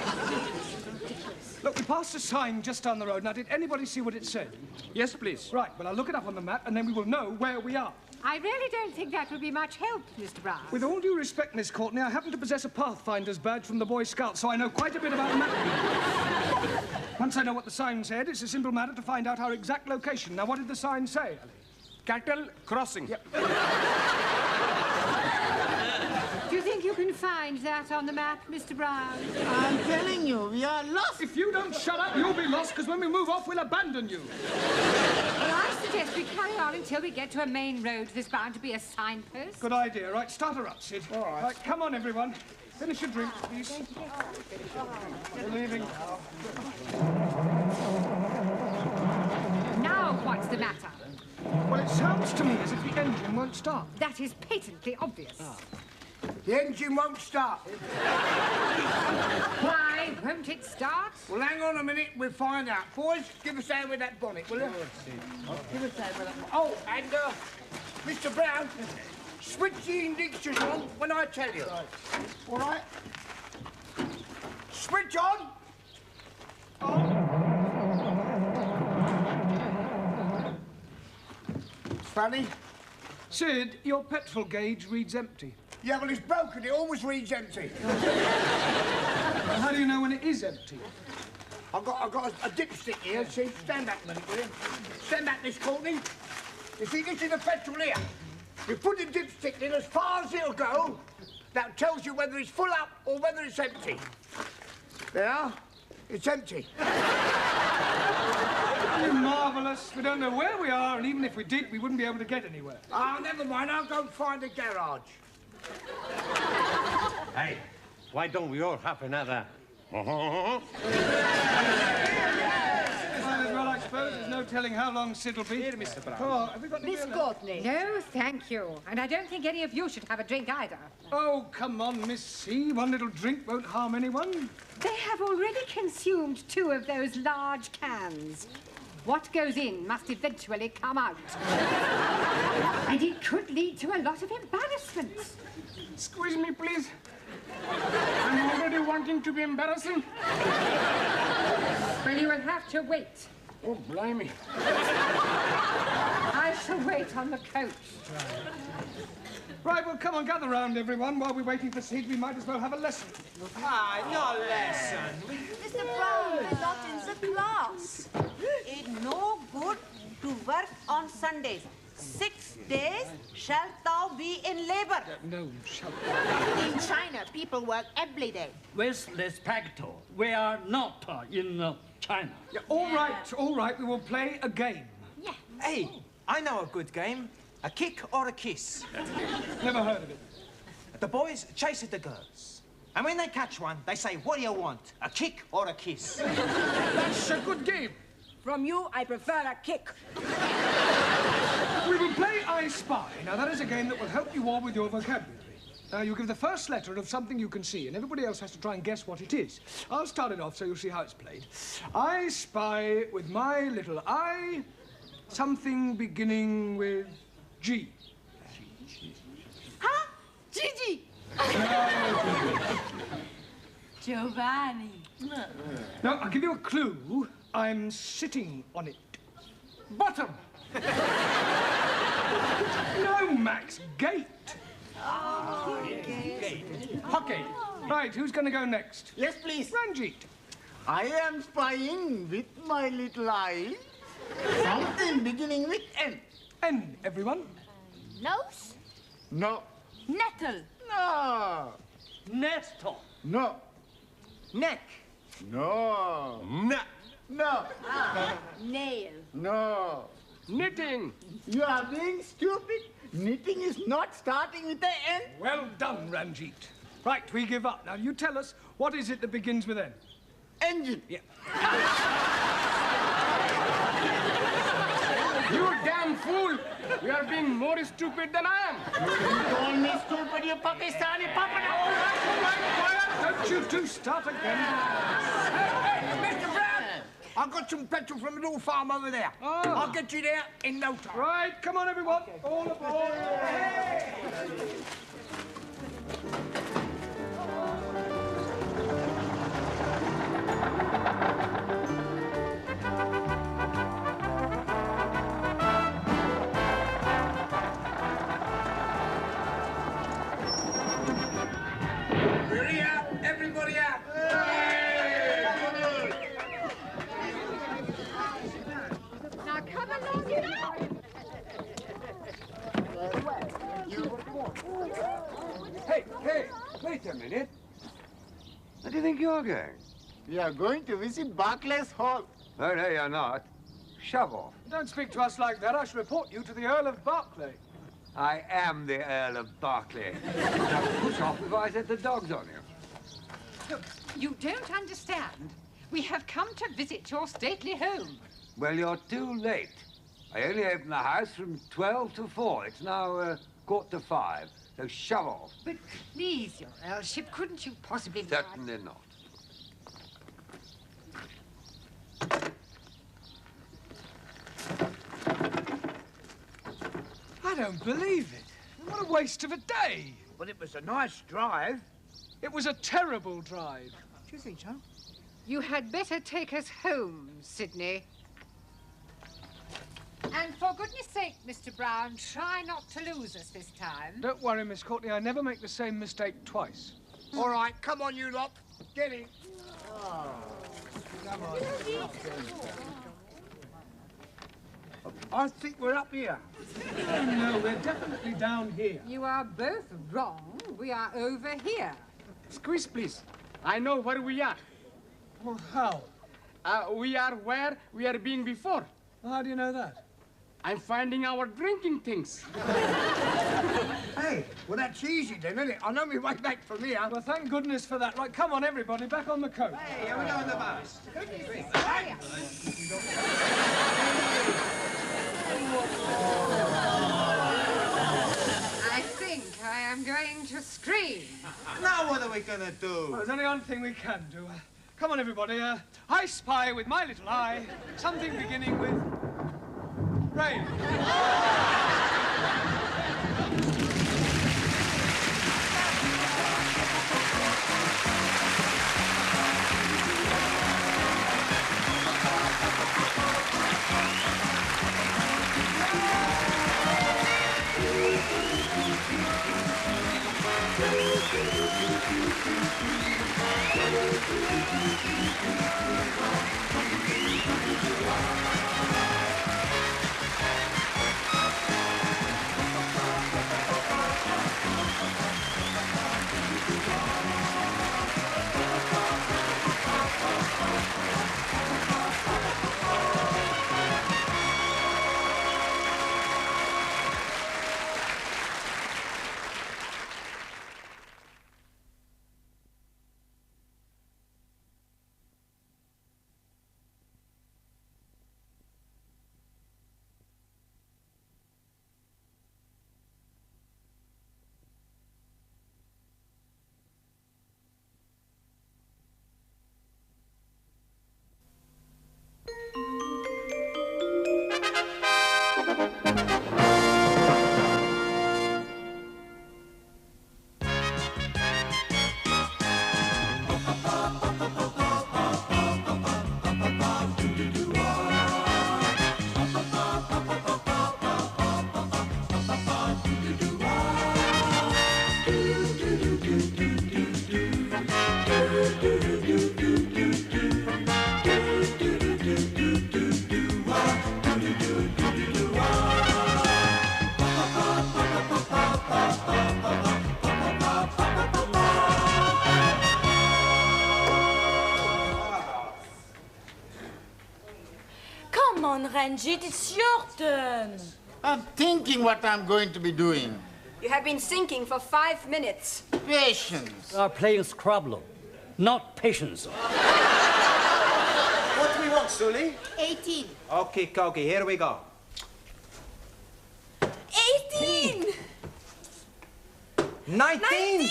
Look, we passed a sign just down the road. Now, did anybody see what it said? Yes, please. Right, well, I'll look it up on the map, and then we will know where we are. I really don't think that would be much help, Mr. Brown. With all due respect, Miss Courtney, I happen to possess a Pathfinder's badge from the Boy Scouts, so I know quite a bit about mapping. Once I know what the sign said, it's a simple matter to find out our exact location. Now, what did the sign say, Ali? Cattle crossing. Yep. Do you think you can find that on the map, Mr. Brown? I'm telling you, we are lost. If you don't shut up, you'll be lost, because when we move off, we'll abandon you. Well, I suggest we carry on until we get to a main road. There's bound to be a signpost. Good idea. Right, start her up, Sid. All right. Right, come on, everyone. Finish your drinks, please. We're leaving now. Now what's the matter? Well, it sounds to me as if the engine won't start. That is patently obvious. The engine won't start. Why won't it start? Well, hang on a minute. We'll find out. Boys, give us a hand with that bonnet, will you? Give us a hand with that bonnet. Oh, and, Mr. Brown, switch the ignition on when I tell you. All right? Switch on. Funny. Sid, your petrol gauge reads empty. Yeah, well, it's broken. It always reads empty. Well, how do you know when it is empty? I've got a dipstick here. See, stand back a minute, will you? Stand back, Miss Courtney. You see, this is the petrol here. You put the dipstick in as far as it'll go. That tells you whether it's full up or whether it's empty. There, it's empty. You're marvellous. We don't know where we are, and even if we did, we wouldn't be able to get anywhere. Ah, never mind. I'll go and find a garage. Hey, why don't we all have another? Well, I suppose there's no telling how long Sid'll be. Here, Mr. Brown. Oh, have we got any Miss Courtney. No, thank you. And I don't think any of you should have a drink either. Oh, come on, Miss C. One little drink won't harm anyone. They have already consumed 2 of those large cans. What goes in must eventually come out. And it could lead to a lot of embarrassment. Squeeze me, please. I'm already wanting to be embarrassing. Well, you will have to wait. Oh, blimey. I shall wait on the coach. Right, well, come on, gather round, everyone. While we're waiting for Sid, we might as well have a lesson. Ah, no lesson. Mr. Brown, we're not in the class. It's no good to work on Sundays. 6 days shalt thou be in labor. No, shut In China, people work every day. With respect, we are not in China. Yeah, all right, we will play a game. Yeah. Hey, I know a good game. A kick or a kiss. Never heard of it. The boys chase the girls. And when they catch one, they say, what do you want? A kick or a kiss? That's a good game. From you, I prefer a kick. We will play I Spy. Now, that is a game that will help you all with your vocabulary. Now, you give the first letter of something you can see, and everybody else has to try and guess what it is. I'll start it off so you'll see how it's played. I spy with my little eye something beginning with G. Giovanni. Now, I'll give you a clue. I'm sitting on it. Bottom. No, Max, gate. Oh, Gate. Hockey. Right, who's going to go next? Yes, please. Ranjit. I am spying with my little eye something beginning with N. N, everyone. Nose? No. Nettle. No. Nestor. No. Neck. No. No. Nail. No. Knitting. You are being stupid. Knitting is not starting with an N. Well done, Ranjit. Right, we give up. Now, you tell us, what is it that begins with N? Engine. Yeah. You damn fool! You are being more stupid than I am. You call me stupid, you Pakistani puppet. All right, quiet. Don't you two start again. Hey, Mr. Brown! I've got some petrol from a little farm over there. Oh. I'll get you there in no time. Right, come on, everyone. All aboard. Hey! We're here. Everybody out. Now come along, you know. Hey, wait a minute. Where do you think you're going? We are going to visit Barclays Hall. Oh, no, you're not. Shove off. Don't speak to us like that. I shall report you to the Earl of Berkeley. I am the Earl of Berkeley. Now, push off before I set the dogs on you. Look, you don't understand. We have come to visit your stately home. Well, you're too late. I only open the house from 12 to 4. It's now 4:45, so shove off. But please, your Earlship, couldn't you possibly... Certainly not. I don't believe it. What a waste of a day. But it was a nice drive. It was a terrible drive. Do you think so? You had better take us home, Sidney. And for goodness sake, Mr. Brown, try not to lose us this time. Don't worry, Miss Courtney. I never make the same mistake twice. All right, come on, you lot. Get in. Come on. I think we're up here. No, we're definitely down here. You are both wrong. We are over here. Squeeze, please. I know where we are. Well, how? We are where we are being before. How do you know that? I'm finding our drinking things. Hey, well, that's easy then, isn't it? I know my way back from here. Well, thank goodness for that. Right, come on, everybody, back on the coast. Hey, here we go on the bus. I think I am going to scream. Now what are we going to do? Well, there's only one thing we can do. Come on, everybody. I spy with my little eye something beginning with rain. Ranjit, it's your turn. I'm thinking what I'm going to be doing. You have been thinking for 5 minutes. Patience. We are playing Scrabble, not patience. What do we want, Sully? 18. Okay, Koki, here we go. 18! 19!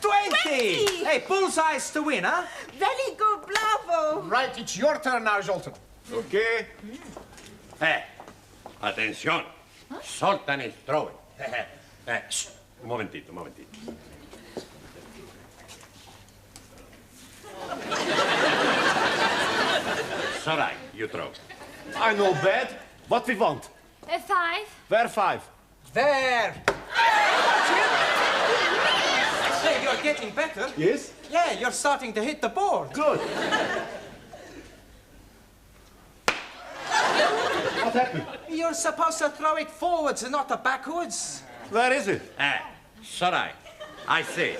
20! Hey, bullseyes to win, huh? Very good, bravo. Right, it's your turn now, Zoltan. Okay. Attention. Sultan is throwing. Shh. Un momentito, un momentito. Sorry, you throw. I know bad. What we want? A 5. Where 5? There! Say, you're getting better. Yes? Yeah, you're starting to hit the board. Good. What happened? You're supposed to throw it forwards and not backwards. Where is it? Sorry. I see.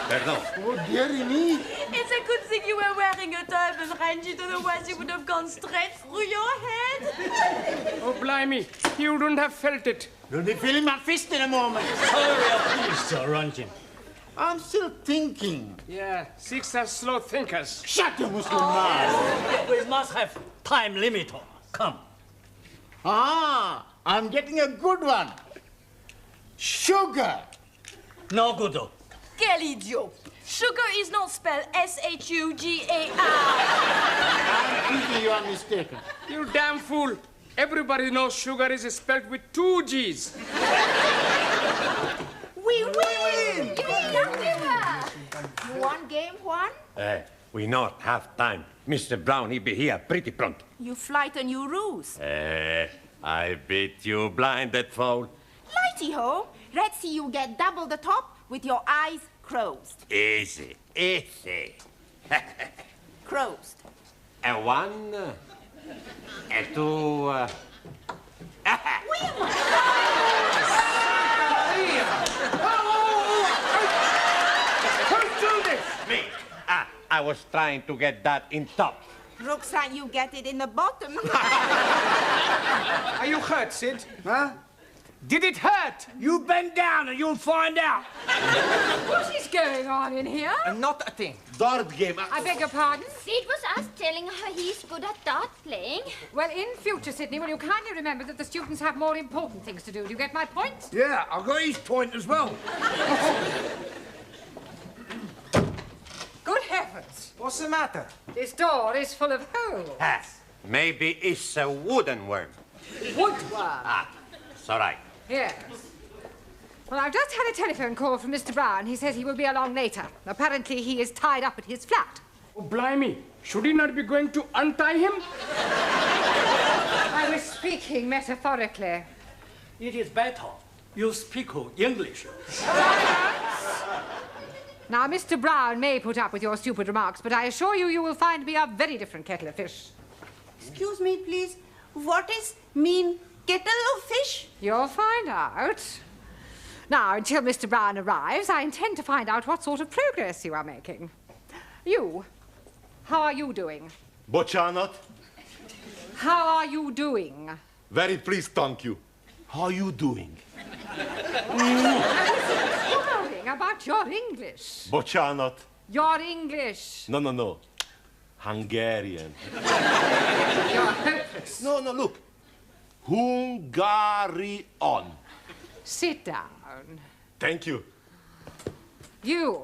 Pardon. Oh, dearie me. It's a good thing you were wearing a turban, Ranjit, otherwise it would have gone straight through your head. Oh, blimey. You wouldn't have felt it. You'll be feeling my fist in a moment. Hurry up, please, Sir Ranjit. I'm still thinking. Yeah, 6 are slow thinkers. Shut your Muslim mouth. We must have time limit. Come. Ah, I'm getting a good one. Sugar. No good. Quel idiot! Sugar is not spelled S-H-U-G-A-R. I'm thinking you are mistaken. You damn fool. Everybody knows sugar is spelled with 2 G's. We win! You won game 1? We not have time. Mr. Brown, he be here pretty pronto. You frighten you ruse. I beat you blinded fool. Righty-ho. Let's see you get double the top with your eyes closed. Easy, easy. Closed. A 1, a 2. Who's doing this? Me. I was trying to get that in top. Roxanne, you get it in the bottom. Are you hurt, Sid? Huh? Did it hurt? You bend down and you'll find out. What is going on in here? Not a thing. Dart game. I beg your pardon? It was us telling her he's good at dart playing. Well, in future, Sydney, will you kindly remember that the students have more important things to do? Do you get my point? Yeah, I got his point as well. Good heavens! What's the matter? This door is full of holes. Maybe it's a wooden worm. Woodworm. It's all right. Yes. Well, I've just had a telephone call from Mr. Brown. He says he will be along later. Apparently, he is tied up at his flat. Oh, blimey. Should he not be going to untie him? I was speaking metaphorically. It is better you speak English. Now, Mr. Brown may put up with your stupid remarks, but I assure you, you will find me a very different kettle of fish. Excuse me, please. What is mean kettle of fish? You'll find out. Now, until Mr. Brown arrives, I intend to find out what sort of progress you are making. You, how are you doing? Bocsánat. How are you doing? Very pleased, thank you. How are you doing? Worrying about your English. Bocsánat. Your English. No. Hungarian. You're hopeless. No, look. Hungarian. Sit down. Thank you. You,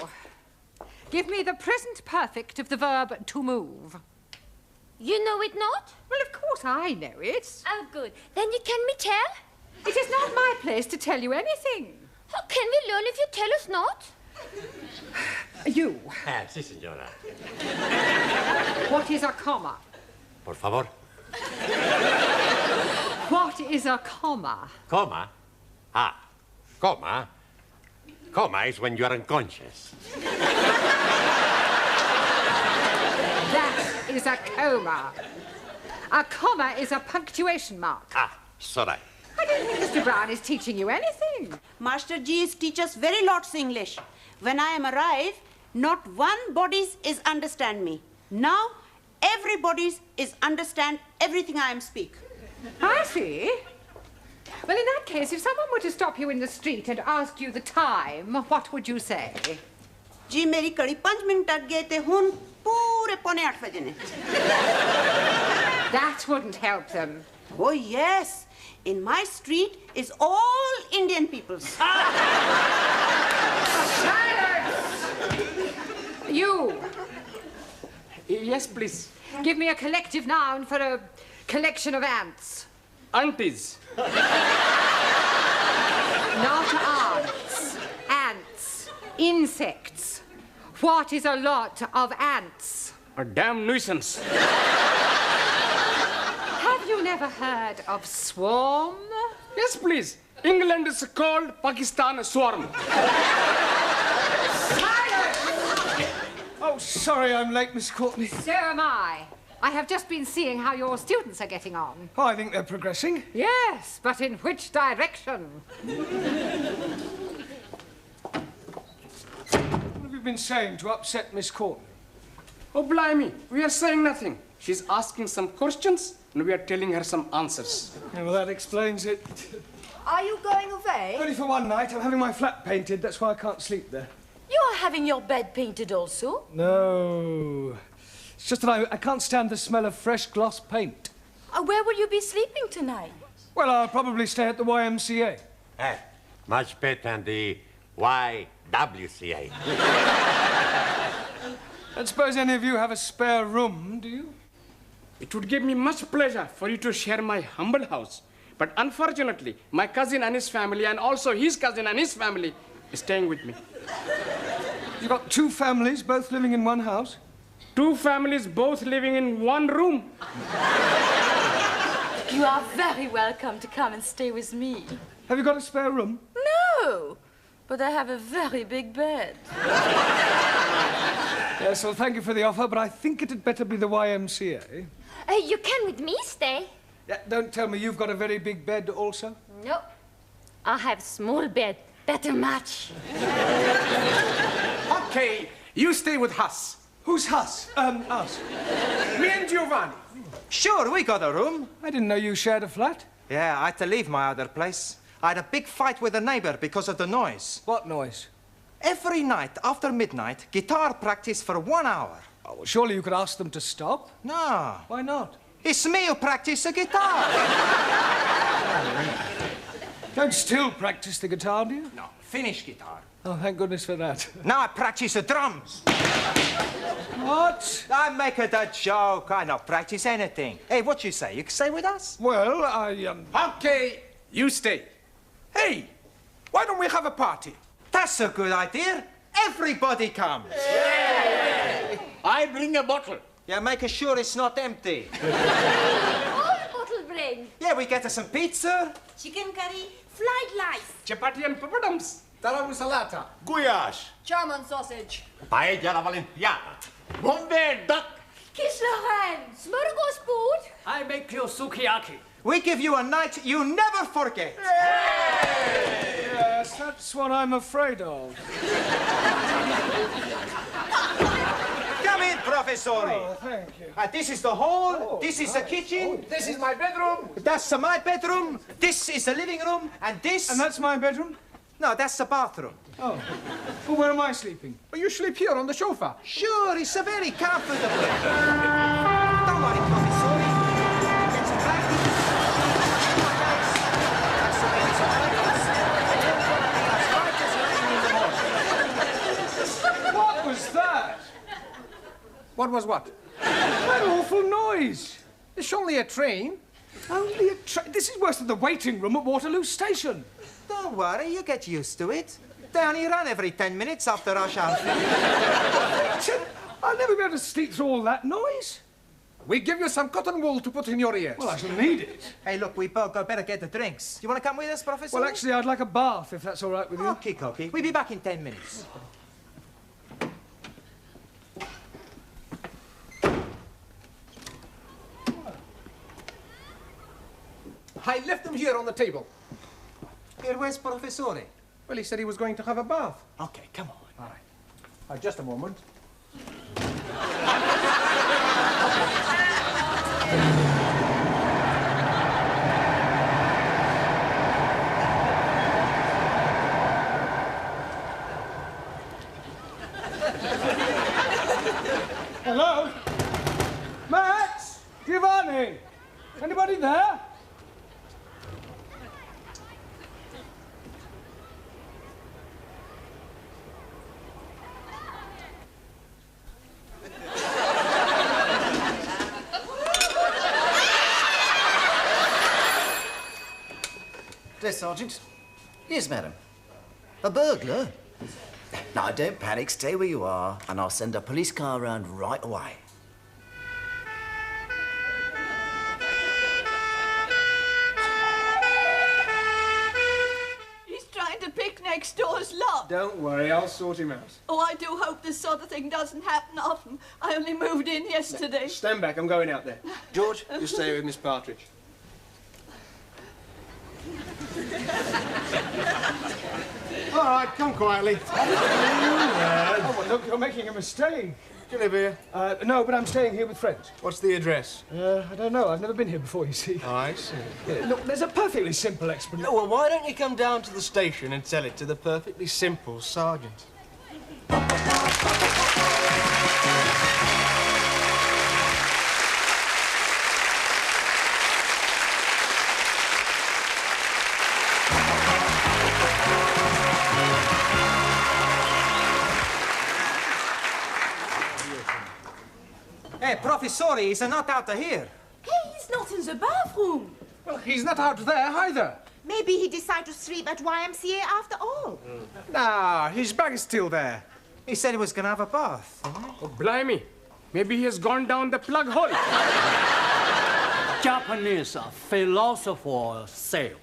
give me the present perfect of the verb to move. You know it not? Well, of course I know it. Oh, good. Then you can me tell? It is not my place to tell you anything. How can we learn if you tell us not? You. Si, signora. What is a comma? Por favor. What is a comma? Comma? Comma? Comma is when you are unconscious. That is a coma. A comma is a punctuation mark. Sorry. I don't think Mr. Brown is teaching you anything. Master G is teach us very lots English. When I am arrive, not one bodies is understand me. Now, everybody's is understand everything I am speak. I see. Well, in that case, if someone were to stop you in the street and ask you the time, what would you say? जी मेरी कड़ी 5 minute तक गए थे हुन पूरे 7:45 बजे ने. That wouldn't help them. Oh yes, in my street is all Indian peoples. You. Yes, please. Give me a collective noun for a collection of ants. Aunties. Not ants. Ants. Insects. What is a lot of ants? A damn nuisance. Have you never heard of swarm? Yes, please. England is called Pakistan swarm. Oh, sorry I'm late, Miss Courtney. So am I. I have just been seeing how your students are getting on. Oh, I think they're progressing. Yes, but in which direction? What have you been saying to upset Miss Courtney? Oh, blimey, we are saying nothing. She's asking some questions, and we are telling her some answers. Yeah, well, that explains it. Are you going away? Only for one night. I'm having my flat painted. That's why I can't sleep there. You are having your bed painted also? No. It's just that I can't stand the smell of fresh gloss paint. Where will you be sleeping tonight? Well, I'll probably stay at the YMCA. Much better than the YWCA. I don't suppose any of you have a spare room, do you? It would give me much pleasure for you to share my humble house. But unfortunately, my cousin and his family, and also his cousin and his family, is staying with me. You've got 2 families, both living in one house? 2 families, both living in one room. You are very welcome to come and stay with me. Have you got a spare room? No, but I have a very big bed. Yes, well, thank you for the offer, but I think it'd better be the YMCA. You can with me stay. Yeah, don't tell me you've got a very big bed also? No. I have small bed. Better match. Okay, you stay with us. Who's us? Us. Me and Giovanni. Sure, we got a room. I didn't know you shared a flat. Yeah, I had to leave my other place. I had a big fight with a neighbor because of the noise. What noise? Every night after midnight, guitar practice for 1 hour. Oh, well, surely you could ask them to stop. No. Why not? It's me who practice the guitar. Don't still practice the guitar, do you? No, finish guitar. Oh, thank goodness for that. Now I practice the drums. What? I make it a joke. I don't practice anything. Hey, what you say? You can stay with us? Well, Okay, you stay. Hey, why don't we have a party? That's a good idea. Everybody comes. I bring a bottle. Yeah, make sure it's not empty. All bottle bring. Yeah, we get us some pizza. Chicken curry, fried rice. Chapati and papadums. Taramu salata. Gulyás. German sausage. Paella alla valenziana. Bombay duck. Kislochen. Smorgasbord. I make you sukiyaki. We give you a night you never forget. Yes, that's what I'm afraid of. Come in, Professore. Oh, thank you. This is the hall, this is the kitchen. This is my bedroom. That's my bedroom, this is the living room, and this... And that's my bedroom? No, that's the bathroom. Oh. Well, where am I sleeping? Well, you sleep here on the sofa. Sure, it's a very comfortable. Don't worry, Professore. Get some blankets. That's the way it's blankets. As bright as rain in the morning. What was that? What was what? That awful noise. It's only a train. Only a train? This is worse than the waiting room at Waterloo Station. Don't worry, you get used to it. They only run every 10 minutes after rush hour. I'll never be able to sleep through all that noise. We give you some cotton wool to put in your ears. Well, I shall need it. Hey, look, we both better get the drinks. You want to come with us, Professor? Well, actually, I'd like a bath, if that's all right with you. Okay, Cocky. We'll be back in 10 minutes. I left them here on the table. Here, where's Professore? Well, he said he was going to have a bath. Okay, come on. All right. Just a moment. Hello? Max? Giovanni? Anybody there? Dear Sergeant. Yes, madam. A burglar? Now, don't panic. Stay where you are, and I'll send a police car around right away. He's trying to pick next door's lock. Don't worry, I'll sort him out. Oh, I do hope this sort of thing doesn't happen often. I only moved in yesterday. Stand back, I'm going out there. George, you stay with Miss Partridge. All right, come quietly. Oh, well, look, you're making a mistake. Do you live here? No, but I'm staying here with friends. What's the address? I don't know. I've never been here before, you see. Oh, I see. Look, there's a perfectly simple explanation. Oh, well, why don't you come down to the station and tell it to the perfectly simple sergeant? Hey, Professore, he's not out of here. Hey, he's not in the bathroom. Well, he's not out there either. Maybe he decided to sleep at YMCA after all. Nah, his bag is still there. He said he was gonna have a bath. Oh, blimey. Maybe he has gone down the plug hole. Japanese philosopher say,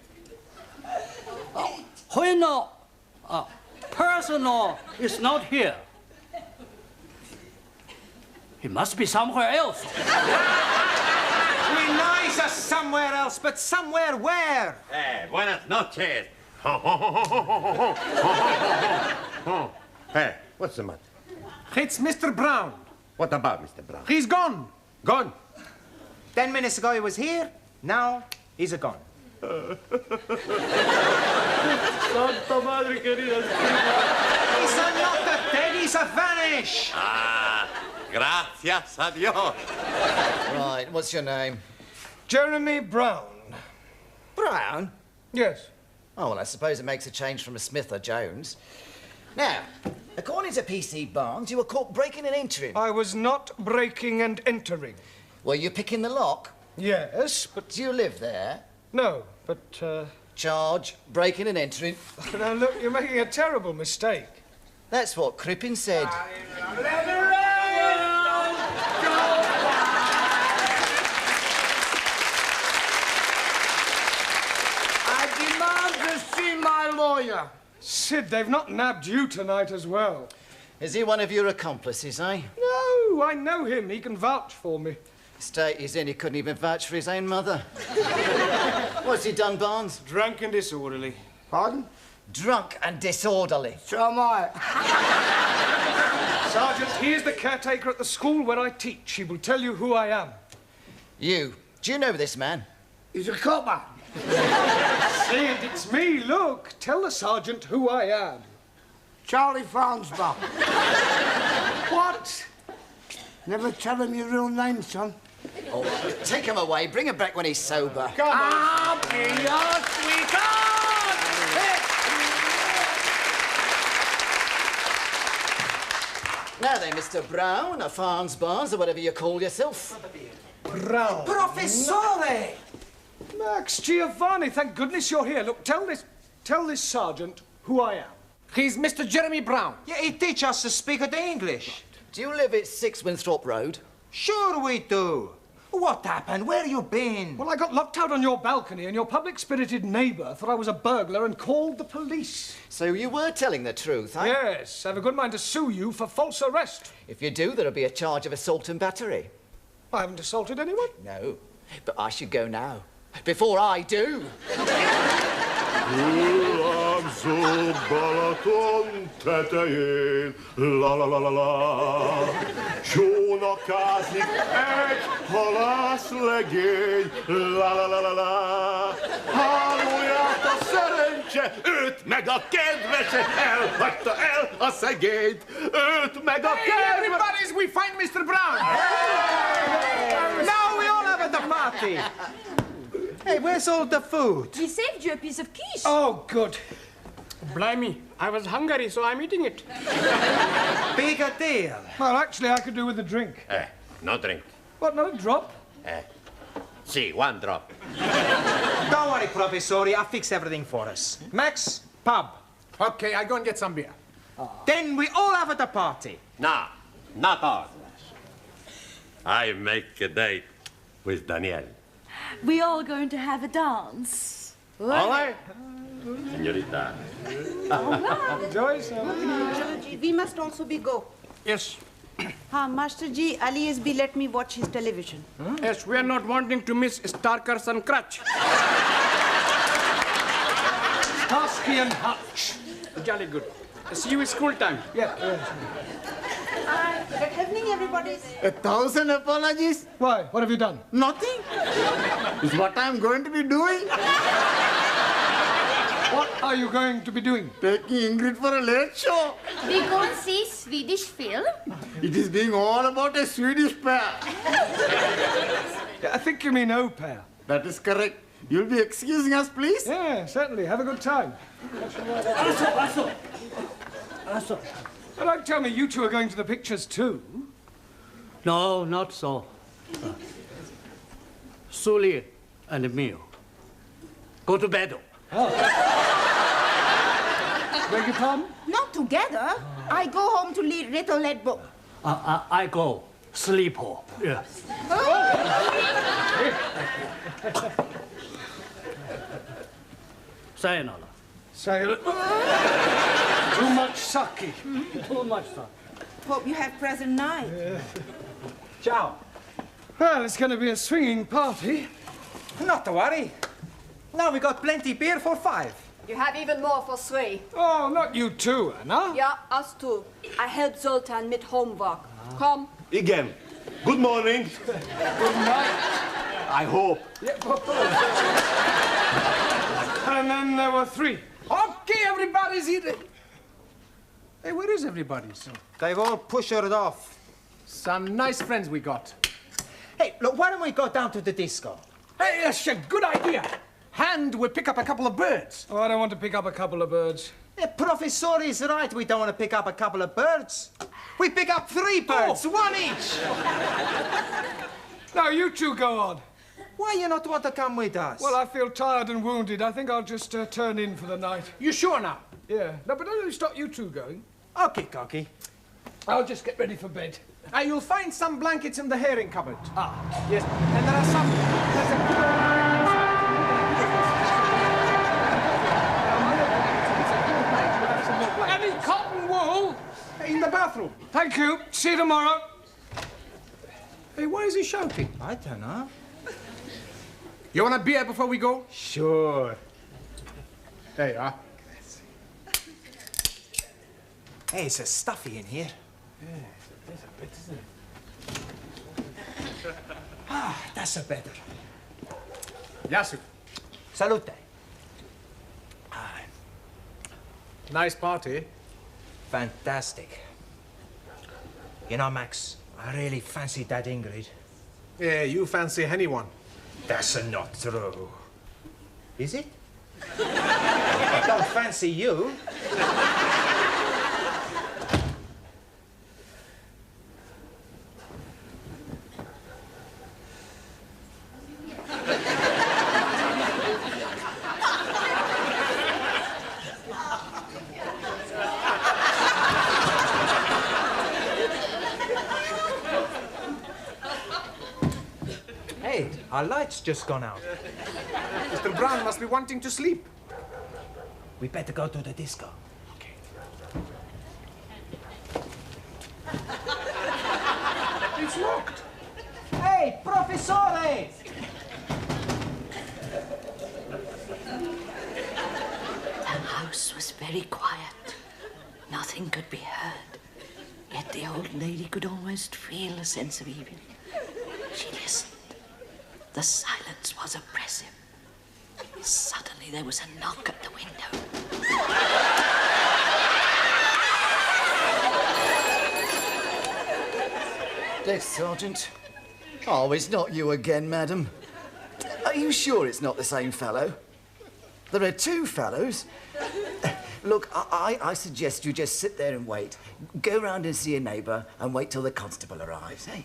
when a person is not here, he must be somewhere else. We know he's somewhere else, but somewhere where? Hey, buenas noches. Hey, what's the matter? It's Mr. Brown. What about Mr. Brown? He's gone. Gone. 10 minutes ago he was here, now he's gone. Santa Madre querida. He's not dead, he's vanished. Ah, gracias a Dios. Right, what's your name? Jeremy Brown. Brown? Yes. Oh, well, I suppose it makes a change from a Smith or Jones. Now, according to PC Barnes, you were caught breaking and entering. I was not breaking and entering. Were you picking the lock? Yes, but... Do you live there? No, but, Charge, breaking and entering. Now, look, you're making a terrible mistake. That's what Crippen said. I demand to see my lawyer. Sid, they've not nabbed you tonight as well. Is he one of your accomplices, eh? No, I know him. He can vouch for me. State he's in, he couldn't even vouch for his own mother. What's he done, Barnes? Drunk and disorderly. Pardon? Drunk and disorderly. So am I. Sergeant, he is the caretaker at the school where I teach. He will tell you who I am. You. Do you know this man? He's a copper. Sid, it's me. Look, tell the sergeant who I am. Charlie Farnsbaugh. What? Never tell him your real name, son. Oh, take him away. Bring him back when he's sober. Come on. I'll be your sweetheart. Now then, Mr. Brown, or Farnsbaugh, or whatever you call yourself. Brown. Professore! Max, Giovanni, thank goodness you're here. Look, tell this sergeant who I am. He's Mr. Jeremy Brown. Yeah, he teach us to speak the English. Do you live at 6 Winthrop Road? Sure we do. What happened? Where you been? Well, I got locked out on your balcony and your public-spirited neighbour thought I was a burglar and called the police. So you were telling the truth, eh? Yes, I have a good mind to sue you for false arrest. If you do, there'll be a charge of assault and battery. I haven't assaulted anyone. No, but I should go now. Before I do. virágzó Balaton tetején, la la la la la. Csónakázik egy halászlegény, la la la la la. Hálóját a szerencse, őt meg a kedvese, elhagyta el a szegényt, őt meg a Hey, kedvese. everybody, we find Mr. Brown! Now we all have at the party! Hey, where's all the food? We saved you a piece of quiche. Oh, good. Blimey, I was hungry, so I'm eating it. Big a deal. Well, actually, I could do with a drink. No drink. What, not a drop? See, one drop. Don't worry, Professori, I'll fix everything for us. Max, pub. Okay, I go and get some beer. Then we all have at the party. No, not all. I make a date with Danielle. We all going to have a dance. All right, señorita. Enjoy some. Master we must also be go. Yes. Master Ji, Ali SB let me watch his television. Yes, we are not wanting to miss Starkers and Crutch. Starsky and Hutch. Jolly good. See you at school time. Yeah. Good evening, everybody. 1,000 apologies. Why? What have you done? Nothing. Is what I'm going to be doing. What are you going to be doing? Taking Ingrid for a late show. We go and see Swedish film. It is being all about a Swedish pair. I think you mean au pair. That is correct. You'll be excusing us, please? Yeah, certainly. Have a good time. But don't tell me you two are going to the pictures too. No, not so. Sully and Mio. Go to bed. Beg your pardon? Not together. I go home to read little lead book. I go sleep. Yes. Sayonara. Sayonara. Too much sake. Too much sake. Hope you have present night. Ciao. Well, it's going to be a swinging party. Not to worry. Now we got plenty beer for 5. You have even more for 3. Oh, not you two, Anna. Yeah, us too. I help Zoltan with homework. Come. Igen. Good morning. Good night. I hope. And then there were 3. Okay, everybody's eating. Hey, where is everybody? They've all pushed it off. Some nice friends we got. Hey, look, why don't we go down to the disco? Hey, that's a good idea. And we pick up a couple of birds. Oh, I don't want to pick up a couple of birds. The Professor is right. We don't want to pick up a couple of birds. We pick up 3 birds, 1 each. Now, you two go on. Why you not want to come with us? Well, I feel tired and wounded. I think I'll just turn in for the night. You sure now? Yeah. No, but don't stop you two going. Okay, Cocky. I'll just get ready for bed. You'll find some blankets in the herring cupboard. Yes. And there are some... Any cotton wool? In the bathroom. Thank you. See you tomorrow. Hey, why is he shouting? I don't know. You want a beer before we go? Sure. There you are. Hey, it's a stuffy in here. Yeah, there's a bit, isn't it? That's a better. Yasu. Salute. Nice party. Fantastic. You know, Max, I really fancy that Ingrid. Yeah, you fancy anyone. That's not true. Is it? I don't fancy you. Hey, our light's just gone out. Mr. Brown must be wanting to sleep. We better go to the disco. Okay. It's locked. Hey, Professore! The house very quiet. Nothing could be heard. Yet the old lady could almost feel a sense of evil. She listened. The silence was oppressive. Suddenly there was a knock at the window. Death, Sergeant. Oh, it's not you again, madam. Are you sure it's not the same fellow? There are two fellows. Look, I suggest you just sit there and wait. Go round and see a neighbour and wait till the constable arrives, eh?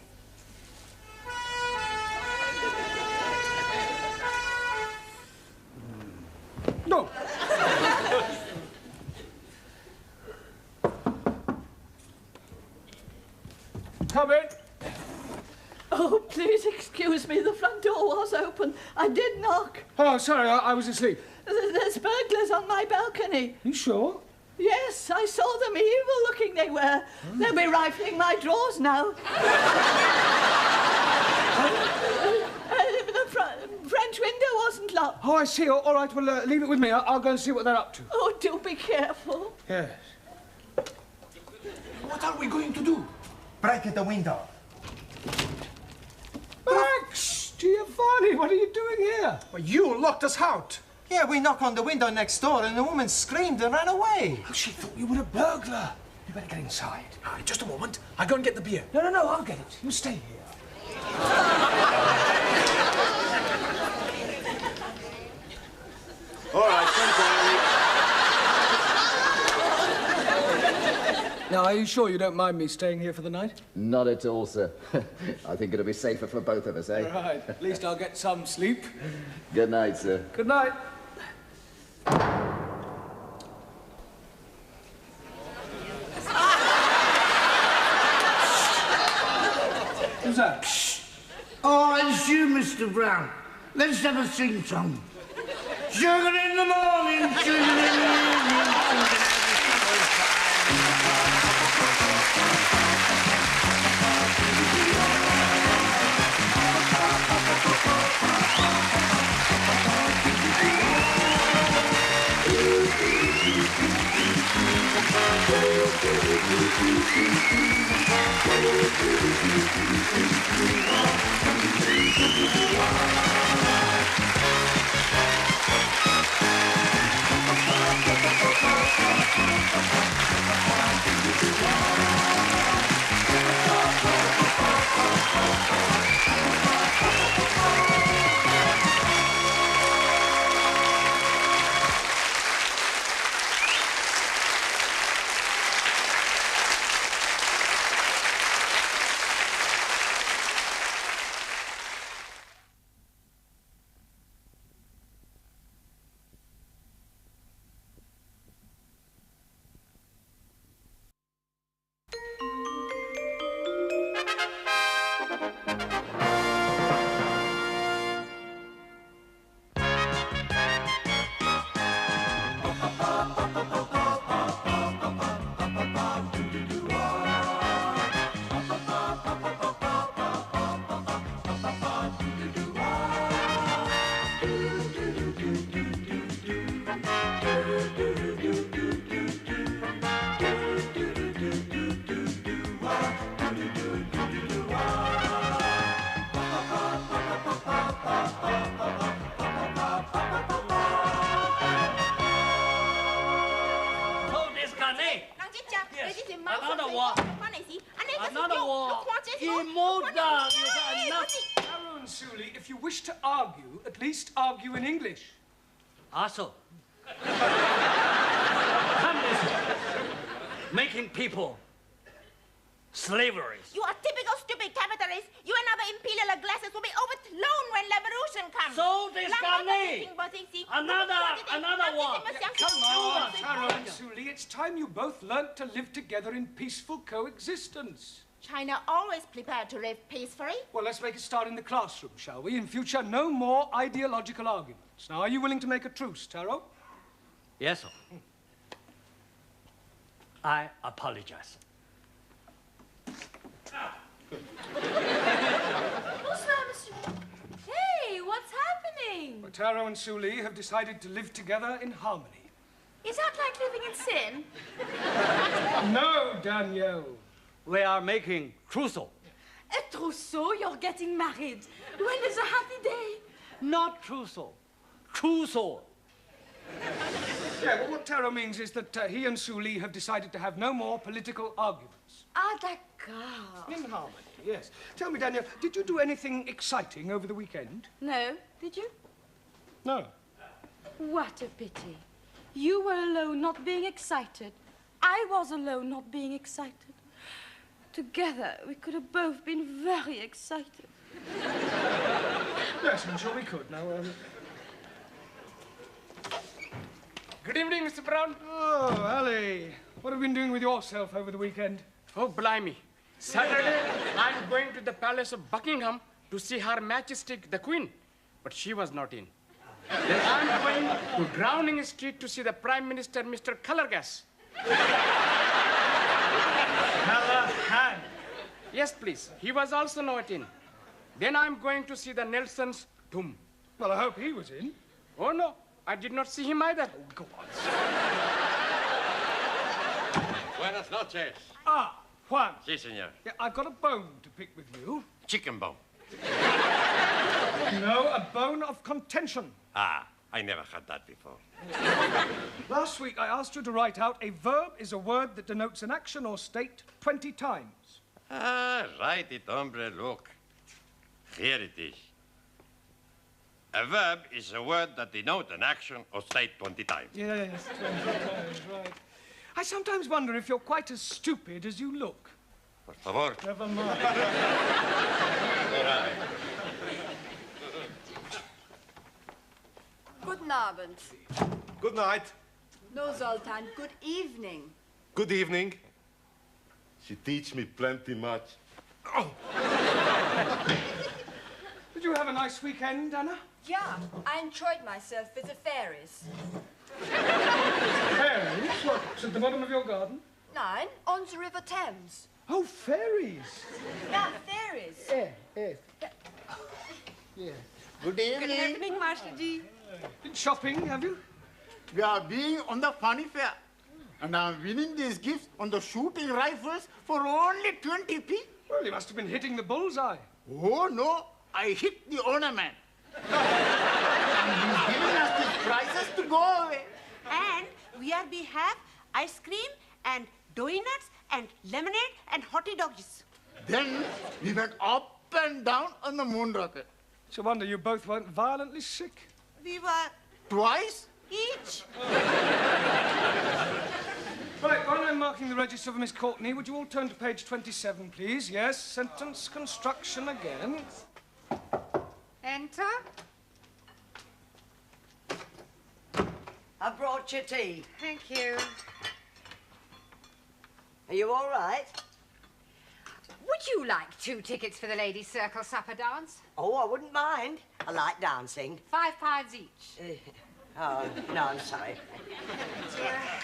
No. Come in. Oh, please excuse me. The front door was open. I did knock. Oh, sorry, I was asleep. There's burglars on my balcony. You sure? Yes, I saw them. Evil-looking they were. They'll be rifling my drawers now. The French window wasn't locked. Oh, I see. All right, well, leave it with me. I'll go and see what they're up to. Oh, do be careful. Yes. What are we going to do? Break the window. Max! Giovanni, what are you doing here? Well, you locked us out. Yeah, we knocked on the window next door and the woman screamed and ran away. Oh, she thought you were a burglar. You better get inside. Just a moment. I'll go and get the beer. No, I'll get it. You stay here. All right, come quietly. Now, are you sure you don't mind me staying here for the night? Not at all, sir. I think it'll be safer for both of us, eh? Right. At least I'll get some sleep. Good night, sir. Good night. Who's that? Oh, it's you, Mr. Brown. Let's have a sing song. Sugar in the morning, sugar in the evening, sugar in the If you wish to argue, at least argue in English. Also, communism, making people slavery. You are typical stupid capitalist. You and other imperial glasses will be overthrown when revolution comes. So discarnate. Another one. Come on, Taro and Suli, it's time you both learnt to live together in peaceful coexistence. China always prepared to live peacefully. Well, let's make a start in the classroom, shall we? In future, no more ideological arguments. Now, are you willing to make a truce, Taro? Yes, sir. I apologize. Bonsoir, monsieur. Hey, what's happening? Well, Taro and Suli have decided to live together in harmony. Is that like living in sin? No, Danielle. We are making trousseau. A trousseau? You're getting married. When is a happy day? Not trousseau. Trousseau. Yeah, well, what Taro means is that he and Sue Lee have decided to have no more political arguments. Ah, d'accord. In harmony, yes. Tell me, Danielle, did you do anything exciting over the weekend? No. Did you? No. What a pity. You were alone not being excited. I was alone not being excited. Together, we could have both been very excited. Yes, I'm sure we could. Now, Good evening, Mr. Brown. Oh, Ali. What have you been doing with yourself over the weekend? Oh, blimey. Saturday, I'm going to the Palace of Buckingham to see Her Majesty the Queen. But she was not in. Then I'm going to Browning Street to see the Prime Minister, Mr. Colorgas. Callahan. Yes, please. He was also not in. Then I'm going to see the Nelson's tomb. Well, I hope he was in. Oh, no. I did not see him either. Oh, go on. Buenas noches. Ah, Juan. Si, senor. Yeah, I've got a bone to pick with you. Chicken bone. No, a bone of contention. Ah, I never had that before. Last week, I asked you to write out a verb is a word that denotes an action or state 20 times. Ah, write it, hombre, look. Here it is. A verb is a word that denotes an action or state 20 times. Yes, 20 times, right. I sometimes wonder if you're quite as stupid as you look. Por favor. Never mind. All right. Guten Abend. Good night. No, Zoltan, good evening. Good evening. She teach me plenty much. Oh. Did you have a nice weekend, Anna? Yeah, I enjoyed myself with the fairies. Fairies? What's at the bottom of your garden? Nine, on the River Thames. Oh, fairies. Yeah, fairies. Yes. Good evening. Good evening, Master G. Been shopping, have you? We are being on the funny fair. And I'm winning these gifts on the shooting rifles for only 20p. Well, you must have been hitting the bullseye. Oh, no. I hit the ornament. And he's giving us these prizes to go away. And we have ice cream and donuts and lemonade and hottie doggies. Then we went up and down on the moon rocket. It's a wonder you both weren't violently sick. We were Twice? each. Right, while I'm marking the register for Miss Courtney, would you all turn to page 27, please? Yes, sentence construction again. Enter. I brought you tea. Thank you. Are you all right? Would you like 2 tickets for the ladies' circle supper dance? Oh, I wouldn't mind. I like dancing. £5 each. Oh, no, I'm sorry.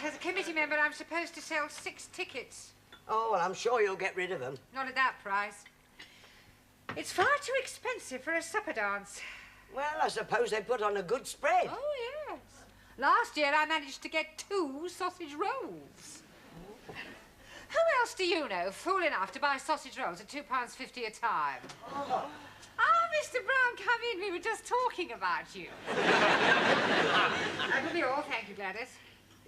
As a committee member, I'm supposed to sell 6 tickets. Oh, well, I'm sure you'll get rid of them. Not at that price. It's far too expensive for a supper dance. Well, I suppose they put on a good spread. Oh, yes. Last year, I managed to get 2 sausage rolls. Who else do you know fool enough to buy sausage rolls at £2.50 a time? Oh. Ah, Mr. Brown, come in. We were just talking about you. That will be all. Thank you, Gladys.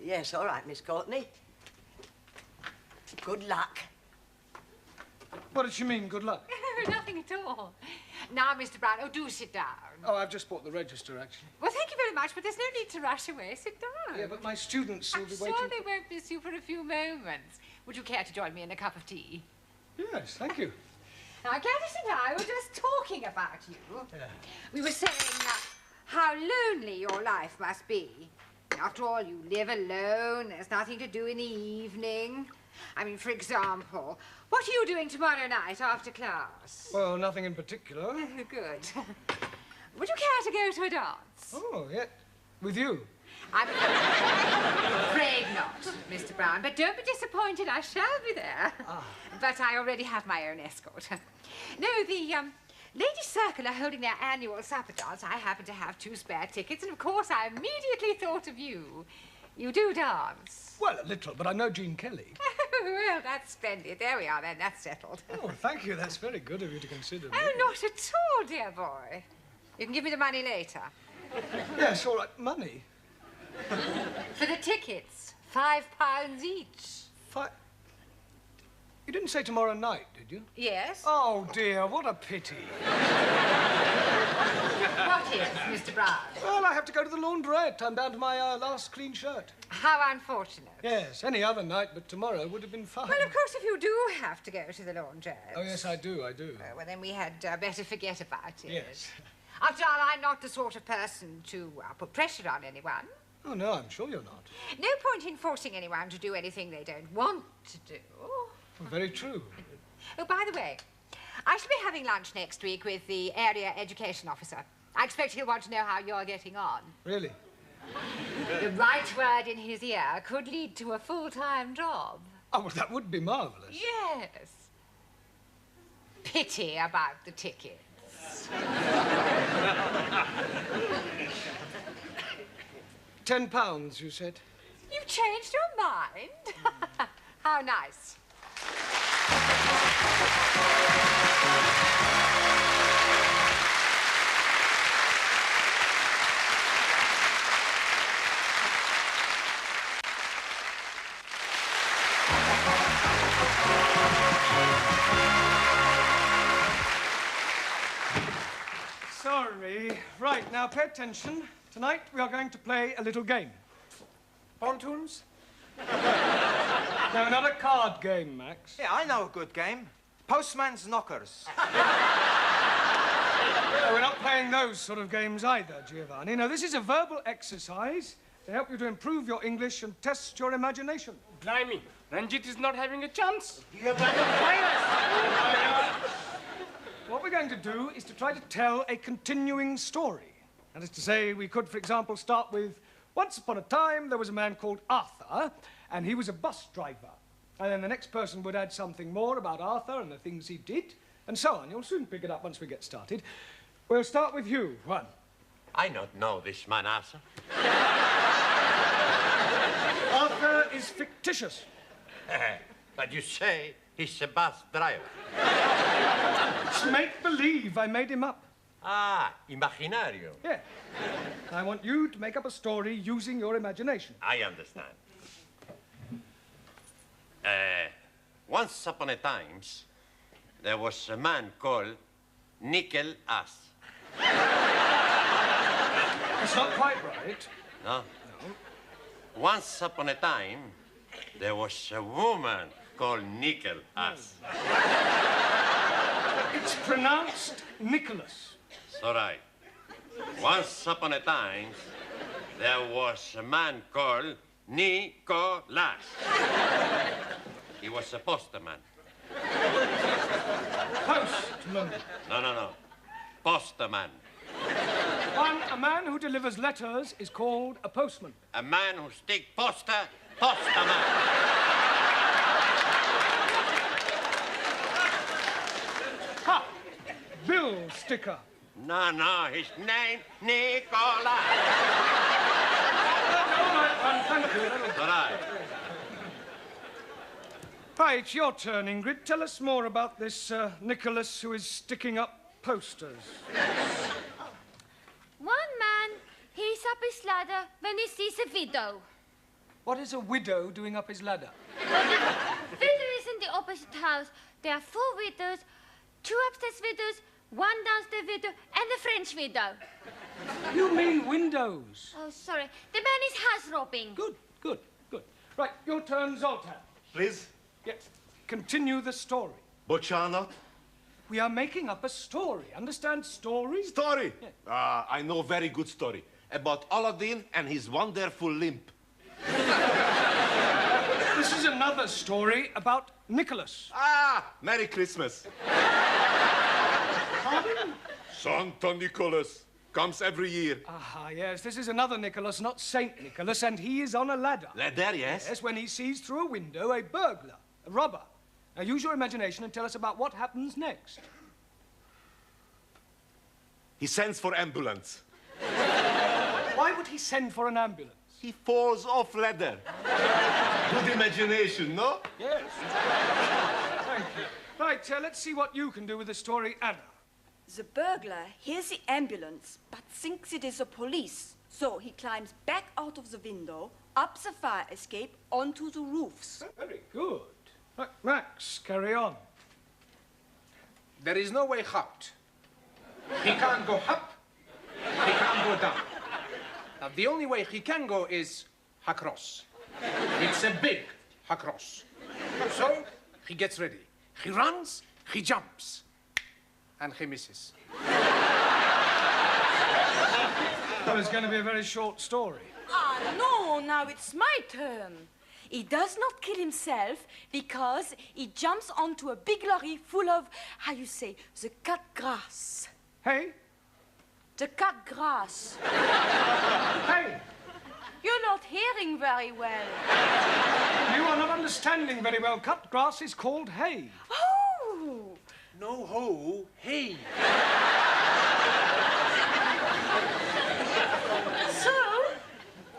Yes, all right, Miss Courtney. Good luck. What did she mean, good luck? Nothing at all. Now, Mr. Brown, do sit down. Oh, I've just bought the register, actually. Well, thank you very much, but there's no need to rush away. Sit down. Yeah, but my students will be waiting. I'm sure they won't miss you for a few moments. Would you care to join me in a cup of tea? Yes, thank you. Now, Gladys and I were just talking about you. Yeah. We were saying how lonely your life must be. After all, you live alone. There's nothing to do in the evening. I mean, for example, what are you doing tomorrow night after class? Well, nothing in particular. Good. Would you care to go to a dance? Oh, yeah. With you? I'm afraid not, Mr. Brown, but don't be disappointed. I shall be there. Ah. But I already have my own escort. No, the Ladies' Circle are holding their annual supper dance. I happen to have 2 spare tickets, and of course I immediately thought of you. You do dance? Well, a little, but I know Gene Kelly. Well, that's splendid. There we are, then. That's settled. Oh, thank you. That's very good of you to consider me. Oh, not at all, dear boy. You can give me the money later. Yes, all right. Money? For the tickets. £5 each. You didn't say tomorrow night, did you? Yes. Oh, dear, what a pity. What is, Mr. Brown? Well, I have to go to the laundrette. I'm down to my last clean shirt. How unfortunate. Yes, any other night but tomorrow would have been fine. Well, of course, if you do have to go to the laundrette... Oh, yes, I do. well, then we had better forget about it. Yes. After all, I'm not the sort of person to put pressure on anyone. Oh, no, I'm sure you're not. No point in forcing anyone to do anything they don't want to do. Well, very true. Oh, by the way, I shall be having lunch next week with the area education officer. I expect he'll want to know how you're getting on. Really? The right word in his ear could lead to a full-time job. Oh, well, that would be marvellous. Yes. Pity about the tickets. £10, you said? You've changed your mind? How nice. Sorry. Right, now pay attention. Tonight we are going to play a little game. Pontoons? No, not a card game, Max. Yeah, I know a good game. Postman's Knockers. No, we're not playing those sort of games either, Giovanni. No, this is a verbal exercise to help you to improve your English and test your imagination. Blimey, Ranjit is not having a chance. What we're going to do is to try to tell a continuing story. That is to say, we could, for example, start with, once upon a time, there was a man called Arthur, and he was a bus driver. And then the next person would add something more about Arthur and the things he did, and so on. You'll soon pick it up once we get started. We'll start with you, Juan. I don't know this man, Arthur. Arthur is fictitious. But you say he's a bus driver. It's make-believe. I made him up. Ah, imaginario. Yeah. I want you to make up a story using your imagination. I understand. Once upon a time, there was a man called Nickel Ass. That's not quite right. No? No. Once upon a time, there was a woman called Nickel Ass. It's pronounced Nicholas. It's all right. Once upon a time, there was a man called Nicholas. He was a postman. Postman. No. Postman. A man who delivers letters is called a postman. A man who stick poster, postman. Ha! Bill sticker. No, his name, Nicholas. Thank you. All right. Right, your turn, Ingrid. Tell us more about this Nicholas who is sticking up posters. One man, he's up his ladder when he sees a widow. What is a widow doing up his ladder? Widow is in the opposite house. There are 4 widows, 2 upstairs widows, 1 downstairs widow, and a French widow. You mean windows? Oh, sorry. The man is house robbing. Good. Right, your turn, Zoltan. Please? Yes. Continue the story. But shall not? We are making up a story. Understand story? Story? Yeah. I know very good story. About Aladdin and his wonderful limp. This is another story about Nicholas. Ah, Merry Christmas. Pardon? Santa Nicholas comes every year. Ah, yes, this is another Nicholas, not Saint Nicholas, and he is on a ladder. Ladder, yes? Yes, when he sees through a window a burglar, a robber. Now, use your imagination and tell us about what happens next. He sends for ambulance. Why would he send for an ambulance? he falls off ladder. Good imagination, no? Yes. Thank you. Right, let's see what you can do with the story, Anna. The burglar hears the ambulance, but thinks it is the police. So he climbs back out of the window, up the fire escape, onto the roofs. Very good. Right, Max, carry on. There is no way out. He can't go up, he can't go down. Now, the only way he can go is across. It's a big across. So, he gets ready. He runs, he jumps, and he misses. Well, it's going to be a very short story. Ah, no, now it's my turn. He does not kill himself because he jumps onto a big lorry full of, how you say, the cut grass. Hey? The cut grass. Hey! You're not hearing very well. You are not understanding very well. Cut grass is called hay. Oh! No ho, hey. So,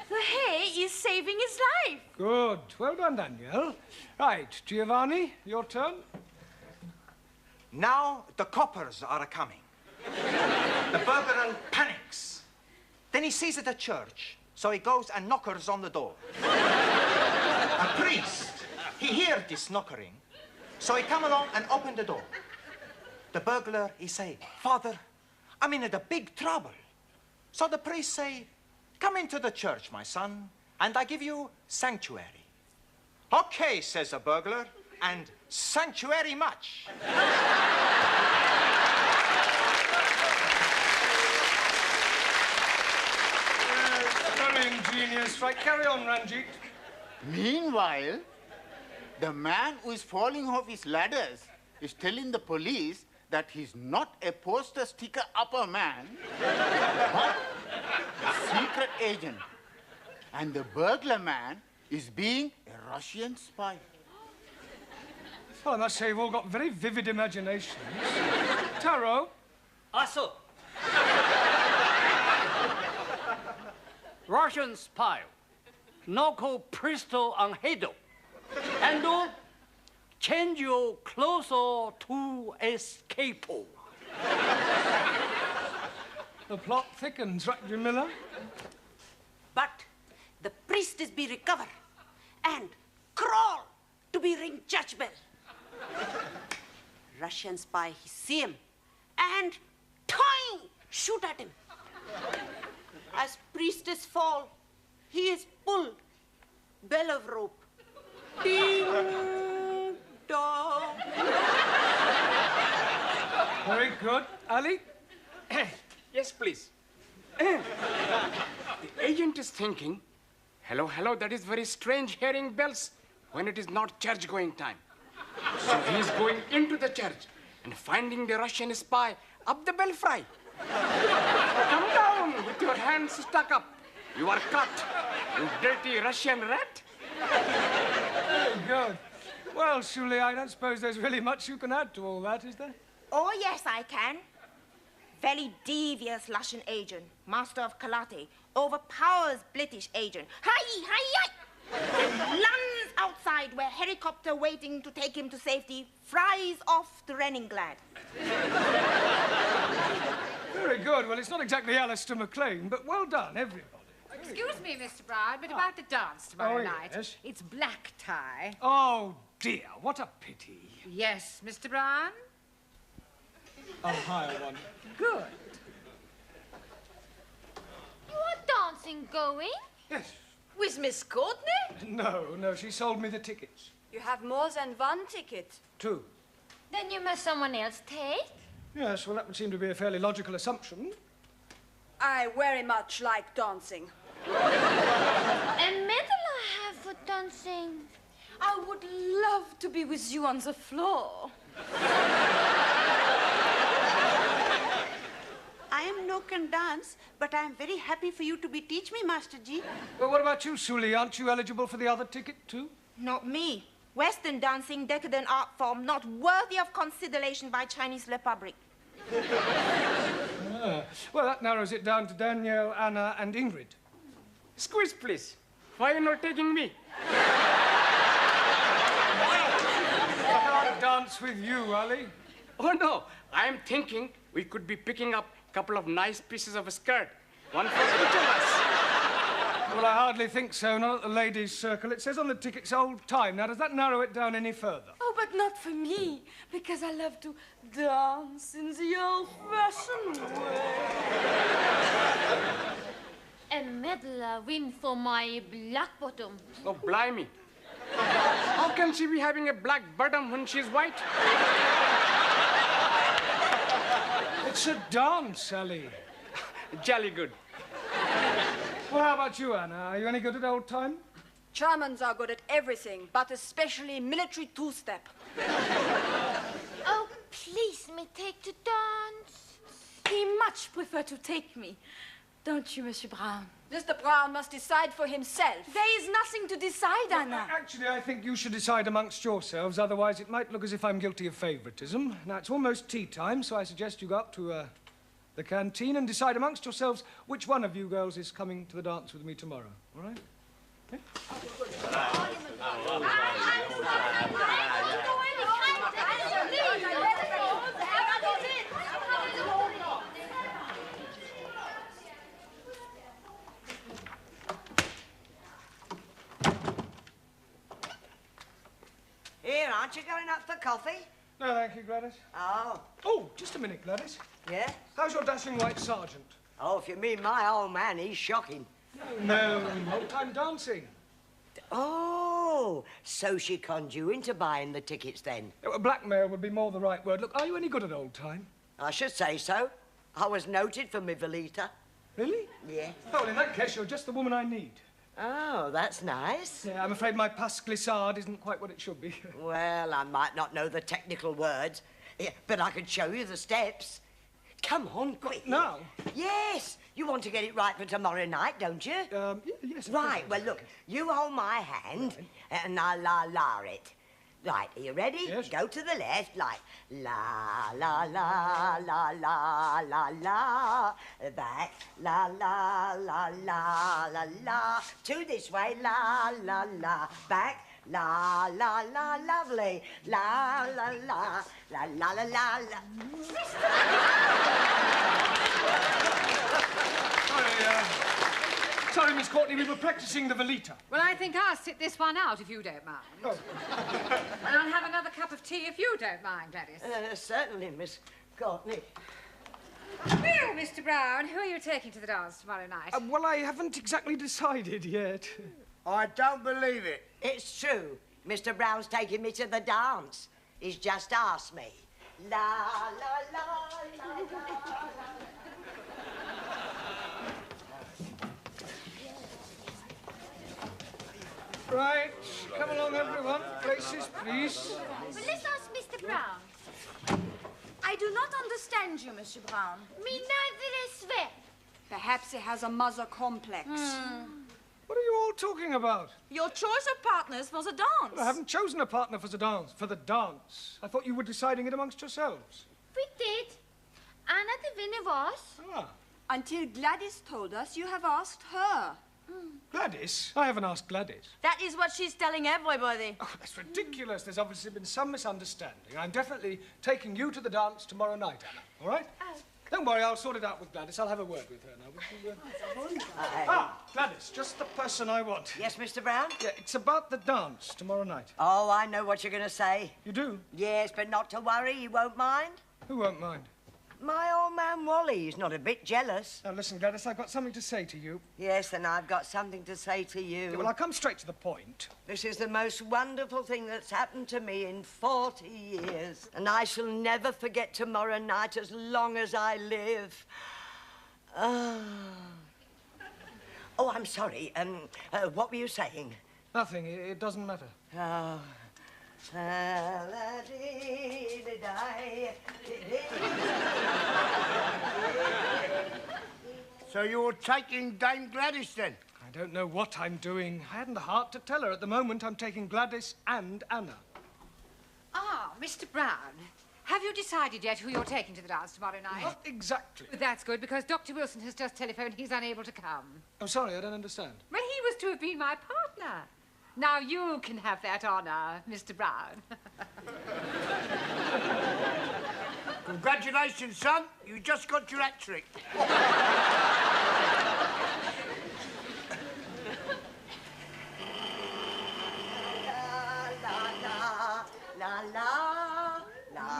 the hay is saving his life. Good. Well done, Danielle. Right, Giovanni, your turn. Now the coppers are coming. The burglar panics. Then he sees it at church, so he goes and knockers on the door. A priest, he hears this knockering, so he come along and open the door. The burglar, he say, Father, I'm in a big trouble. So the priest say, come into the church, my son, and I give you sanctuary. Okay, says the burglar, and sanctuary much. Very ingenious. Right, carry on, Ranjit. Meanwhile, the man who is falling off his ladders is telling the police that he's not a poster sticker upper man, but a secret agent. And the burglar man is being a Russian spy. Well, I must say, you've all got very vivid imaginations. Taro? Also, Russian spy, Noko Pristo on Hedo, and change your closer to escape. The plot thickens, right, Jamila? But the priest is be recover and crawl to be ring church bell. Russian spy, he see him and toing, shoot at him. As priestess fall, he is pulled, bell of rope. Ding dong. Very good. Ali? Yes, please. The agent is thinking, hello, hello, that is very strange hearing bells when it is not church-going time. So he is going into the church and finding the Russian spy up the belfry. Come down with your hands stuck up. You are cut, you dirty Russian rat. Very good. Well, Shuli, I don't suppose there's really much you can add to all that, is there? Oh, yes, I can. Very devious Russian agent, master of karate, overpowers British agent. Hi, hi, hi! Lands outside where helicopter waiting to take him to safety, flies off to Leningrad. Very good. Well, it's not exactly Alistair MacLean, but well done, everybody. Excuse me, Mr. Brown, but about the dance tomorrow night. Yes? It's black tie. Oh, dear, what a pity. Yes, Mr. Brown? I'll hire one. Good. You are dancing going? Yes. With Miss Courtney? No, she sold me the tickets. You have more than one ticket. 2. Then you must someone else take. Yes, well, that would seem to be a fairly logical assumption. I very much like dancing. A medal I have for dancing. I would love to be with you on the floor. I am no can dance, but I am very happy for you to be teach me, Master Ji. Well, what about you, Suli? Aren't you eligible for the other ticket, too? Not me. Western dancing, decadent art form, not worthy of consideration by Chinese Republic. Well, that narrows it down to Danielle, Anna, and Ingrid. Squeeze, please. Why you not taking me? I can't dance with you, Ali. Oh, no. I am thinking we could be picking up a couple of nice pieces of a skirt. One for each of us. Well, I hardly think so, not at the ladies' circle. It says on the tickets old time. Now, does that narrow it down any further? Oh, but not for me, because I love to dance in the old-fashioned way. A medal win for my black bottom. Oh, blimey. How can she be having a black bottom when she's white? It's a dance, Ali. Jolly good. Well, how about you, Anna? Are you any good at old time? Germans are good at everything, but especially military two-step. Oh, please, me take to dance. He much prefer to take me. Don't you, Monsieur Brown? Mr. Brown must decide for himself. There is nothing to decide, Anna. Actually, I think you should decide amongst yourselves, otherwise it might look as if I'm guilty of favoritism. Now, it's almost tea time, so I suggest you go up to the canteen and decide amongst yourselves which one of you girls is coming to the dance with me tomorrow, all right? Okay? Here, aren't you going up for coffee? No, thank you, Gladys. Oh. Oh, just a minute, Gladys. Yeah? How's your dashing white sergeant? Oh, if you mean my old man, he's shocking. No, old-time dancing. Oh, so she conned you into buying the tickets then? Blackmail would be more the right word. Look, are you any good at old time? I should say so. I was noted for my Velita. Really? Yeah. Oh, well, in that case, you're just the woman I need. Oh, that's nice. Yeah, I'm afraid my pas glissade isn't quite what it should be. Well, I might not know the technical words, but I could show you the steps. Come on, quick. Now? Yes. You want to get it right for tomorrow night, don't you? Yes. Right. Well, look, you hold my hand and I'll la it. Right, are you ready? Yes. Go to the left, like la la la la la la la. Back, la la la la la la. Two this way, la la la. Back, la la la, lovely. La la la la la la la la. Sorry, Miss Courtney, we were practicing the Velita. Well, I think I'll sit this one out if you don't mind. Oh. And I'll have another cup of tea if you don't mind, Gladys. Certainly, Miss Courtney. Well, Mr. Brown, who are you taking to the dance tomorrow night? Well, I haven't exactly decided yet. I don't believe it. It's true. Mr. Brown's taking me to the dance. He's just asked me. La, la, la, la, la, la. Right, come along, everyone. Places, please. But let's ask Mr. Brown. I do not understand you, Monsieur Brown. Me neither, I swear. Perhaps he has a mother complex. What are you all talking about? Your choice of partners for the dance. I haven't chosen a partner for the dance. I thought you were deciding it amongst yourselves. We did. Anna the winner was. Ah. Until Gladys told us you have asked her. Gladys? I haven't asked Gladys. That is what she's telling everybody. Oh, that's ridiculous. There's obviously been some misunderstanding. I'm definitely taking you to the dance tomorrow night, Anna. All right? Oh. Don't worry, I'll sort it out with Gladys. I'll have a word with her now. Gladys, just the person I want. Yes, Mr. Brown? Yeah, it's about the dance tomorrow night. Oh, I know what you're going to say. You do? Yes, but not to worry, you won't mind. Who won't mind? My old man Wally is not a bit jealous. Now, listen, Gladys, I've got something to say to you. Yes, and I've got something to say to you. Yeah, well, I'll come straight to the point. This is the most wonderful thing that's happened to me in 40 years. And I shall never forget tomorrow night as long as I live. Oh, I'm sorry. What were you saying? Nothing. It doesn't matter. Oh. So you're taking Dame Gladys then? I don't know what I'm doing. I hadn't the heart to tell her. At the moment, I'm taking Gladys and Anna. Ah, Mr. Brown, Have you decided yet who you're taking to the dance tomorrow night? Not exactly. That's good, because Dr. Wilson has just telephoned he's unable to come. I'm sorry, I don't understand. Well, he was to have been my partner. Now you can have that honour, Mr. Brown. Congratulations, son. You just got your hat trick. La la.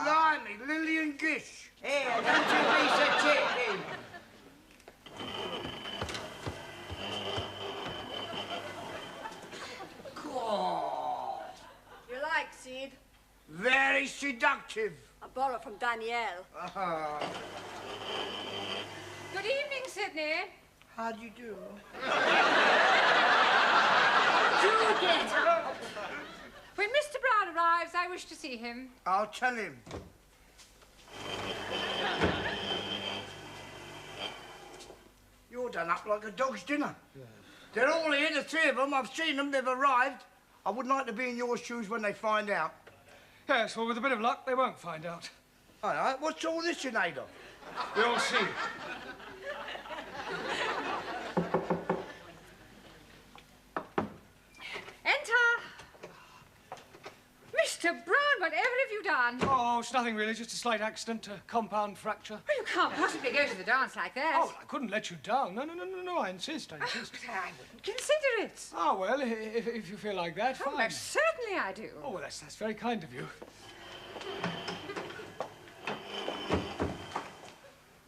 Blimey, Lillian Gish. Here, don't you be so cheeky. You like, Sid? Very seductive. I borrowed from Danielle. Good evening, Sydney. How do you do? Do get up. When Mr. Brown arrives, I wish to see him. I'll tell him. You're done up like a dog's dinner. Yeah. They're all here, the three of them. I've seen them. They've arrived. I wouldn't like to be in your shoes when they find out. Yes, well, with a bit of luck, they won't find out. All right, what's all this in aid of? We'll see. Enter. Mr. Brown, whatever have you done? Oh, it's nothing really, just a slight accident, a compound fracture. Well, you can't possibly go to the dance like that. Oh, I couldn't let you down. No, I insist. Oh, but I wouldn't consider it. Oh, well, if you feel like that, Oh, fine. most certainly I do. Oh, well, that's very kind of you.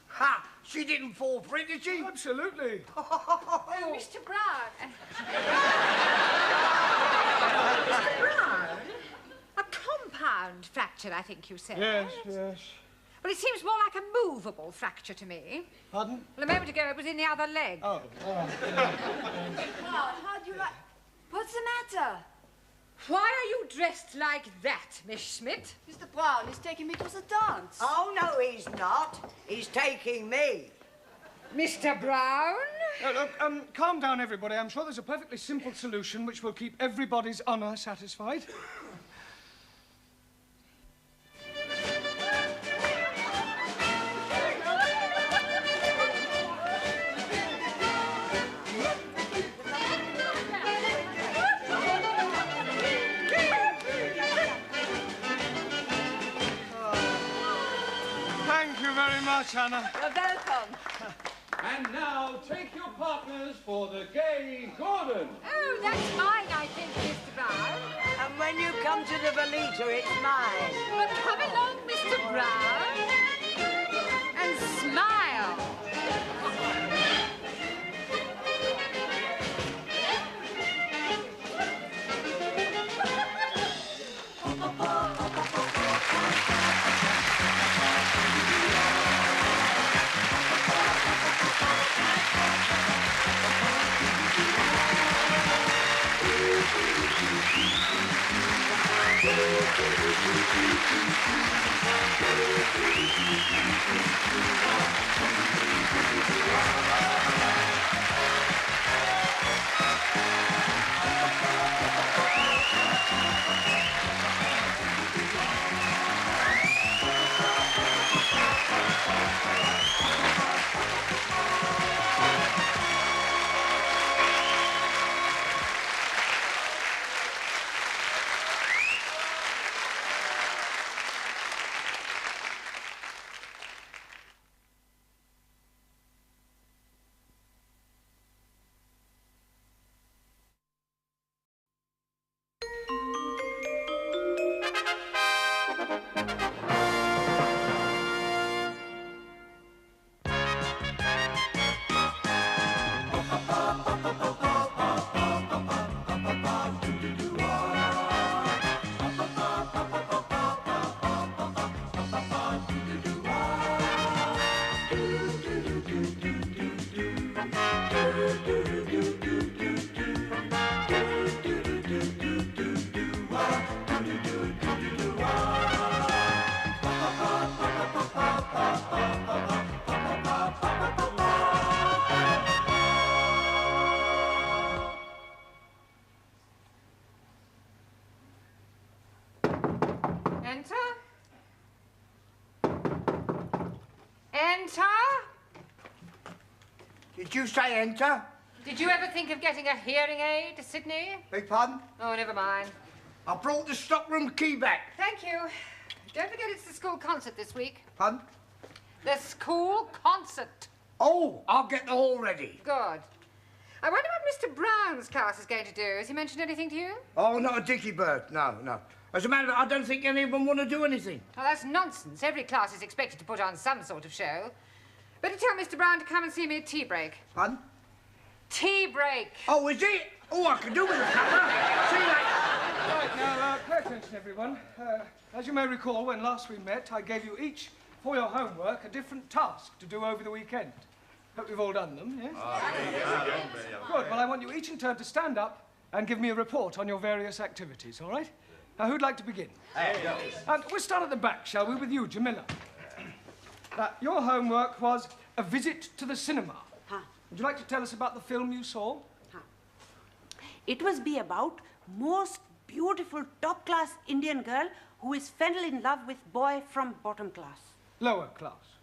Ha! She didn't fall for it, did she? Absolutely. Oh, Mr. Brown. Mr. Brown? A compound fracture, I think you said. Yes. Well, it seems more like a movable fracture to me. Pardon? Well, a moment ago it was in the other leg. Oh, all right. Brown, how do you like... What's the matter? Why are you dressed like that, Miss Schmidt? Mr. Brown is taking me to the dance. Oh, no, he's not. He's taking me. Mr. Brown? Look, calm down, everybody. I'm sure there's a perfectly simple solution which will keep everybody's honour satisfied. Thank you very much, Anna. You're welcome. And now, take your partners for the gay Gordon. Oh, that's mine, I think, Mr. Brown. And when you come to the Velita, it's mine. Well, come along, Mr. Brown, and smile. Enter? Did you say enter? Did you ever think of getting a hearing aid, Sydney? Beg pardon? Oh, never mind. I brought the stockroom key back. Thank you. Don't forget it's the school concert this week. Pardon? The school concert. Oh, I'll get the hall ready. Good. I wonder what Mr. Brown's class is going to do. Has he mentioned anything to you? Oh, not a dicky bird. No, no. As a matter of fact, I don't think any of them want to do anything. Oh, that's nonsense. Every class is expected to put on some sort of show. Better tell Mr. Brown to come and see me at tea break. Pardon? Tea break. Oh, is it? Oh, I can do with a camera. See you later. Right, now, pay attention, everyone. As you may recall, when last we met, I gave you each, for your homework, a different task to do over the weekend. Hope you've all done them, yes? Good. Well, I want you each in turn to stand up and give me a report on your various activities, all right? Now, who'd like to begin? And we'll start at the back, shall we, with you, Jamila. Your homework was a visit to the cinema. Would you like to tell us about the film you saw? It was be about most beautiful top-class Indian girl who is fell in love with boy from bottom class. Lower class.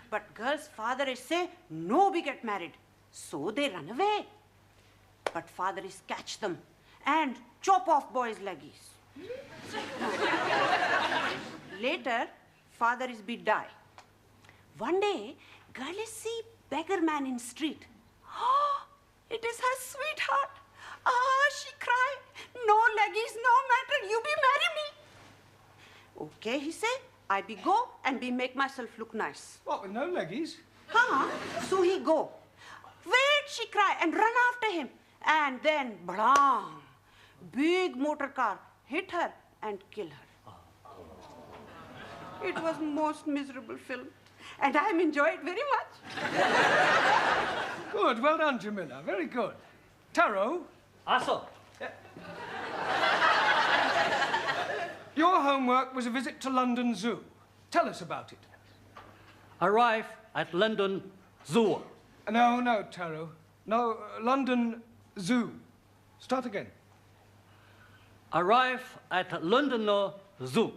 But girl's father is say, no, we get married. So they run away. But father is catch them and chop off boy's leggies. Later, father is be die. One day, girl is see beggar man in street. Oh, it is her sweetheart. She cry. No leggies, no matter, you be marry me. Okay, he say, I be go and be make myself look nice. What, with no leggies? So he go. Wait, she cry and run after him. And then, blam, big motor car hit her and kill her. It was most miserable film. And I enjoyed it very much. Good, well done, Jamila. Very good. Taro? Also. Your homework was a visit to London Zoo. Tell us about it. Arrive at London Zoo. No, Taro. No, London Zoo. Start again. Arrive at London Zoo.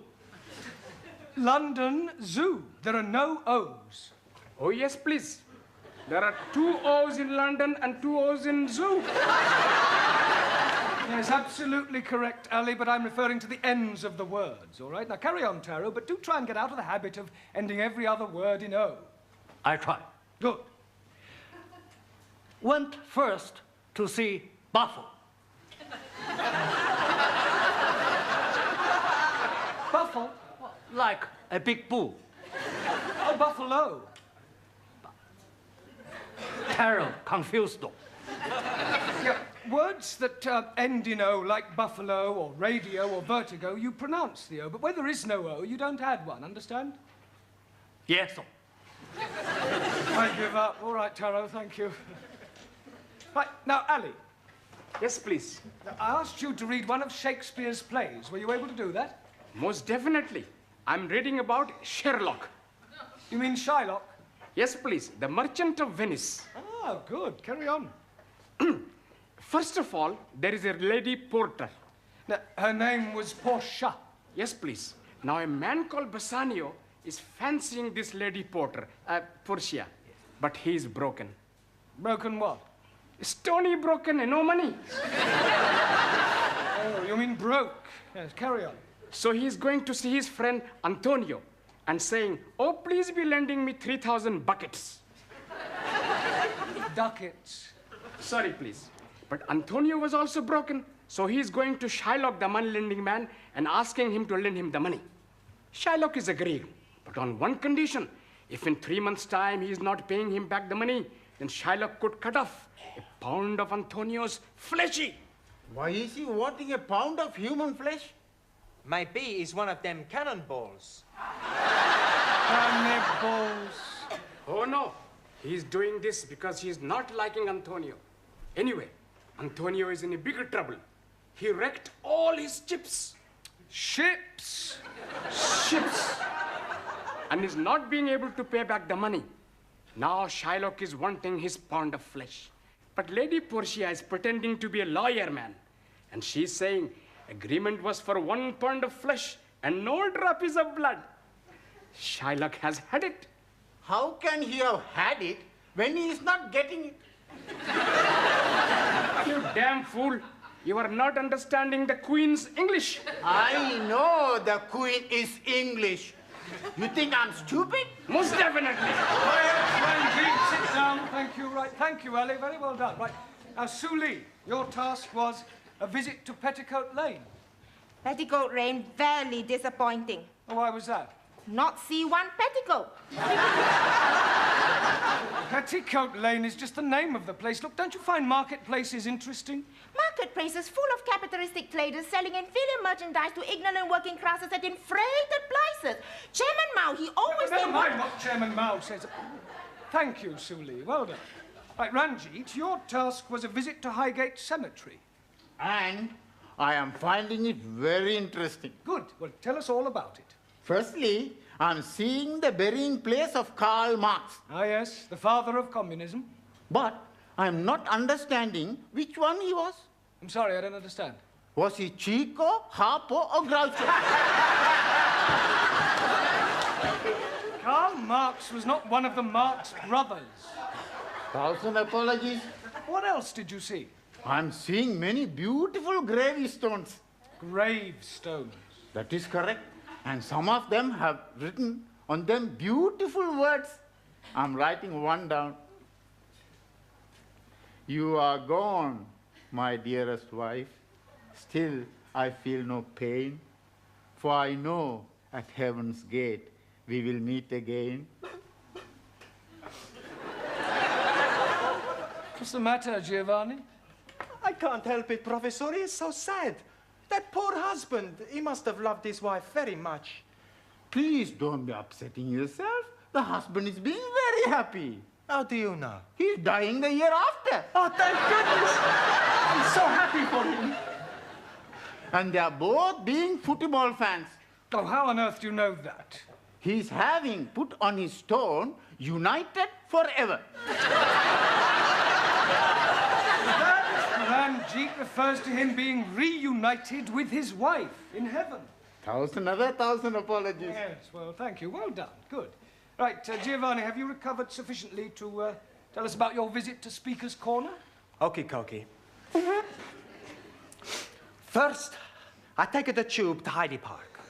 London Zoo. There are no O's. Oh, yes, please. There are 2 O's in London and 2 O's in zoo. Yes, absolutely correct, Ali, but I'm referring to the ends of the words, all right? Now, carry on, Taro, but do try and get out of the habit of ending every other word in O. I try. Good. Went first to see Buffalo. Buffalo? Like a big bull. Oh, buffalo. Taro confused though. Yeah, words that end in O, like buffalo or radio or vertigo, you pronounce the O, but where there is no O, you don't add one, understand? Yes, sir. I give up. All right, Taro, thank you. Right, now, Ali. Yes, please. Now, I asked you to read one of Shakespeare's plays. Were you able to do that? Most definitely. I'm reading about Sherlock. You mean Shylock? Yes, please. The Merchant of Venice. Ah, good. Carry on. First of all, there is a lady porter. Now, her name was Portia. Yes, please. Now, a man called Bassanio is fancying this lady porter, Portia, but he is broken. Broken what? Stony broken and no money. Oh, you mean broke. Yes, carry on. So he is going to see his friend Antonio and saying, oh, please be lending me 3,000 buckets. Ducats. Sorry, please. But Antonio was also broken, so he is going to Shylock, the money-lending man, and asking him to lend him the money. Shylock is agreeing, but on one condition. If in 3 months' time he is not paying him back the money, then Shylock could cut off a pound of Antonio's fleshy. Why is he wanting a pound of human flesh? Maybe he's one of them cannonballs. Cannonballs. Oh, no. He's doing this because he's not liking Antonio. Anyway, Antonio is in a bigger trouble. He wrecked all his chips. Ships? Ships. And is not being able to pay back the money. Now Shylock is wanting his pound of flesh. But Lady Portia is pretending to be a lawyer man. And she's saying agreement was for 1 pound of flesh and no drops of blood. Shylock has had it. how can he have had it when he is not getting it? You damn fool. You are not understanding the Queen's English. I know the Queen is English. You think I'm stupid? Most definitely. Ranjit, sit down. Thank you. Right. Thank you, Ellie. Very well done. Right. Now, Sue Lee, your task was a visit to Petticoat Lane. Petticoat Lane, very disappointing. Oh, why was that? Not see one petticoat. Petticoat Lane is just the name of the place. Look, don't you find marketplaces interesting? Marketplaces full of capitalistic traders selling inferior merchandise to ignorant working classes at inflated prices. Chairman Mao, he always... Never mind what Chairman Mao says. Thank you, Sue Lee. Well done. Right, Ranjit, your task was a visit to Highgate Cemetery. And I am finding it very interesting. Good. Well, tell us all about it. Firstly, I'm seeing the burying place of Karl Marx. Ah, yes, the father of communism. But I'm not understanding which one he was. I'm sorry, I don't understand. Was he Chico, Harpo, or Groucho? Karl Marx was not one of the Marx brothers. 1,000 apologies. What else did you see? I'm seeing many beautiful gravestones. Gravestones? That is correct. And some of them have written on them beautiful words. I'm writing one down. You are gone, my dearest wife. Still, I feel no pain. For I know at heaven's gate we will meet again. What's the matter, Giovanni? I can't help it, Professor. He is so sad. That poor husband, he must have loved his wife very much. Please don't be upsetting yourself. The husband is being very happy. How do you know? He's dying the year after. Oh, thank goodness. I'm so happy for him. And they are both being football fans. Oh, how on earth do you know that? He's having put on his stone, united forever. Ranjit refers to him being reunited with his wife in heaven. 1,000 apologies. Yes, well, thank you. Well done. Good. Right, Giovanni, have you recovered sufficiently to tell us about your visit to Speaker's Corner? Okie dokie. First, I take the tube to Hyde Park.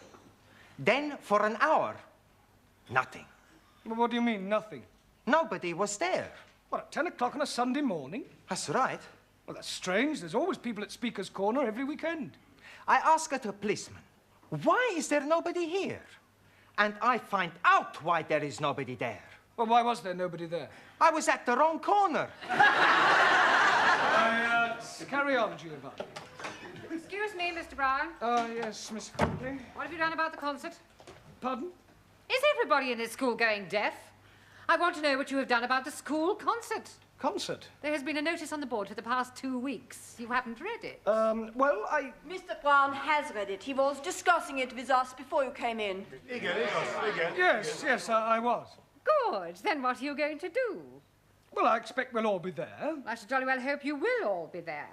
Then, for an hour, nothing. Well, what do you mean, nothing? Nobody was there. What, at 10 o'clock on a Sunday morning? That's right. Well, that's strange. There's always people at Speaker's Corner every weekend. I asked the policeman, why is there nobody here? And I find out why there is nobody there. Well, why was there nobody there? I was at the wrong corner. Carry on, Giovanni. Excuse me, Mr. Brown. Yes, Miss Huntley. What have you done about the concert? Pardon? Is everybody in this school going deaf? I want to know what you have done about the school concert. Concert? There has been a notice on the board for the past 2 weeks. You haven't read it. Well, Mr. Brown has read it. He was discussing it with us before you came in. Yes, I was. Good. Then what are you going to do? Well, I expect we'll all be there. I should jolly well hope you will all be there.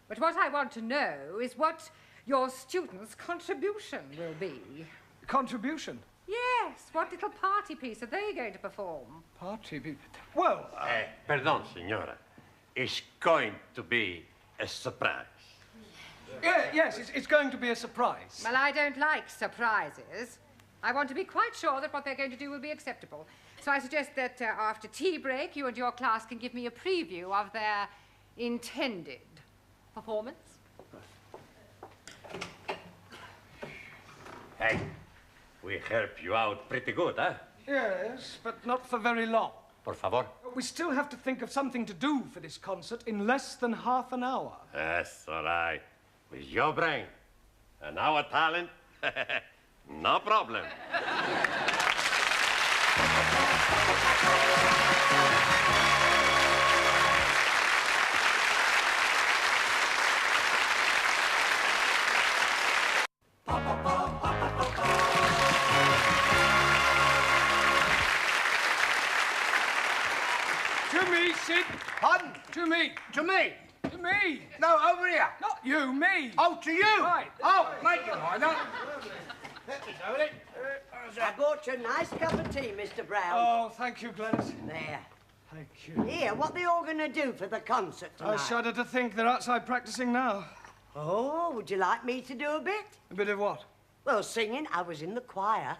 But what I want to know is what your students' contribution will be. Contribution? Yes. What little party piece are they going to perform? Party piece? Well... Pardon, signora. It's going to be a surprise. Yes, it's going to be a surprise. Well, I don't like surprises. I want to be quite sure that what they're going to do will be acceptable. So I suggest that after tea break, you and your class can give me a preview of their intended performance. Hey, we help you out pretty good, huh? Yes, but not for very long. Por favor. We still have to think of something to do for this concert in less than half an hour. That's all right. With your brain and our talent, no problem. To me, Sid. Pardon? To me. To me? To me. No, over here. Not you, me. Oh, to you? Right. Oh, make it like that. Let me go with it. officer. I bought you a nice cup of tea, Mr. Brown. Oh, thank you, Gladys. There. Thank you. Here, what they all going to do for the concert tonight? I shudder to think they're outside practicing now. Oh, would you like me to do a bit? A bit of what? Well, singing. I was in the choir.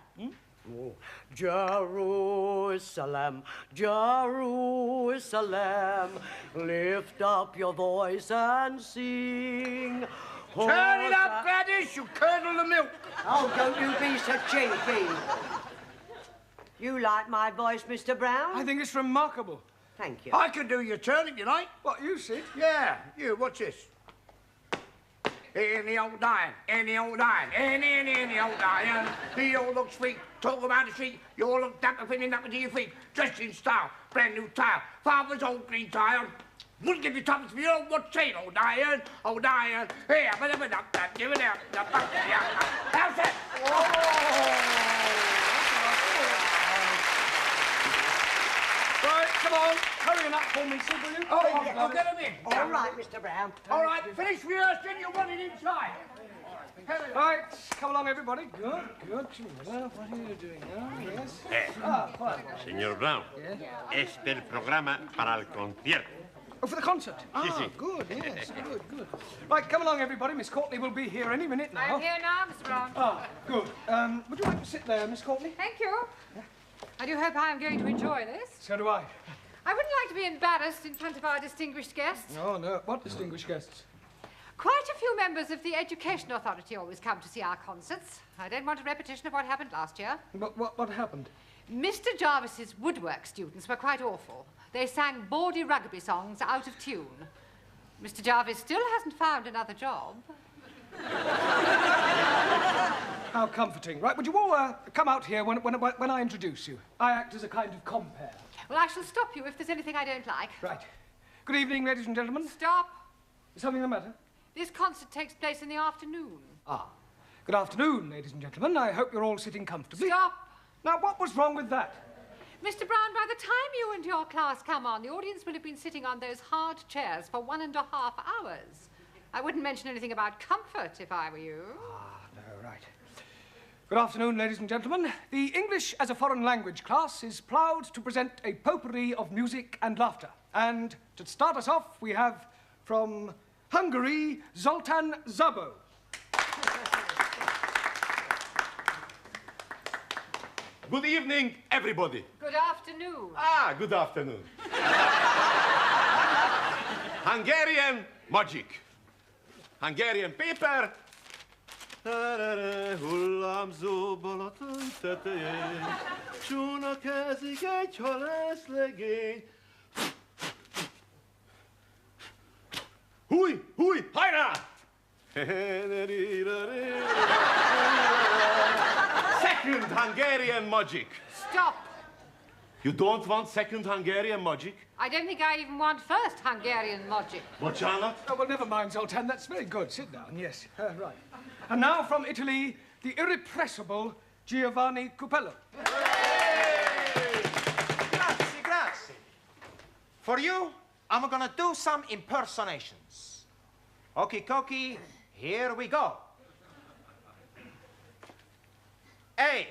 Oh. Jerusalem, Jerusalem, lift up your voice and sing. Turn it up, Gladys, you curdle the milk. Oh, don't you be so cheeky. You like my voice, Mr. Brown? I think it's remarkable. Thank you. I can do your turn if you like. What, you, Sid? Yeah, you, watch this. In the old iron, in the old iron, in the old iron. He all looks sweet, talk about the street. You all look dapper, pinning up to your feet. Dressed in style, brand new tile. Father's old green tile. Wouldn't give you tuppence for your old what's saying, old iron, old iron. Here, but give it out. How's that? Right, come on, hurry him up for me, Sid, will you? Oh, I'll get him in. All right, Mr. Brown. All right, finish rehearsing, you want it inside. Right, come along, everybody. Good, good. Well, what are you doing now? Yes. Fine. Señor Brown, este el programa para el concierto. Oh, for the concert? Sí. Good, yes, good. Right, come along, everybody. Miss Courtney will be here any minute now. I'm here now, Mr. Brown. Good. Would you like to sit there, Miss Courtney? Thank you. I do hope I am going to enjoy this. So do I. I wouldn't like to be embarrassed in front of our distinguished guests. Oh, no. What distinguished guests? Quite a few members of the Education Authority always come to see our concerts. I don't want a repetition of what happened last year. What happened? Mr. Jarvis's woodwork students were quite awful. They sang bawdy rugby songs out of tune. Mr. Jarvis still hasn't found another job. How comforting. Right, would you all come out here when I introduce you? I act as a kind of compere. Well, I shall stop you if there's anything I don't like. Right. Good evening, ladies and gentlemen. Stop. Is something the matter? This concert takes place in the afternoon. Good afternoon, ladies and gentlemen. I hope you're all sitting comfortably. Stop. Now, what was wrong with that? Mr. Brown, by the time you and your class come on, the audience will have been sitting on those hard chairs for 1.5 hours. I wouldn't mention anything about comfort if I were you. No, right. Good afternoon, ladies and gentlemen. The English as a foreign language class is proud to present a potpourri of music and laughter. And to start us off, we have from Hungary, Zoltán Szabó. Good evening, everybody. Good afternoon. Good afternoon. Hungarian magic. Hungarian paper. Hullámzó Balaton tetején, csónakázik egy halászlegény. Húj, hajrá! Second Hungarian magic. Stop. You don't want second Hungarian magic? I don't think I even want first Hungarian magic. Bocsánat? Oh, well, never mind, Zoltán. That's very good. Sit down, yes. Right. And now from Italy, the irrepressible Giovanni Cupello. Grazie. For you, I'm gonna do some impersonations. Okie dokie, here we go. Hey,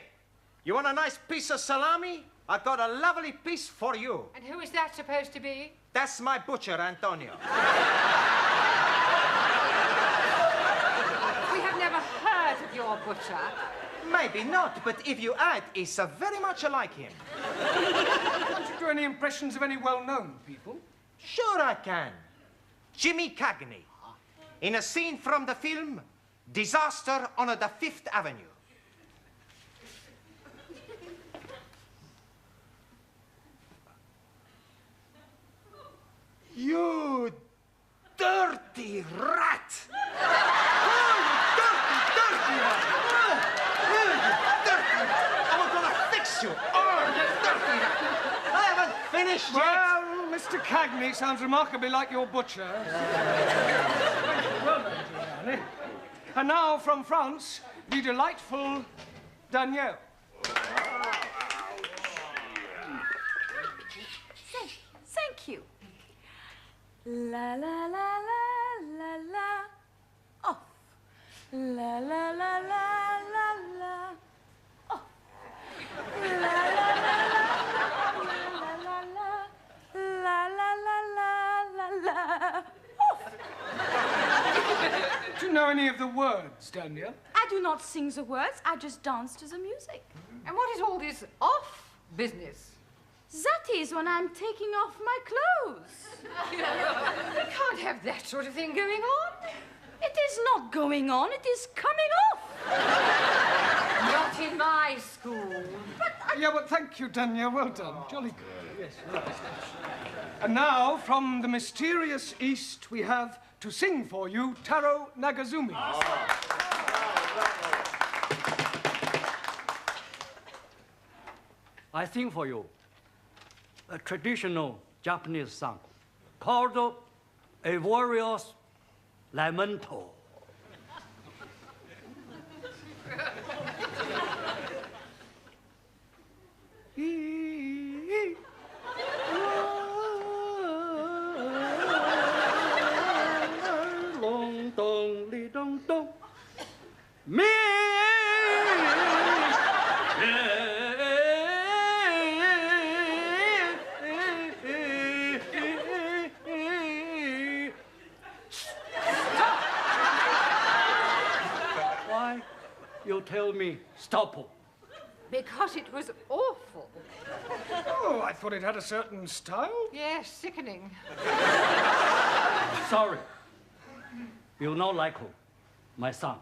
you want a nice piece of salami? I got a lovely piece for you. And who is that supposed to be? That's my butcher, Antonio. We have never heard of your butcher. Maybe not, but if you add, it's very much like him. Can't you do any impressions of any well-known people? Sure I can. Jimmy Cagney, in a scene from the film Disaster on the Fifth Avenue. You dirty rat! Oh, you dirty rat! Dirty rat! I'm gonna fix you! Oh, you dirty rat! I haven't finished yet! Well, Mr. Cagney sounds remarkably like your butcher. Well done, Giovanni. And now from France, the delightful Danielle. Thank you. La la la la la la. Off. La la la la la la. Off. any of the words, Daniel? I do not sing the words, I just dance to the music. And what is all this off business? That is when I'm taking off my clothes. You can't have that sort of thing going on. It is not going on, it is coming off. Not in my school. Yeah, well, thank you, Daniel. Well done. Jolly good. Yes, right. And now, from the mysterious East, we have to sing for you Taro Nagazumi. I sing for you a traditional Japanese song called A Warrior's Lamento. Long dong li dong dong. Me. Why you tell me stop? Because it was awful. Oh, I thought it had a certain style. Yes, sickening. Sorry. You not like who? My son.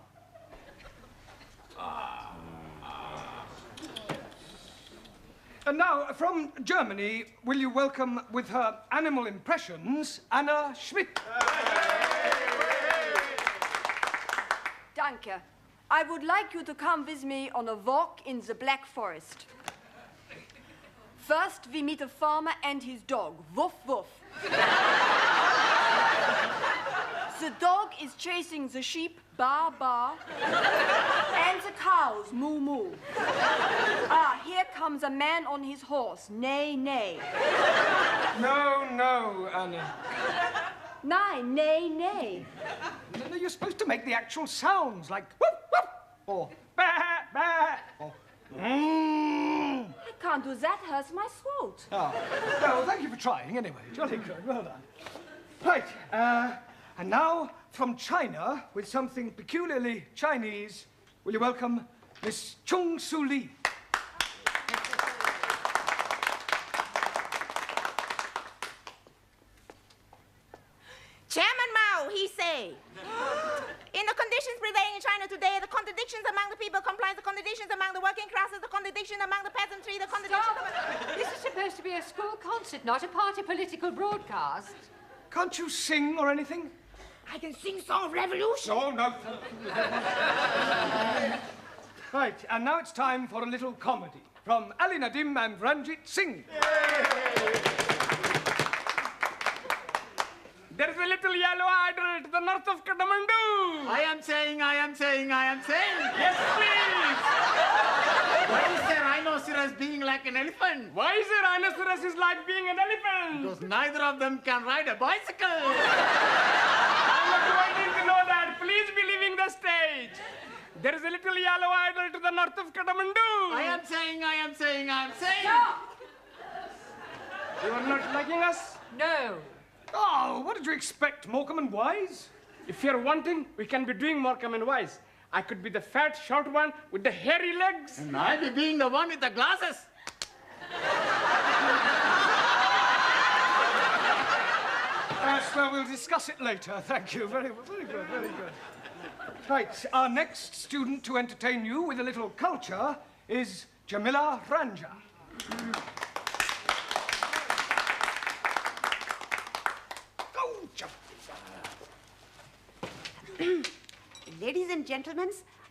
And now, from Germany, will you welcome with her animal impressions, Anna Schmidt? Danke. I would like you to come with me on a walk in the Black Forest. First, we meet a farmer and his dog. Woof, woof. The dog is chasing the sheep, ba, ba, and the cows, moo, moo. Ah, here comes a man on his horse, neigh, neigh. No, no, Anna. Nein, neigh, neigh. No, you're supposed to make the actual sounds, like whoop, whoop, or bah, bah, or I can't do that, hurts my throat. Oh, well, thank you for trying, anyway. Jolly good, well done. Right, and now, from China, with something peculiarly Chinese, will you welcome Miss Chung Su Lee? Chairman Mao, he say, in the conditions prevailing in China today, the contradictions among the people comprise the contradictions among the working classes, the contradiction among the peasantry, the contradiction This is supposed to be a school concert, not a party political broadcast. Can't you sing or anything? I can sing Song of Revolution. No, no. Right, and now it's time for a little comedy from Ali Nadim and Ranjit Singh. There's a little yellow idol to the north of Kathmandu. I am saying. Yes, please. Why is the rhinoceros being like an elephant? Why is a rhinoceros is like being an elephant? Because neither of them can ride a bicycle. I'm not waiting to know that. Please be leaving the stage. There is a little yellow idol to the north of Kathmandu. I am saying. Stop! You are not liking us? No. Oh, what did you expect, Morecambe and Wise? If you're wanting, we can be doing Morecambe and Wise. I could be the fat, short one with the hairy legs. And I'll be being the one with the glasses. Yes, well, we'll discuss it later. Thank you. Very good, very good. Right, our next student to entertain you with a little culture is Jamila Ranja. Ladies and gentlemen,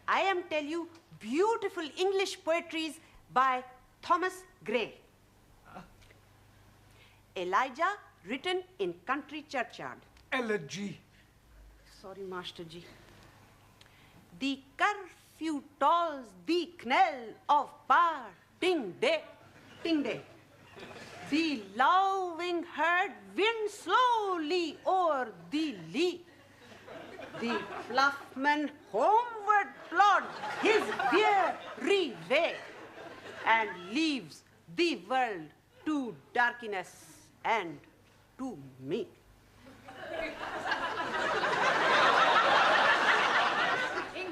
I am tell you beautiful English poetries by Thomas Gray. Elijah, written in country churchyard. Elegy. Sorry, Master G. The curfew tolls the knell of parting day, ting day. The lowing herd winds slowly o'er the lea. The ploughman homeward plods his weary way and leaves the world to darkness and to me.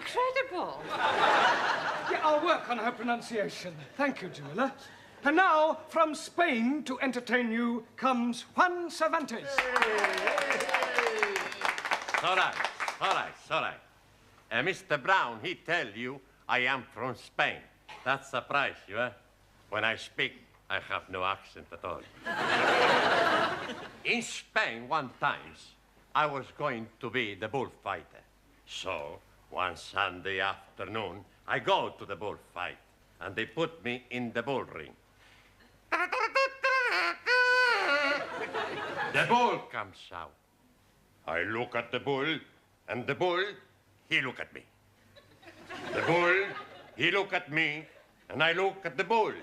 incredible. Yeah, I'll work on her pronunciation. Thank you, Jamila. And now, from Spain to entertain you comes Juan Cervantes. All right. Mr. Brown, he tell you I am from Spain. That surprise you, eh? When I speak, I have no accent at all. In Spain, one time, I was going to be the bullfighter. So, one Sunday afternoon, I go to the bullfight, and they put me in the bull ring. The bull comes out. I look at the bull, and the bull, he look at me. The bull, he look at me, and I look at the bull.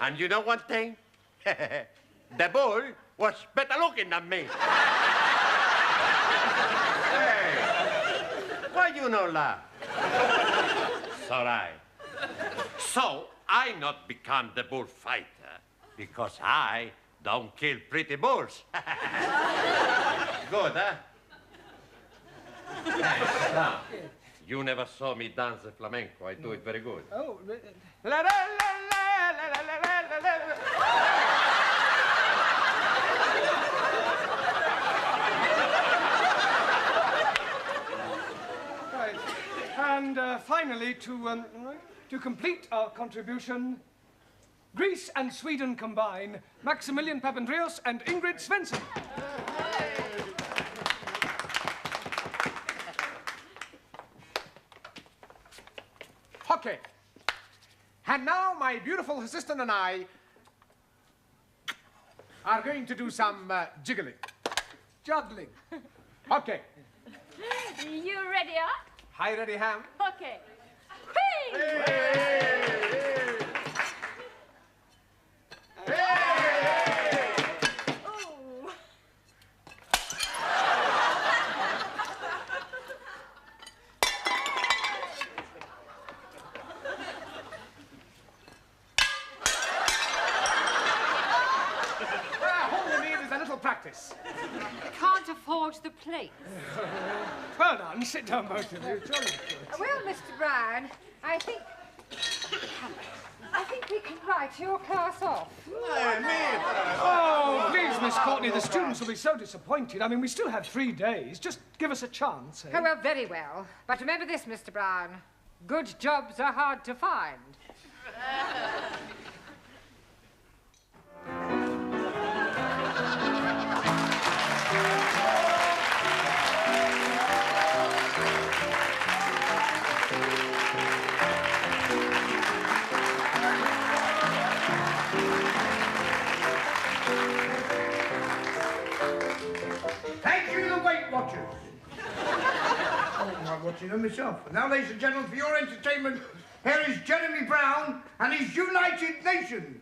And you know one thing? The bull was better looking than me. Hey, why you no laugh? It's all right. So, I not become the bullfighter because I don't kill pretty bulls. Good, huh? Nice. Now, you never saw me dance the flamenco. I do it very good. Oh, Right. And finally, to complete our contribution, Greece and Sweden combine, Maximilian Papandreou and Ingrid Svensson. Okay. And now my beautiful assistant and I are going to do some jiggling. Juggling. Okay. You ready, huh? Hi, ready, Ham? Okay. Whee! Ooh. All we need is a little practice. Can't afford the place. Well done. Sit down, both of you. Jolly good. Well, Mr. Brown, I think we can write your class off. Oh, please, Miss Courtney, the students will be so disappointed. I mean, we still have 3 days. Just give us a chance, eh? Oh, well, very well. But remember this, Mr. Brown. Good jobs are hard to find. Thank you, the Weight Watchers. I'm watching them myself. And now, ladies and gentlemen, for your entertainment, here is Jeremy Brown and his United Nations.